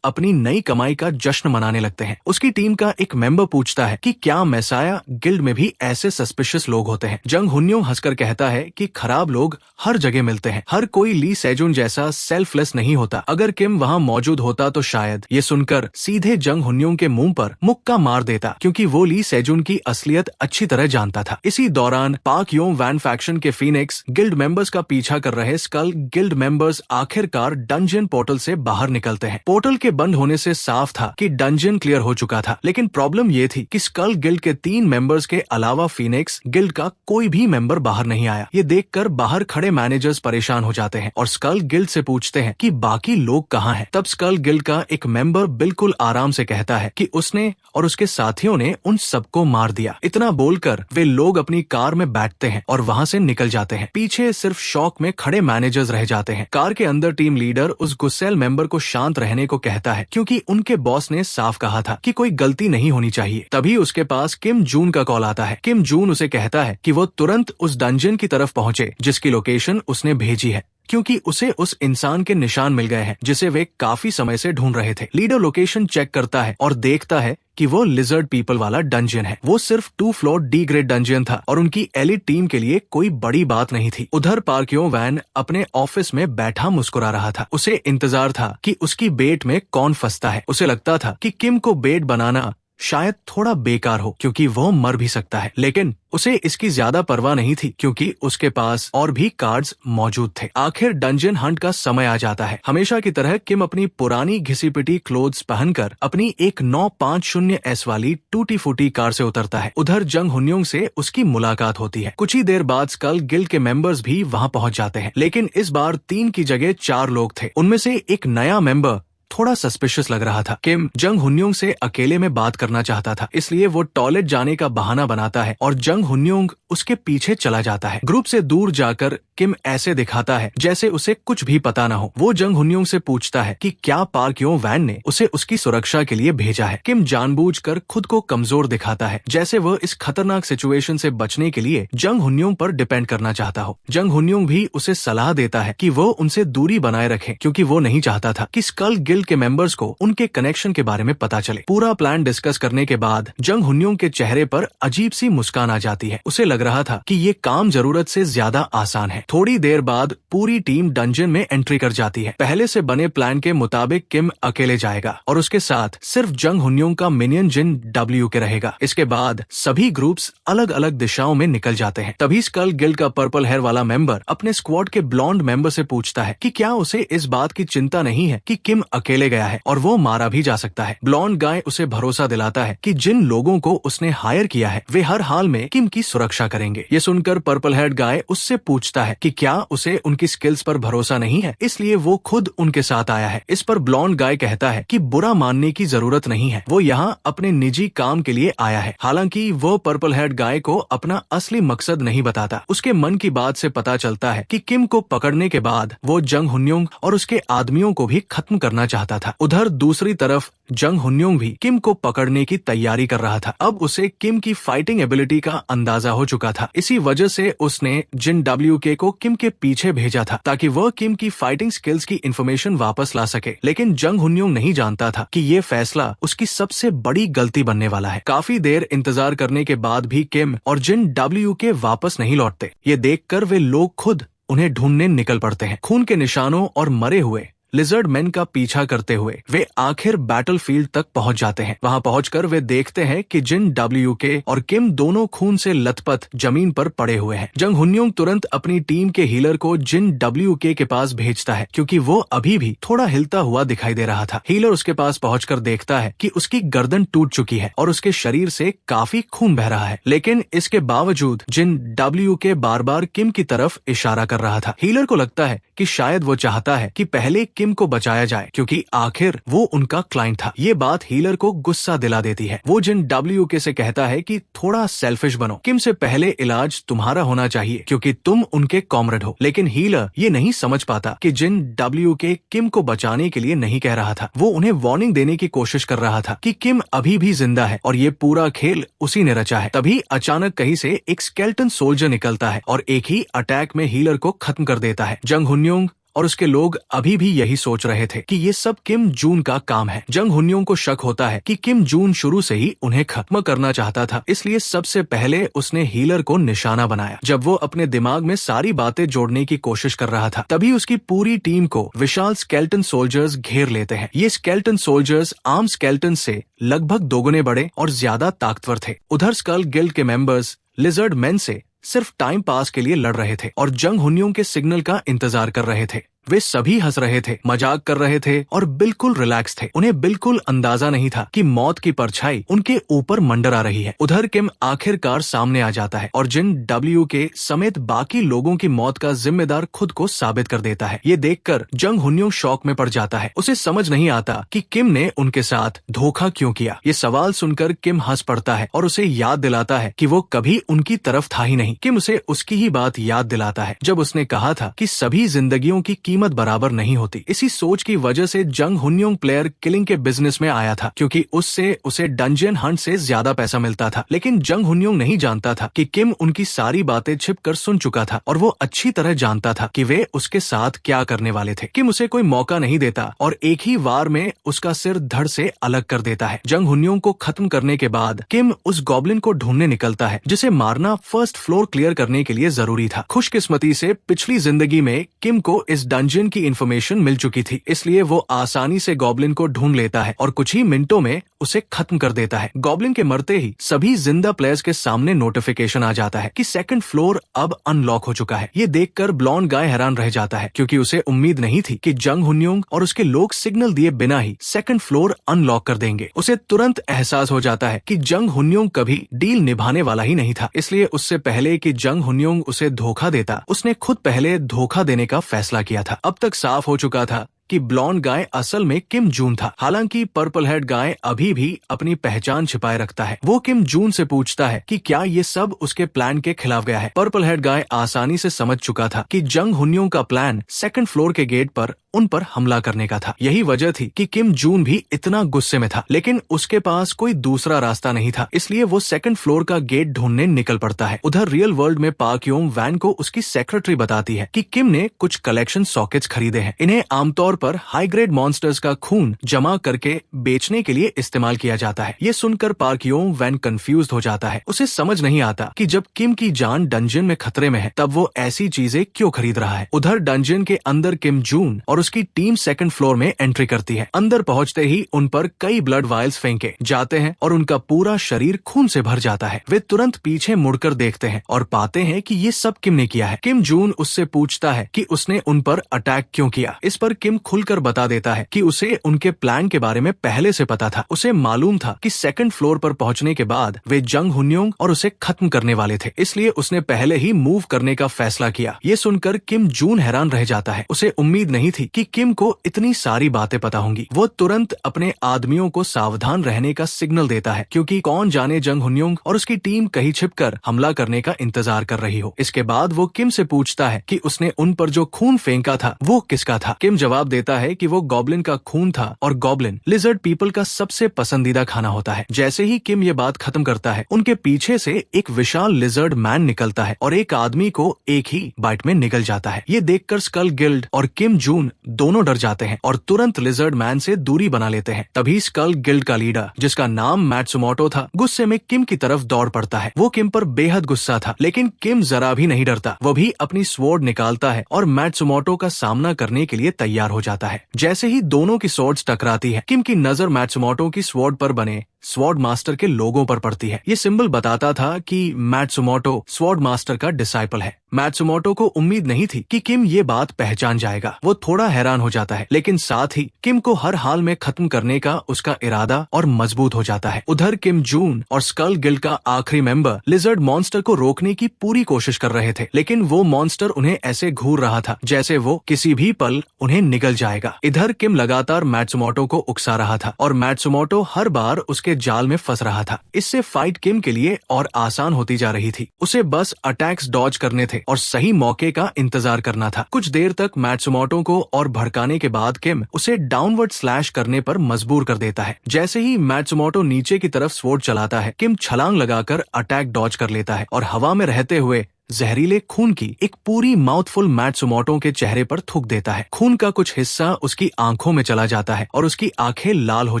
अपनी नई कमाई का जश्न मनाने लगते हैं। उसकी टीम का एक मेंबर पूछता है कि क्या मेसाया गिल्ड में भी ऐसे सस्पिशियस लोग होते हैं। जंग हुनियों हंसकर कहता है कि खराब लोग हर जगह मिलते हैं, हर कोई ली सेजुन जैसा सेल्फलेस नहीं होता। अगर किम वहाँ मौजूद होता तो शायद ये सुनकर सीधे जंग हुनियों के मुंह पर मुक्का मार देता, क्योंकि वो ली सेजुन की असलियत अच्छी तरह जानता था। इसी दौरान पार्क यों वैन फैक्शन के फीनिक्स गिल्ड मेंबर्स का पीछा कर रहे स्कल गिल्ड मेंबर्स आखिरकार डंजन पोर्टल से बाहर निकलते हैं। पोर्टल के बंद होने से साफ था कि डंजन क्लियर हो चुका था, लेकिन प्रॉब्लम ये थी कि स्कल गिल्ड के 3 मेंबर्स के अलावा फीनिक्स गिल्ड का कोई भी मेंबर बाहर नहीं आया। ये देखकर बाहर खड़े मैनेजर्स परेशान हो जाते हैं और स्कल गिल्ड से पूछते हैं कि बाकी लोग कहाँ हैं। तब स्कल गिल्ड का एक मेंबर बिल्कुल आराम से कहता है कि उसने और उसके साथियों ने उन सबको मार दिया। इतना बोलकर वे लोग अपनी कार में बैठते हैं और वहाँ से निकल जाते हैं। पीछे सिर्फ शॉक में खड़े मैनेजर्स रह जाते हैं। कार के अंदर टीम लीडर उस गुस्सैल मेंबर को शांत रहने को कहता है, क्योंकि उनके बॉस ने साफ कहा था कि कोई गलती नहीं होनी चाहिए। तभी उसके पास किम जून का कॉल आता है। किम जून उसे कहता है कि वो तुरंत उस डंजन की तरफ पहुंचे जिसकी लोकेशन उसने भेजी है, क्योंकि उसे उस इंसान के निशान मिल गए हैं जिसे वे काफी समय से ढूंढ रहे थे। लीडर लोकेशन चेक करता है और देखता है कि वो लिजर्ड पीपल वाला डंजन है। वो सिर्फ 2 फ्लोर डी ग्रेड डंजन था और उनकी एलिट टीम के लिए कोई बड़ी बात नहीं थी। उधर पार्क यों वैन अपने ऑफिस में बैठा मुस्कुरा रहा था। उसे इंतजार था कि उसकी बेट में कौन फंसता है। उसे लगता था कि किम को बेट बनाना शायद थोड़ा बेकार हो, क्योंकि वो मर भी सकता है। लेकिन उसे इसकी ज्यादा परवाह नहीं थी, क्योंकि उसके पास और भी कार्ड्स मौजूद थे। आखिर डंजन हंट का समय आ जाता है। हमेशा की तरह किम अपनी पुरानी घिसी पिटी क्लोथ्स पहनकर अपनी एक 950S वाली टूटी फूटी कार से उतरता है। उधर जंग हुनियों से उसकी मुलाकात होती है। कुछ ही देर बाद स्कल गिल्ड के मेंबर्स भी वहाँ पहुँच जाते हैं, लेकिन इस बार 3 की जगह 4 लोग थे। उनमें से एक नया मेंबर थोड़ा सस्पिशियस लग रहा था। किम जंग हुन्योंग से अकेले में बात करना चाहता था, इसलिए वो टॉयलेट जाने का बहाना बनाता है और जंग हुन्योंग उसके पीछे चला जाता है। ग्रुप से दूर जाकर किम ऐसे दिखाता है जैसे उसे कुछ भी पता न हो। वो जंग हुन्योंग से पूछता है कि क्या पार्क यो वैन ने उसे उसकी सुरक्षा के लिए भेजा है। किम जानबूझकर खुद को कमजोर दिखाता है, जैसे वह इस खतरनाक सिचुएशन से बचने के लिए जंग हुन्योंग पर डिपेंड करना चाहता हो। जंग हुन्योंग भी उसे सलाह देता है कि वो उनसे दूरी बनाए रखे, क्योंकि वो नहीं चाहता था कि स्कल गिल्ड के मेंबर्स को उनके कनेक्शन के बारे में पता चले। पूरा प्लान डिस्कस करने के बाद जंग हुन्योंग के चेहरे पर अजीब सी मुस्कान आ जाती है। उसे लग रहा था कि ये काम जरूरत से ज्यादा आसान है। थोड़ी देर बाद पूरी टीम डंजन में एंट्री कर जाती है। पहले से बने प्लान के मुताबिक किम अकेले जाएगा और उसके साथ सिर्फ जंग हुन्योंग का मिनियन जिन डब्ल्यू के रहेगा। इसके बाद सभी ग्रुप्स अलग अलग दिशाओं में निकल जाते हैं। तभी स्कल गिल्ड का पर्पल हेयर वाला मेंबर अपने स्क्वाड के ब्लॉन्ड मेंबर से पूछता है कि क्या उसे इस बात की चिंता नहीं है कि किम अकेले गया है और वो मारा भी जा सकता है। ब्लॉन्ड गाय उसे भरोसा दिलाता है कि जिन लोगों को उसने हायर किया है वे हर हाल में किम की सुरक्षा करेंगे। ये सुनकर पर्पल हेयर गाय उससे पूछता है कि क्या उसे उनकी स्किल्स पर भरोसा नहीं है, इसलिए वो खुद उनके साथ आया है। इस पर ब्लॉन्ड गाय कहता है कि बुरा मानने की जरूरत नहीं है, वो यहाँ अपने निजी काम के लिए आया है। हालांकि वो पर्पल हेड गाय को अपना असली मकसद नहीं बताता। उसके मन की बात से पता चलता है कि किम को पकड़ने के बाद वो जंग हुन्योंग और उसके आदमियों को भी खत्म करना चाहता था। उधर दूसरी तरफ जंग हुन्योंग भी किम को पकड़ने की तैयारी कर रहा था। अब उसे किम की फाइटिंग एबिलिटी का अंदाजा हो चुका था। इसी वजह से उसने जिन WK को किम के पीछे भेजा था ताकि वह किम की फाइटिंग स्किल्स की इंफॉर्मेशन वापस ला सके। लेकिन जंग हुन्योंग नहीं जानता था कि ये फैसला उसकी सबसे बड़ी गलती बनने वाला है। काफी देर इंतजार करने के बाद भी किम और जिन WK वापस नहीं लौटते। ये देखकर वे लोग खुद उन्हें ढूंढने निकल पड़ते हैं। खून के निशानों और मरे हुए लिजर्ड मैन का पीछा करते हुए वे आखिर बैटलफील्ड तक पहुंच जाते हैं। वहां पहुंचकर वे देखते हैं कि जिन WK और किम दोनों खून से लथपथ जमीन पर पड़े हुए हैं। जंग हुन्योंग तुरंत अपनी टीम के हीलर को जिन WK के पास भेजता है, क्योंकि वो अभी भी थोड़ा हिलता हुआ दिखाई दे रहा था। हीलर उसके पास पहुंचकर देखता है कि उसकी गर्दन टूट चुकी है और उसके शरीर से काफी खून बह रहा है। लेकिन इसके बावजूद जिन WK बार बार किम की तरफ इशारा कर रहा था। हीलर को लगता है कि शायद वो चाहता है कि पहले किम को बचाया जाए, क्योंकि आखिर वो उनका क्लाइंट था। ये बात हीलर को गुस्सा दिला देती है। वो जिन WK से कहता है कि थोड़ा सेल्फिश बनो, किम से पहले इलाज तुम्हारा होना चाहिए क्योंकि तुम उनके कॉमरेड हो। लेकिन हीलर ये नहीं समझ पाता कि जिन WK किम को बचाने के लिए नहीं कह रहा था। वो उन्हें वार्निंग देने की कोशिश कर रहा था कि किम अभी भी जिंदा है और ये पूरा खेल उसी ने रचा है। तभी अचानक कहीं से एक स्केलेटन सोल्जर निकलता है और एक ही अटैक में हीलर को खत्म कर देता है। जंग हुन्योंग और उसके लोग अभी भी यही सोच रहे थे कि ये सब किम जून का काम है। जंग हुन्योंग को शक होता है कि किम जून शुरू से ही उन्हें खत्म करना चाहता था, इसलिए सबसे पहले उसने हीलर को निशाना बनाया। जब वो अपने दिमाग में सारी बातें जोड़ने की कोशिश कर रहा था, तभी उसकी पूरी टीम को विशाल स्केलेटन सोल्जर्स घेर लेते हैं। ये स्केलेटन सोल्जर्स आम स्केलेटन से लगभग दोगुने बड़े और ज्यादा ताकतवर थे। उधर स्कल गिल्ड के मेंबर्स लिजर्ड मैन से सिर्फ टाइम पास के लिए लड़ रहे थे और जंग हुन्योंग के सिग्नल का इंतजार कर रहे थे। वे सभी हंस रहे थे, मजाक कर रहे थे और बिल्कुल रिलैक्स थे। उन्हें बिल्कुल अंदाजा नहीं था कि मौत की परछाई उनके ऊपर मंडरा रही है। उधर किम आखिरकार सामने आ जाता है और जिन WK समेत बाकी लोगों की मौत का जिम्मेदार खुद को साबित कर देता है। ये देखकर जंग हुन्योंग शॉक में पड़ जाता है। उसे समझ नहीं आता कि किम ने उनके साथ धोखा क्यों किया। ये सवाल सुनकर किम हंस पड़ता है और उसे याद दिलाता है कि वो कभी उनकी तरफ था ही नहीं। किम उसे उसकी ही बात याद दिलाता है जब उसने कहा था कि सभी जिंदगियों की कीमत बराबर नहीं होती। इसी सोच की वजह से जंग हुन्योंग प्लेयर किलिंग के बिजनेस में आया था, क्योंकि उससे उसे डंजन हंट से ज्यादा पैसा मिलता था। लेकिन जंग हुन्योंग नहीं जानता था कि किम उनकी सारी बातें छिपकर सुन चुका था और वो अच्छी तरह जानता था कि वे उसके साथ क्या करने वाले थे। किम उसे कोई मौका नहीं देता और एक ही वार में उसका सिर धड़ से अलग कर देता है। जंग हुन्योंग को खत्म करने के बाद किम उस गॉब्लिन को ढूंढने निकलता है जिसे मारना फर्स्ट फ्लोर क्लियर करने के लिए जरूरी था। खुशकिस्मती से पिछली जिंदगी में किम को इस डंजन की इंफॉर्मेशन मिल चुकी थी, इसलिए वो आसानी से गॉब्लिन को ढूंढ लेता है और कुछ ही मिनटों में उसे खत्म कर देता है। गॉब्लिन के मरते ही सभी जिंदा प्लेयर्स के सामने नोटिफिकेशन आ जाता है कि सेकंड फ्लोर अब अनलॉक हो चुका है। ये देखकर ब्लॉन्ड गाय हैरान रह जाता है, क्योंकि उसे उम्मीद नहीं थी कि जंग हुन्योंग और उसके लोग सिग्नल दिए बिना ही सेकंड फ्लोर अनलॉक कर देंगे। उसे तुरंत एहसास हो जाता है कि जंग हुन्योंग कभी डील निभाने वाला ही नहीं था, इसलिए उससे पहले कि जंग हुन्योंग उसे धोखा देता, उसने खुद पहले धोखा देने का फैसला किया था। अब तक साफ हो चुका था कि ब्लॉन्ड गाय असल में किम जून था। हालांकि पर्पल हेड गाय अभी भी अपनी पहचान छिपाए रखता है। वो किम जून से पूछता है कि क्या ये सब उसके प्लान के खिलाफ गया है। पर्पल हेड गाय आसानी से समझ चुका था कि जंग हुन्यों का प्लान सेकंड फ्लोर के गेट पर उन पर हमला करने का था। यही वजह थी कि किम जून भी इतना गुस्से में था, लेकिन उसके पास कोई दूसरा रास्ता नहीं था, इसलिए वो सेकंड फ्लोर का गेट ढूंढने निकल पड़ता है। उधर रियल वर्ल्ड में पाक योंग वैन को उसकी सेक्रेटरी बताती है कि किम ने कुछ कलेक्शन सॉकेट्स खरीदे हैं। इन्हें आमतौर पर हाई ग्रेड मॉन्स्टर्स का खून जमा करके बेचने के लिए इस्तेमाल किया जाता है। ये सुनकर पाक योंग वैन कंफ्यूज हो जाता है। उसे समझ नहीं आता कि जब किम की जान डंजन में खतरे में है, तब वो ऐसी चीजें क्यों खरीद रहा है। उधर डंजन के अंदर किम जून और उसकी टीम सेकंड फ्लोर में एंट्री करती है। अंदर पहुंचते ही उन पर कई ब्लड वायल्स फेंके जाते हैं और उनका पूरा शरीर खून से भर जाता है। वे तुरंत पीछे मुड़कर देखते हैं और पाते हैं कि ये सब किम ने किया है। किम जून उससे पूछता है कि उसने उन पर अटैक क्यों किया। इस पर किम खुलकर बता देता है कि उसे उनके प्लान के बारे में पहले से पता था। उसे मालूम था कि सेकंड फ्लोर पर पहुंचने के बाद वे जंग हुन्योंग और उसे खत्म करने वाले थे, इसलिए उसने पहले ही मूव करने का फैसला किया। ये सुनकर किम जून हैरान रह जाता है। उसे उम्मीद नहीं थी कि किम को इतनी सारी बातें पता होंगी। वो तुरंत अपने आदमियों को सावधान रहने का सिग्नल देता है, क्योंकि कौन जाने जंग हुन्योंग और उसकी टीम कहीं छिपकर हमला करने का इंतजार कर रही हो। इसके बाद वो किम से पूछता है कि उसने उन पर जो खून फेंका था वो किसका था। किम जवाब देता है कि वो गॉब्लिन का खून था और गॉब्लिन लिजर्ड पीपल का सबसे पसंदीदा खाना होता है। जैसे ही किम ये बात खत्म करता है, उनके पीछे से एक विशाल लिजर्ड मैन निकलता है और एक आदमी को एक ही बाइट में निगल जाता है। ये देखकर स्कल गिल्ड और किम जून दोनों डर जाते हैं और तुरंत लिजर्ड मैन से दूरी बना लेते हैं। तभी स्कल गिल्ड का लीडर, जिसका नाम मैट्सुमोटो था, गुस्से में किम की तरफ दौड़ पड़ता है। वो किम पर बेहद गुस्सा था, लेकिन किम जरा भी नहीं डरता। वो भी अपनी स्वॉर्ड निकालता है और मैट्सुमोटो का सामना करने के लिए तैयार हो जाता है। जैसे ही दोनों की स्वॉर्ड्स टकराती है, किम की नजर मैट्सुमोटो की स्वॉर्ड पर बने स्वॉर्ड मास्टर के लोगों पर पड़ती है। ये सिंबल बताता था कि मैट्सुमोटो स्वॉर्ड मास्टर का डिसाइपल है। मैट्सुमोटो को उम्मीद नहीं थी कि किम ये बात पहचान जाएगा। वो थोड़ा हैरान हो जाता है, लेकिन साथ ही किम को हर हाल में खत्म करने का उसका इरादा और मजबूत हो जाता है। उधर किम जून और स्कल गिल्ड का आखिरी मेंबर लिजर्ड मॉन्स्टर को रोकने की पूरी कोशिश कर रहे थे, लेकिन वो मॉन्स्टर उन्हें ऐसे घूर रहा था जैसे वो किसी भी पल उन्हें निगल जाएगा। इधर किम लगातार मैट्सुमोटो को उकसा रहा था और मैट्सुमोटो हर बार उसके जाल में फंस रहा था। इससे फाइट किम के लिए और आसान होती जा रही थी। उसे बस अटैक्स डॉज करने थे और सही मौके का इंतजार करना था। कुछ देर तक मैट्सुमोटो को और भड़काने के बाद किम उसे डाउनवर्ड स्लैश करने पर मजबूर कर देता है। जैसे ही मैट्सुमोटो नीचे की तरफ स्वॉर्ड चलाता है, किम छलांग लगाकर अटैक डॉज कर लेता है और हवा में रहते हुए जहरीले खून की एक पूरी माउथफुल मैट्सुमोटो के चेहरे पर थूक देता है। खून का कुछ हिस्सा उसकी आंखों में चला जाता है और उसकी आंखें लाल हो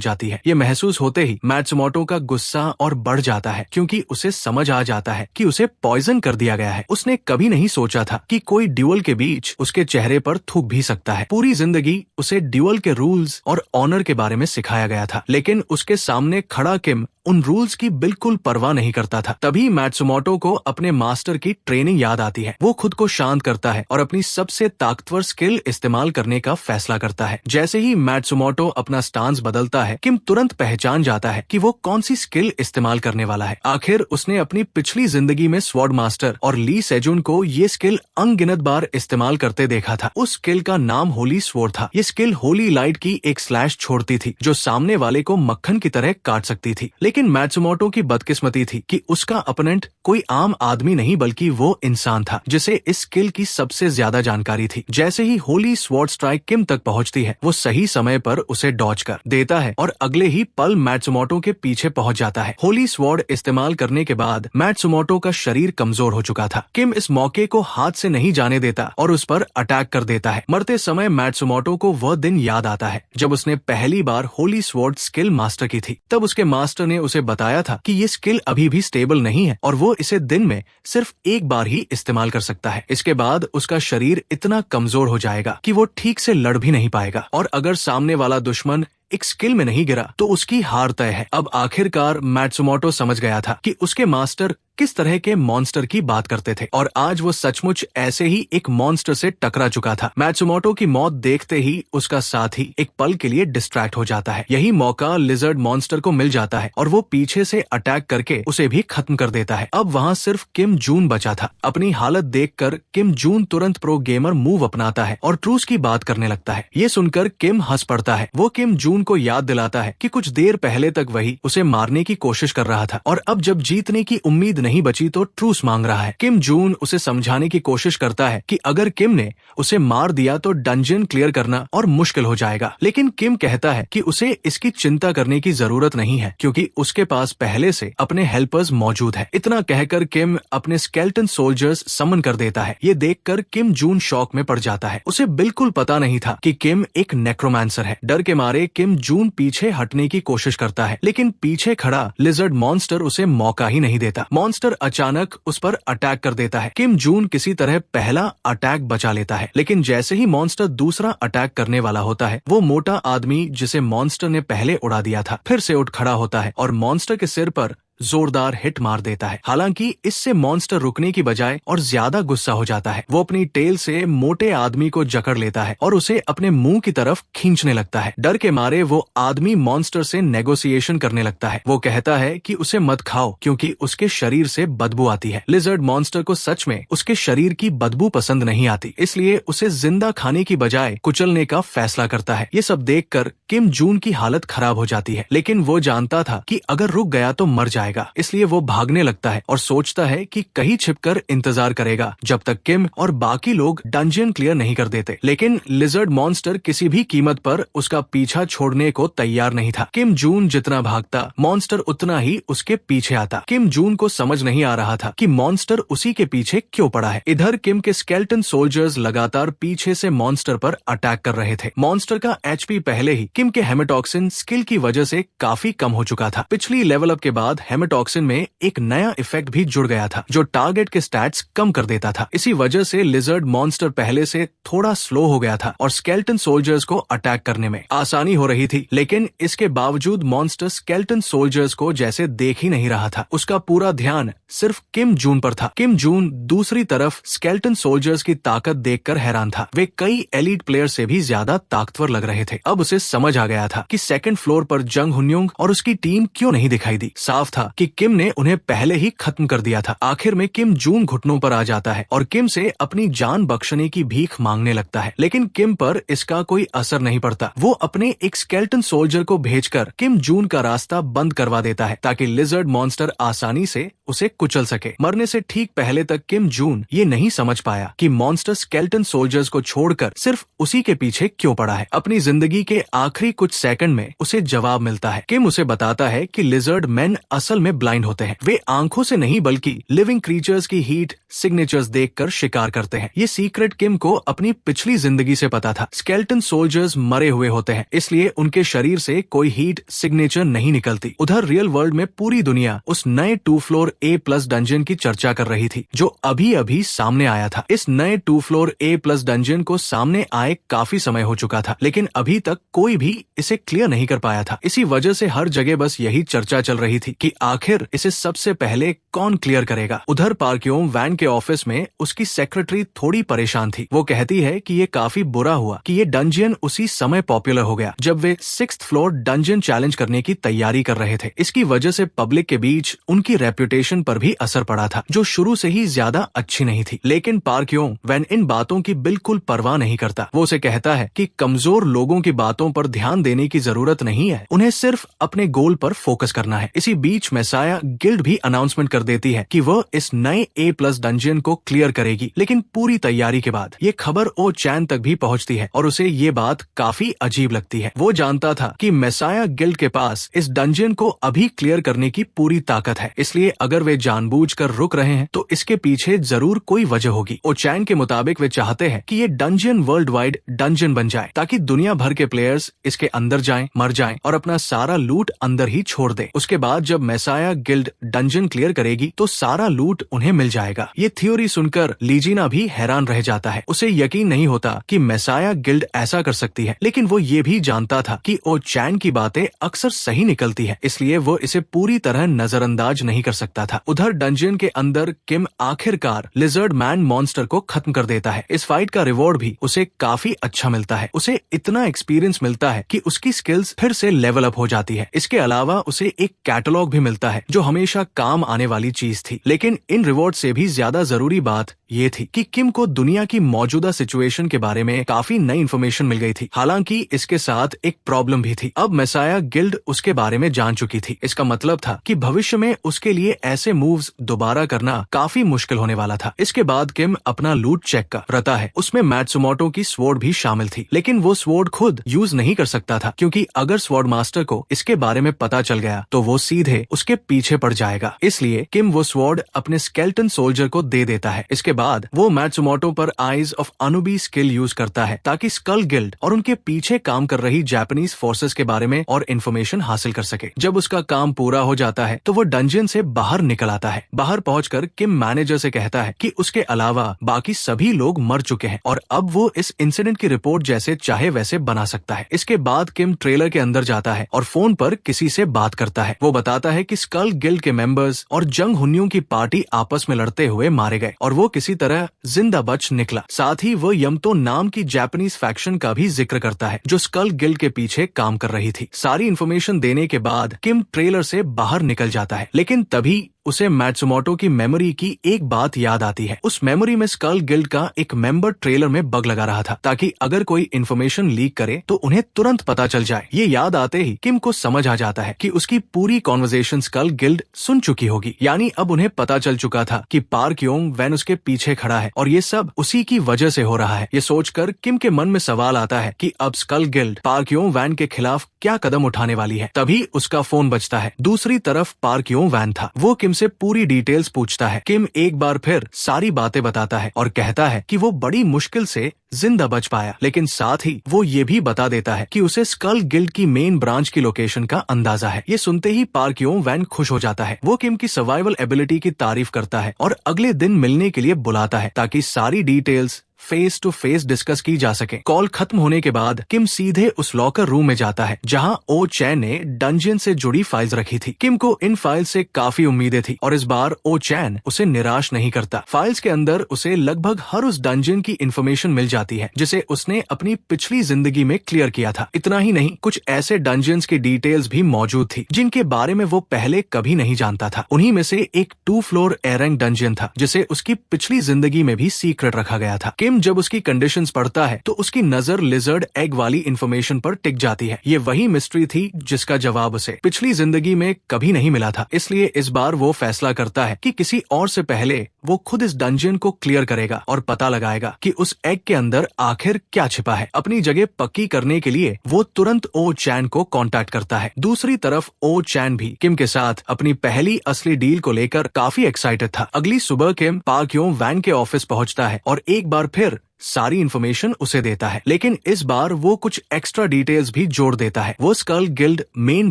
जाती है। ये महसूस होते ही मैट्सुमोटो का गुस्सा और बढ़ जाता है, क्योंकि उसे समझ आ जाता है कि उसे पॉइजन कर दिया गया है। उसने कभी नहीं सोचा था कि कोई ड्यूअल के बीच उसके चेहरे पर थूक भी सकता है। पूरी जिंदगी उसे ड्यूअल के रूल्स और ऑनर के बारे में सिखाया गया था, लेकिन उसके सामने खड़ा किम उन रूल्स की बिल्कुल परवाह नहीं करता था। तभी मैट्सुमोटो को अपने मास्टर की ट्रेनिंग याद आती है। वो खुद को शांत करता है और अपनी सबसे ताकतवर स्किल इस्तेमाल करने का फैसला करता है। जैसे ही मैट्सुमोटो अपना स्टांस बदलता है, किम तुरंत पहचान जाता है कि वो कौन सी स्किल इस्तेमाल करने वाला है। आखिर उसने अपनी पिछली जिंदगी में स्वॉर्ड मास्टर और ली सेजुन को ये स्किल अनगिनत बार इस्तेमाल करते देखा था। उस स्किल का नाम होली स्वॉर्ड था। ये स्किल होली लाइट की एक स्लैश छोड़ती थी जो सामने वाले को मक्खन की तरह काट सकती थी। लेकिन मैट्सुमोटो की बदकिस्मती थी कि उसका अपोनेंट कोई आम आदमी नहीं बल्कि वो इंसान था जिसे इस स्किल की सबसे ज्यादा जानकारी थी। जैसे ही होली स्वॉर्ड स्ट्राइक किम तक पहुंचती है, वो सही समय पर उसे डॉज कर देता है और अगले ही पल मैट्सुमोटो के पीछे पहुंच जाता है। होली स्वॉर्ड इस्तेमाल करने के बाद मैट्सुमोटो का शरीर कमजोर हो चुका था। किम इस मौके को हाथ से नहीं जाने देता और उस पर अटैक कर देता है। मरते समय मैट्सुमोटो को वह दिन याद आता है जब उसने पहली बार होली स्वॉर्ड स्किल मास्टर की थी। तब उसके मास्टर ने उसे बताया था कि ये स्किल अभी भी स्टेबल नहीं है और वो इसे दिन में सिर्फ एक बार ही इस्तेमाल कर सकता है। इसके बाद उसका शरीर इतना कमजोर हो जाएगा कि वो ठीक से लड़ भी नहीं पाएगा और अगर सामने वाला दुश्मन एक स्किल में नहीं गिरा तो उसकी हार तय है। अब आखिरकार मैत्सुमोटो समझ गया था कि उसके मास्टर किस तरह के मॉन्स्टर की बात करते थे और आज वो सचमुच ऐसे ही एक मॉन्स्टर से टकरा चुका था। मैत्सुमोटो की मौत देखते ही उसका साथी एक पल के लिए डिस्ट्रैक्ट हो जाता है। यही मौका लिजर्ड मॉन्स्टर को मिल जाता है और वो पीछे से अटैक करके उसे भी खत्म कर देता है। अब वहाँ सिर्फ किम जून बचा था। अपनी हालत देखकर किम जून तुरंत प्रो गेमर मूव अपनाता है और ट्रूस की बात करने लगता है। ये सुनकर किम हंस पड़ता है। वो किम जून को याद दिलाता है कि कुछ देर पहले तक वही उसे मारने की कोशिश कर रहा था और अब जब जीतने की उम्मीद नहीं बची तो ट्रूस मांग रहा है। किम जून उसे समझाने की कोशिश करता है कि अगर किम ने उसे मार दिया तो डंजन क्लियर करना और मुश्किल हो जाएगा, लेकिन किम कहता है कि उसे इसकी चिंता करने की जरूरत नहीं है क्योंकि उसके पास पहले से अपने हेल्पर्स मौजूद है। इतना कहकर किम अपने स्केलेटन सोल्जर्स समन कर देता है। ये देखकर किम जून शॉक में पड़ जाता है। उसे बिल्कुल पता नहीं था कि किम एक नेक्रोमांसर है। डर के मारे किम जून पीछे हटने की कोशिश करता है, लेकिन पीछे खड़ा लिजर्ड मॉन्स्टर उसे मौका ही नहीं देता। मॉन्स्टर अचानक उस पर अटैक कर देता है। किम जून किसी तरह पहला अटैक बचा लेता है, लेकिन जैसे ही मॉन्स्टर दूसरा अटैक करने वाला होता है वो मोटा आदमी जिसे मॉन्स्टर ने पहले उड़ा दिया था फिर से उठ खड़ा होता है और मॉन्स्टर के सिर पर जोरदार हिट मार देता है। हालांकि इससे मॉन्स्टर रुकने की बजाय और ज्यादा गुस्सा हो जाता है। वो अपनी टेल से मोटे आदमी को जकड़ लेता है और उसे अपने मुंह की तरफ खींचने लगता है। डर के मारे वो आदमी मॉन्स्टर से नेगोशिएशन करने लगता है। वो कहता है कि उसे मत खाओ क्योंकि उसके शरीर से बदबू आती है। लिजर्ड मॉन्स्टर को सच में उसके शरीर की बदबू पसंद नहीं आती, इसलिए उसे जिंदा खाने की बजाय कुचलने का फैसला करता है। ये सब देखकर किम जून की हालत खराब हो जाती है, लेकिन वो जानता था कि अगर रुक गया तो मर जाएगा, इसलिए वो भागने लगता है और सोचता है कि कहीं छिपकर इंतजार करेगा जब तक किम और बाकी लोग डंजन क्लियर नहीं कर देते। लेकिन लिजर्ड मॉन्स्टर किसी भी कीमत पर उसका पीछा छोड़ने को तैयार नहीं था। किम जून जितना भागता मॉन्स्टर उतना ही उसके पीछे आता। किम जून को समझ नहीं आ रहा था कि मॉन्स्टर उसी के पीछे क्यों पड़ा है। इधर किम के स्केलेटन सोल्जर्स लगातार पीछे से मॉन्स्टर पर अटैक कर रहे थे। मॉन्स्टर का एचपी पहले ही किम के हेमेटॉक्सिन स्किल की वजह से काफी कम हो चुका था। पिछली लेवल अप के बाद हेमेटॉक्सिन में एक नया इफेक्ट भी जुड़ गया था जो टारगेट के स्टैट्स कम कर देता था। इसी वजह से लिजर्ड मॉन्स्टर पहले से थोड़ा स्लो हो गया था और स्केलेटन सोल्जर्स को अटैक करने में आसानी हो रही थी, लेकिन इसके बावजूद मॉन्स्टर स्केलेटन सोल्जर्स को जैसे देख ही नहीं रहा था। उसका पूरा ध्यान सिर्फ किम जून पर था। किम जून दूसरी तरफ स्केलेटन सोल्जर्स की ताकत देखकर हैरान था। वे कई एलीट प्लेयर से भी ज्यादा ताकतवर लग रहे थे। अब उसे समझ आ गया था कि सेकंड फ्लोर पर जंग हुन्योंग और उसकी टीम क्यों नहीं दिखाई दी। साफ था कि किम ने उन्हें पहले ही खत्म कर दिया था। आखिर में किम जून घुटनों पर आ जाता है और किम से अपनी जान बख्शने की भीख मांगने लगता है, लेकिन किम पर इसका कोई असर नहीं पड़ता। वो अपने एक स्केलेटन सोल्जर को भेजकर किम जून का रास्ता बंद करवा देता है ताकि लिजर्ड मॉन्स्टर आसानी से उसे कुचल सके। मरने से ठीक पहले तक किम जून ये नहीं समझ पाया कि मॉन्स्टर स्केलेटन सोल्जर्स को छोड़कर सिर्फ उसी के पीछे क्यों पड़ा है। अपनी जिंदगी के आखिरी कुछ सेकंड में उसे जवाब मिलता है। किम उसे बताता है कि लिजर्ड मैन असल में ब्लाइंड होते हैं। वे आंखों से नहीं बल्कि लिविंग क्रीचर्स की हीट सिग्नेचर्स देखकर शिकार करते हैं। ये सीक्रेट किम को अपनी पिछली जिंदगी से पता था। स्केलेटन सोल्जर्स मरे हुए होते हैं, इसलिए उनके शरीर से कोई हीट सिग्नेचर नहीं निकलती। उधर रियल वर्ल्ड में पूरी दुनिया उस नए 2 फ्लोर A+ डंजन की चर्चा कर रही थी जो अभी अभी सामने आया था। इस नए 2 फ्लोर A+ डंजन को सामने आए काफी समय हो चुका था, लेकिन अभी तक कोई भी इसे क्लियर नहीं कर पाया था। इसी वजह से हर जगह बस यही चर्चा चल रही थी कि आखिर इसे सबसे पहले कौन क्लियर करेगा। उधर पार्क्यों वैन के ऑफिस में उसकी सेक्रेटरी थोड़ी परेशान थी। वो कहती है कि ये काफी बुरा हुआ कि ये डंजन उसी समय पॉपुलर हो गया जब वे 6th फ्लोर डंजन चैलेंज करने की तैयारी कर रहे थे। इसकी वजह से पब्लिक के बीच उनकी रेपुटेशन पर भी असर पड़ा था जो शुरू से ही ज्यादा अच्छी नहीं थी। लेकिन पार्क्यों वैन इन बातों की बिल्कुल परवाह नहीं करता। वो उसे कहता है कि कमजोर लोगों की बातों पर ध्यान देने की जरूरत नहीं है, उन्हें सिर्फ अपने गोल पर फोकस करना है। इसी बीच मेसाया गिल्ड भी अनाउंसमेंट कर देती है कि वह इस नए A+ डंजन को क्लियर करेगी, लेकिन पूरी तैयारी के बाद ये खबर ओ चैन तक भी पहुंचती है और उसे ये बात काफी अजीब लगती है। वो जानता था कि मेसाया गिल्ड के पास इस डंजन को अभी क्लियर करने की पूरी ताकत है, इसलिए अगर वे जानबूझकर रुक रहे हैं तो इसके पीछे जरूर कोई वजह होगी। ओ चैन के मुताबिक वे चाहते हैं कि ये डंजन वर्ल्ड वाइड डंजन बन जाए ताकि दुनिया भर के प्लेयर्स इसके अंदर जाएं, मर जाएं और अपना सारा लूट अंदर ही छोड़ दें। उसके बाद जब मेसाया गिल्ड डंजन क्लियर करेगी तो सारा लूट उन्हें मिल जाएगा। ये थ्योरी सुनकर लीजिना भी हैरान रह जाता है। उसे यकीन नहीं होता कि मेसाया गिल्ड ऐसा कर सकती है, लेकिन वो ये भी जानता था कि ओ चैन की बातें अक्सर सही निकलती है, इसलिए वो इसे पूरी तरह नजरअंदाज नहीं कर सकता था। उधर डंजन के अंदर किम आखिरकार लिजर्ड मैन मॉन्स्टर को खत्म कर देता है। इस फाइट का रिवॉर्ड भी उसे काफी अच्छा मिलता है। उसे इतना एक्सपीरियंस मिलता है कि उसकी स्किल्स फिर से लेवल अप हो जाती है। इसके अलावा उसे एक कैटलॉग भी मिलता है जो हमेशा काम आने वाली चीज थी। लेकिन इन रिवॉर्ड से भी ज्यादा जरूरी बात ये थी कि किम को दुनिया की मौजूदा सिचुएशन के बारे में काफी नई इन्फॉर्मेशन मिल गई थी। हालांकि इसके साथ एक प्रॉब्लम भी थी। अब मेसाया गिल्ड उसके बारे में जान चुकी थी। इसका मतलब था कि भविष्य में उसके लिए ऐसे मूव्स दोबारा करना काफी मुश्किल होने वाला था। इसके बाद किम अपना लूट चेक कर रहा है। उसमें मैट्सुमोटो की स्वॉर्ड भी शामिल थी, लेकिन वो स्वॉर्ड खुद यूज नहीं कर सकता था क्योंकि अगर स्वॉर्ड मास्टर को इसके बारे में पता चल गया तो वो सीधे उसके पीछे पड़ जाएगा। इसलिए किम वो स्वॉर्ड अपने स्केल्टन सोल्जर को दे देता है। इसके बाद वो मैट्सुमोटो पर आइज ऑफ अनुबी स्किल यूज करता है ताकि स्कल गिल्ड और उनके पीछे काम कर रही जापानीज फोर्सेस के बारे में और इन्फॉर्मेशन हासिल कर सके। जब उसका काम पूरा हो जाता है तो वो डंजन से बाहर निकल आता है। बाहर पहुंचकर किम मैनेजर से कहता है कि उसके अलावा बाकी सभी लोग मर चुके हैं और अब वो इस इंसिडेंट की रिपोर्ट जैसे चाहे वैसे बना सकता है। इसके बाद किम ट्रेलर के अंदर जाता है और फोन पर किसी से बात करता है। वो बताता है कि स्कल गिल्ड के मेंबर्स और जंग हुनियों की पार्टी आपस में लड़ते हुए मारे गए और वो किसी तरह जिंदा बच निकला। साथ ही वो यमतो नाम की जापानीज फैक्शन का भी जिक्र करता है जो स्कल गिल्ड के पीछे काम कर रही थी। सारी इन्फॉर्मेशन देने के बाद किम ट्रेलर से बाहर निकल जाता है, लेकिन तभी उसे मैट्सुमोटो की मेमोरी की एक बात याद आती है। उस मेमोरी में स्कल गिल्ड का एक मेंबर ट्रेलर में बग लगा रहा था ताकि अगर कोई इन्फॉर्मेशन लीक करे तो उन्हें तुरंत पता चल जाए। ये याद आते ही किम को समझ आ जाता है कि उसकी पूरी कॉन्वर्सेशन स्कल गिल्ड सुन चुकी होगी। यानी अब उन्हें पता चल चुका था कि पार्क योंग वैन उसके पीछे खड़ा है और ये सब उसी की वजह से हो रहा है। ये सोचकर किम के मन में सवाल आता है कि अब स्कल गिल्ड पार्क योंग वैन के खिलाफ क्या कदम उठाने वाली है। तभी उसका फोन बजता है। दूसरी तरफ पार्क योंग वैन था। वो किम से पूरी डिटेल्स पूछता है। किम एक बार फिर सारी बातें बताता है और कहता है कि वो बड़ी मुश्किल से जिंदा बच पाया, लेकिन साथ ही वो ये भी बता देता है कि उसे स्कल गिल्ड की मेन ब्रांच की लोकेशन का अंदाजा है। ये सुनते ही पार्क योंग वैन खुश हो जाता है। वो किम की सर्वाइवल एबिलिटी की तारीफ करता है और अगले दिन मिलने के लिए बुलाता है ताकि सारी details face to face discuss की जा सके। कॉल खत्म होने के बाद किम सीधे उस लॉकर रूम में जाता है जहां ओ चैन ने डंजन से जुड़ी फाइल्स रखी थी। किम को इन फाइल्स से काफी उम्मीदें थी और इस बार ओ चैन उसे निराश नहीं करता। फाइल्स के अंदर उसे लगभग हर उस डंजन की इन्फॉर्मेशन मिल जाती है जिसे उसने अपनी पिछली जिंदगी में क्लियर किया था। इतना ही नहीं, कुछ ऐसे डंजन्स की डिटेल्स भी मौजूद थी जिनके बारे में वो पहले कभी नहीं जानता था। उन्हीं में से एक 2 फ्लोर एरंग डंजन था जिसे उसकी पिछली जिंदगी में भी सीक्रेट रखा गया था। किम जब उसकी कंडीशंस पढ़ता है तो उसकी नजर लिजर्ड एग वाली इन्फॉर्मेशन पर टिक जाती है। ये वही मिस्ट्री थी जिसका जवाब उसे पिछली जिंदगी में कभी नहीं मिला था। इसलिए इस बार वो फैसला करता है कि किसी और से पहले वो खुद इस डंजन को क्लियर करेगा और पता लगाएगा कि उस एग के अंदर आखिर क्या छिपा है। अपनी जगह पक्की करने के लिए वो तुरंत ओ चैन को कांटेक्ट करता है। दूसरी तरफ ओ चैन भी किम के साथ अपनी पहली असली डील को लेकर काफी एक्साइटेड था। अगली सुबह किम पार्क योंग वैन के ऑफिस पहुंचता है और एक बार फिर सारी इन्फॉर्मेशन उसे देता है, लेकिन इस बार वो कुछ एक्स्ट्रा डिटेल्स भी जोड़ देता है। वो स्कल गिल्ड मेन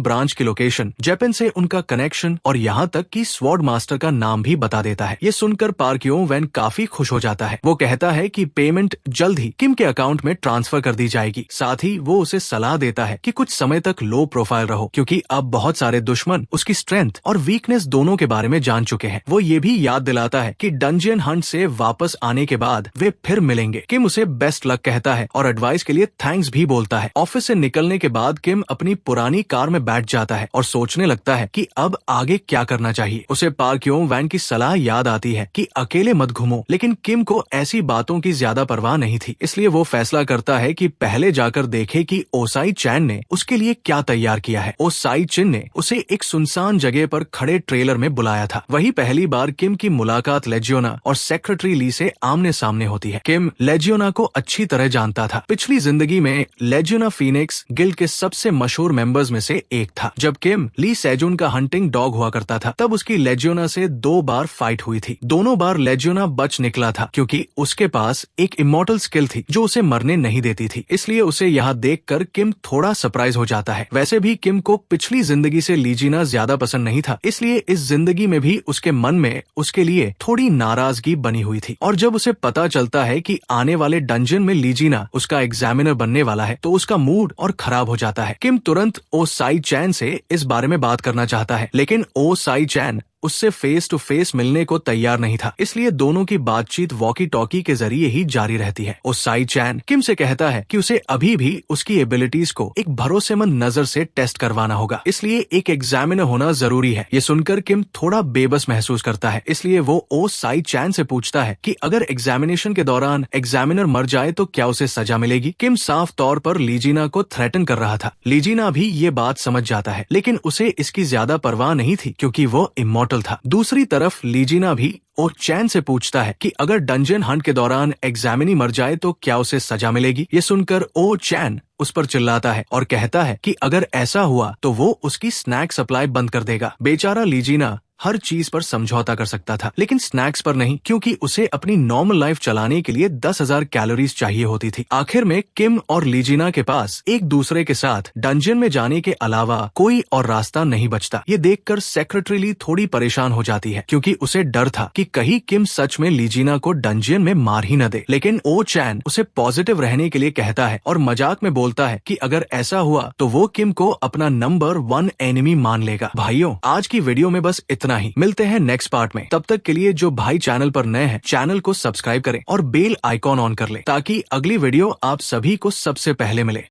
ब्रांच की लोकेशन, जापान से उनका कनेक्शन और यहाँ तक कि स्वॉर्ड मास्टर का नाम भी बता देता है। ये सुनकर पार्क योंग वैन काफी खुश हो जाता है। वो कहता है कि पेमेंट जल्द ही किम के अकाउंट में ट्रांसफर कर दी जाएगी। साथ ही वो उसे सलाह देता है कि कुछ समय तक लो प्रोफाइल रहो क्योंकि अब बहुत सारे दुश्मन उसकी स्ट्रेंथ और वीकनेस दोनों के बारे में जान चुके हैं। वो ये भी याद दिलाता है कि डंजन हंट से वापस आने के बाद वे फिर मिलेंगे। किम उसे बेस्ट लक कहता है और एडवाइस के लिए थैंक्स भी बोलता है। ऑफिस से निकलने के बाद किम अपनी पुरानी कार में बैठ जाता है और सोचने लगता है कि अब आगे क्या करना चाहिए। उसे पार्क योंग वैन की सलाह याद आती है कि अकेले मत घूमो, लेकिन किम को ऐसी बातों की ज्यादा परवाह नहीं थी। इसलिए वो फैसला करता है कि पहले जाकर देखे कि ओसाई चैन ने उसके लिए क्या तैयार किया है। ओसाई चिन ने उसे एक सुनसान जगह पर खड़े ट्रेलर में बुलाया था। वही पहली बार किम की मुलाकात लेजियोना और सेक्रेटरी ली से आमने सामने होती है। किम लेजियोना को अच्छी तरह जानता था। पिछली जिंदगी में लेजियोना फीनिक्स गिल्ड के सबसे मशहूर मेंबर्स में से एक था। जब किम ली सेजुन का हंटिंग डॉग हुआ करता था तब उसकी लेजियोना से 2 बार फाइट हुई थी। दोनों बार लेजियोना बच निकला था क्योंकि उसके पास एक इमॉर्टल स्किल थी जो उसे मरने नहीं देती थी। इसलिए उसे यहाँ देखकर किम थोड़ा सरप्राइज हो जाता है। वैसे भी किम को पिछली जिंदगी से ली जीना ज्यादा पसंद नहीं था, इसलिए इस जिंदगी में भी उसके मन में उसके लिए थोड़ी नाराजगी बनी हुई थी। और जब उसे पता चलता है कि आने वाले डंजन में ली जीना उसका एग्जामिनर बनने वाला है तो उसका मूड और खराब हो जाता है। किम तुरंत ओ साई चैन से इस बारे में बात करना चाहता है, लेकिन ओ साई चैन उससे फेस टू फेस मिलने को तैयार नहीं था। इसलिए दोनों की बातचीत वॉकी टॉकी के जरिए ही जारी रहती है। उस साई चैन किम से कहता है कि उसे अभी भी उसकी एबिलिटीज को एक भरोसेमंद नजर से टेस्ट करवाना होगा, इसलिए एक एग्जामिनर होना जरूरी है। ये सुनकर किम थोड़ा बेबस महसूस करता है, इसलिए वो ओ साई चैन से पूछता है कि अगर एग्जामिनेशन के दौरान एग्जामिनर मर जाए तो क्या उसे सजा मिलेगी। किम साफ तौर पर लीजिना को थ्रेटन कर रहा था। लीजिना भी ये बात समझ जाता है, लेकिन उसे इसकी ज्यादा परवाह नहीं थी क्योंकि वो इमॉर्टल था। दूसरी तरफ लीजिना भी ओ चैन से पूछता है कि अगर डंजन हंट के दौरान एग्जामिनी मर जाए तो क्या उसे सजा मिलेगी। ये सुनकर ओ चैन उस पर चिल्लाता है और कहता है कि अगर ऐसा हुआ तो वो उसकी स्नैक सप्लाई बंद कर देगा। बेचारा लीजिना हर चीज पर समझौता कर सकता था, लेकिन स्नैक्स पर नहीं, क्योंकि उसे अपनी नॉर्मल लाइफ चलाने के लिए 10,000 कैलोरीज चाहिए होती थी। आखिर में किम और लीजिना के पास एक दूसरे के साथ डंजन में जाने के अलावा कोई और रास्ता नहीं बचता। ये देखकर सेक्रेटरी ली थोड़ी परेशान हो जाती है क्योंकि उसे डर था कि कहीं किम सच में लीजिना को डंजन में मार ही न दे। लेकिन ओ चैन उसे पॉजिटिव रहने के लिए कहता है और मजाक में बोलता है कि अगर ऐसा हुआ तो वो किम को अपना नंबर 1 एनिमी मान लेगा। भाइयों, आज की वीडियो में बस इतना ही। मिलते हैं नेक्स्ट पार्ट में। तब तक के लिए जो भाई चैनल पर नए हैं चैनल को सब्सक्राइब करें और बेल आइकॉन ऑन कर लें ताकि अगली वीडियो आप सभी को सबसे पहले मिले।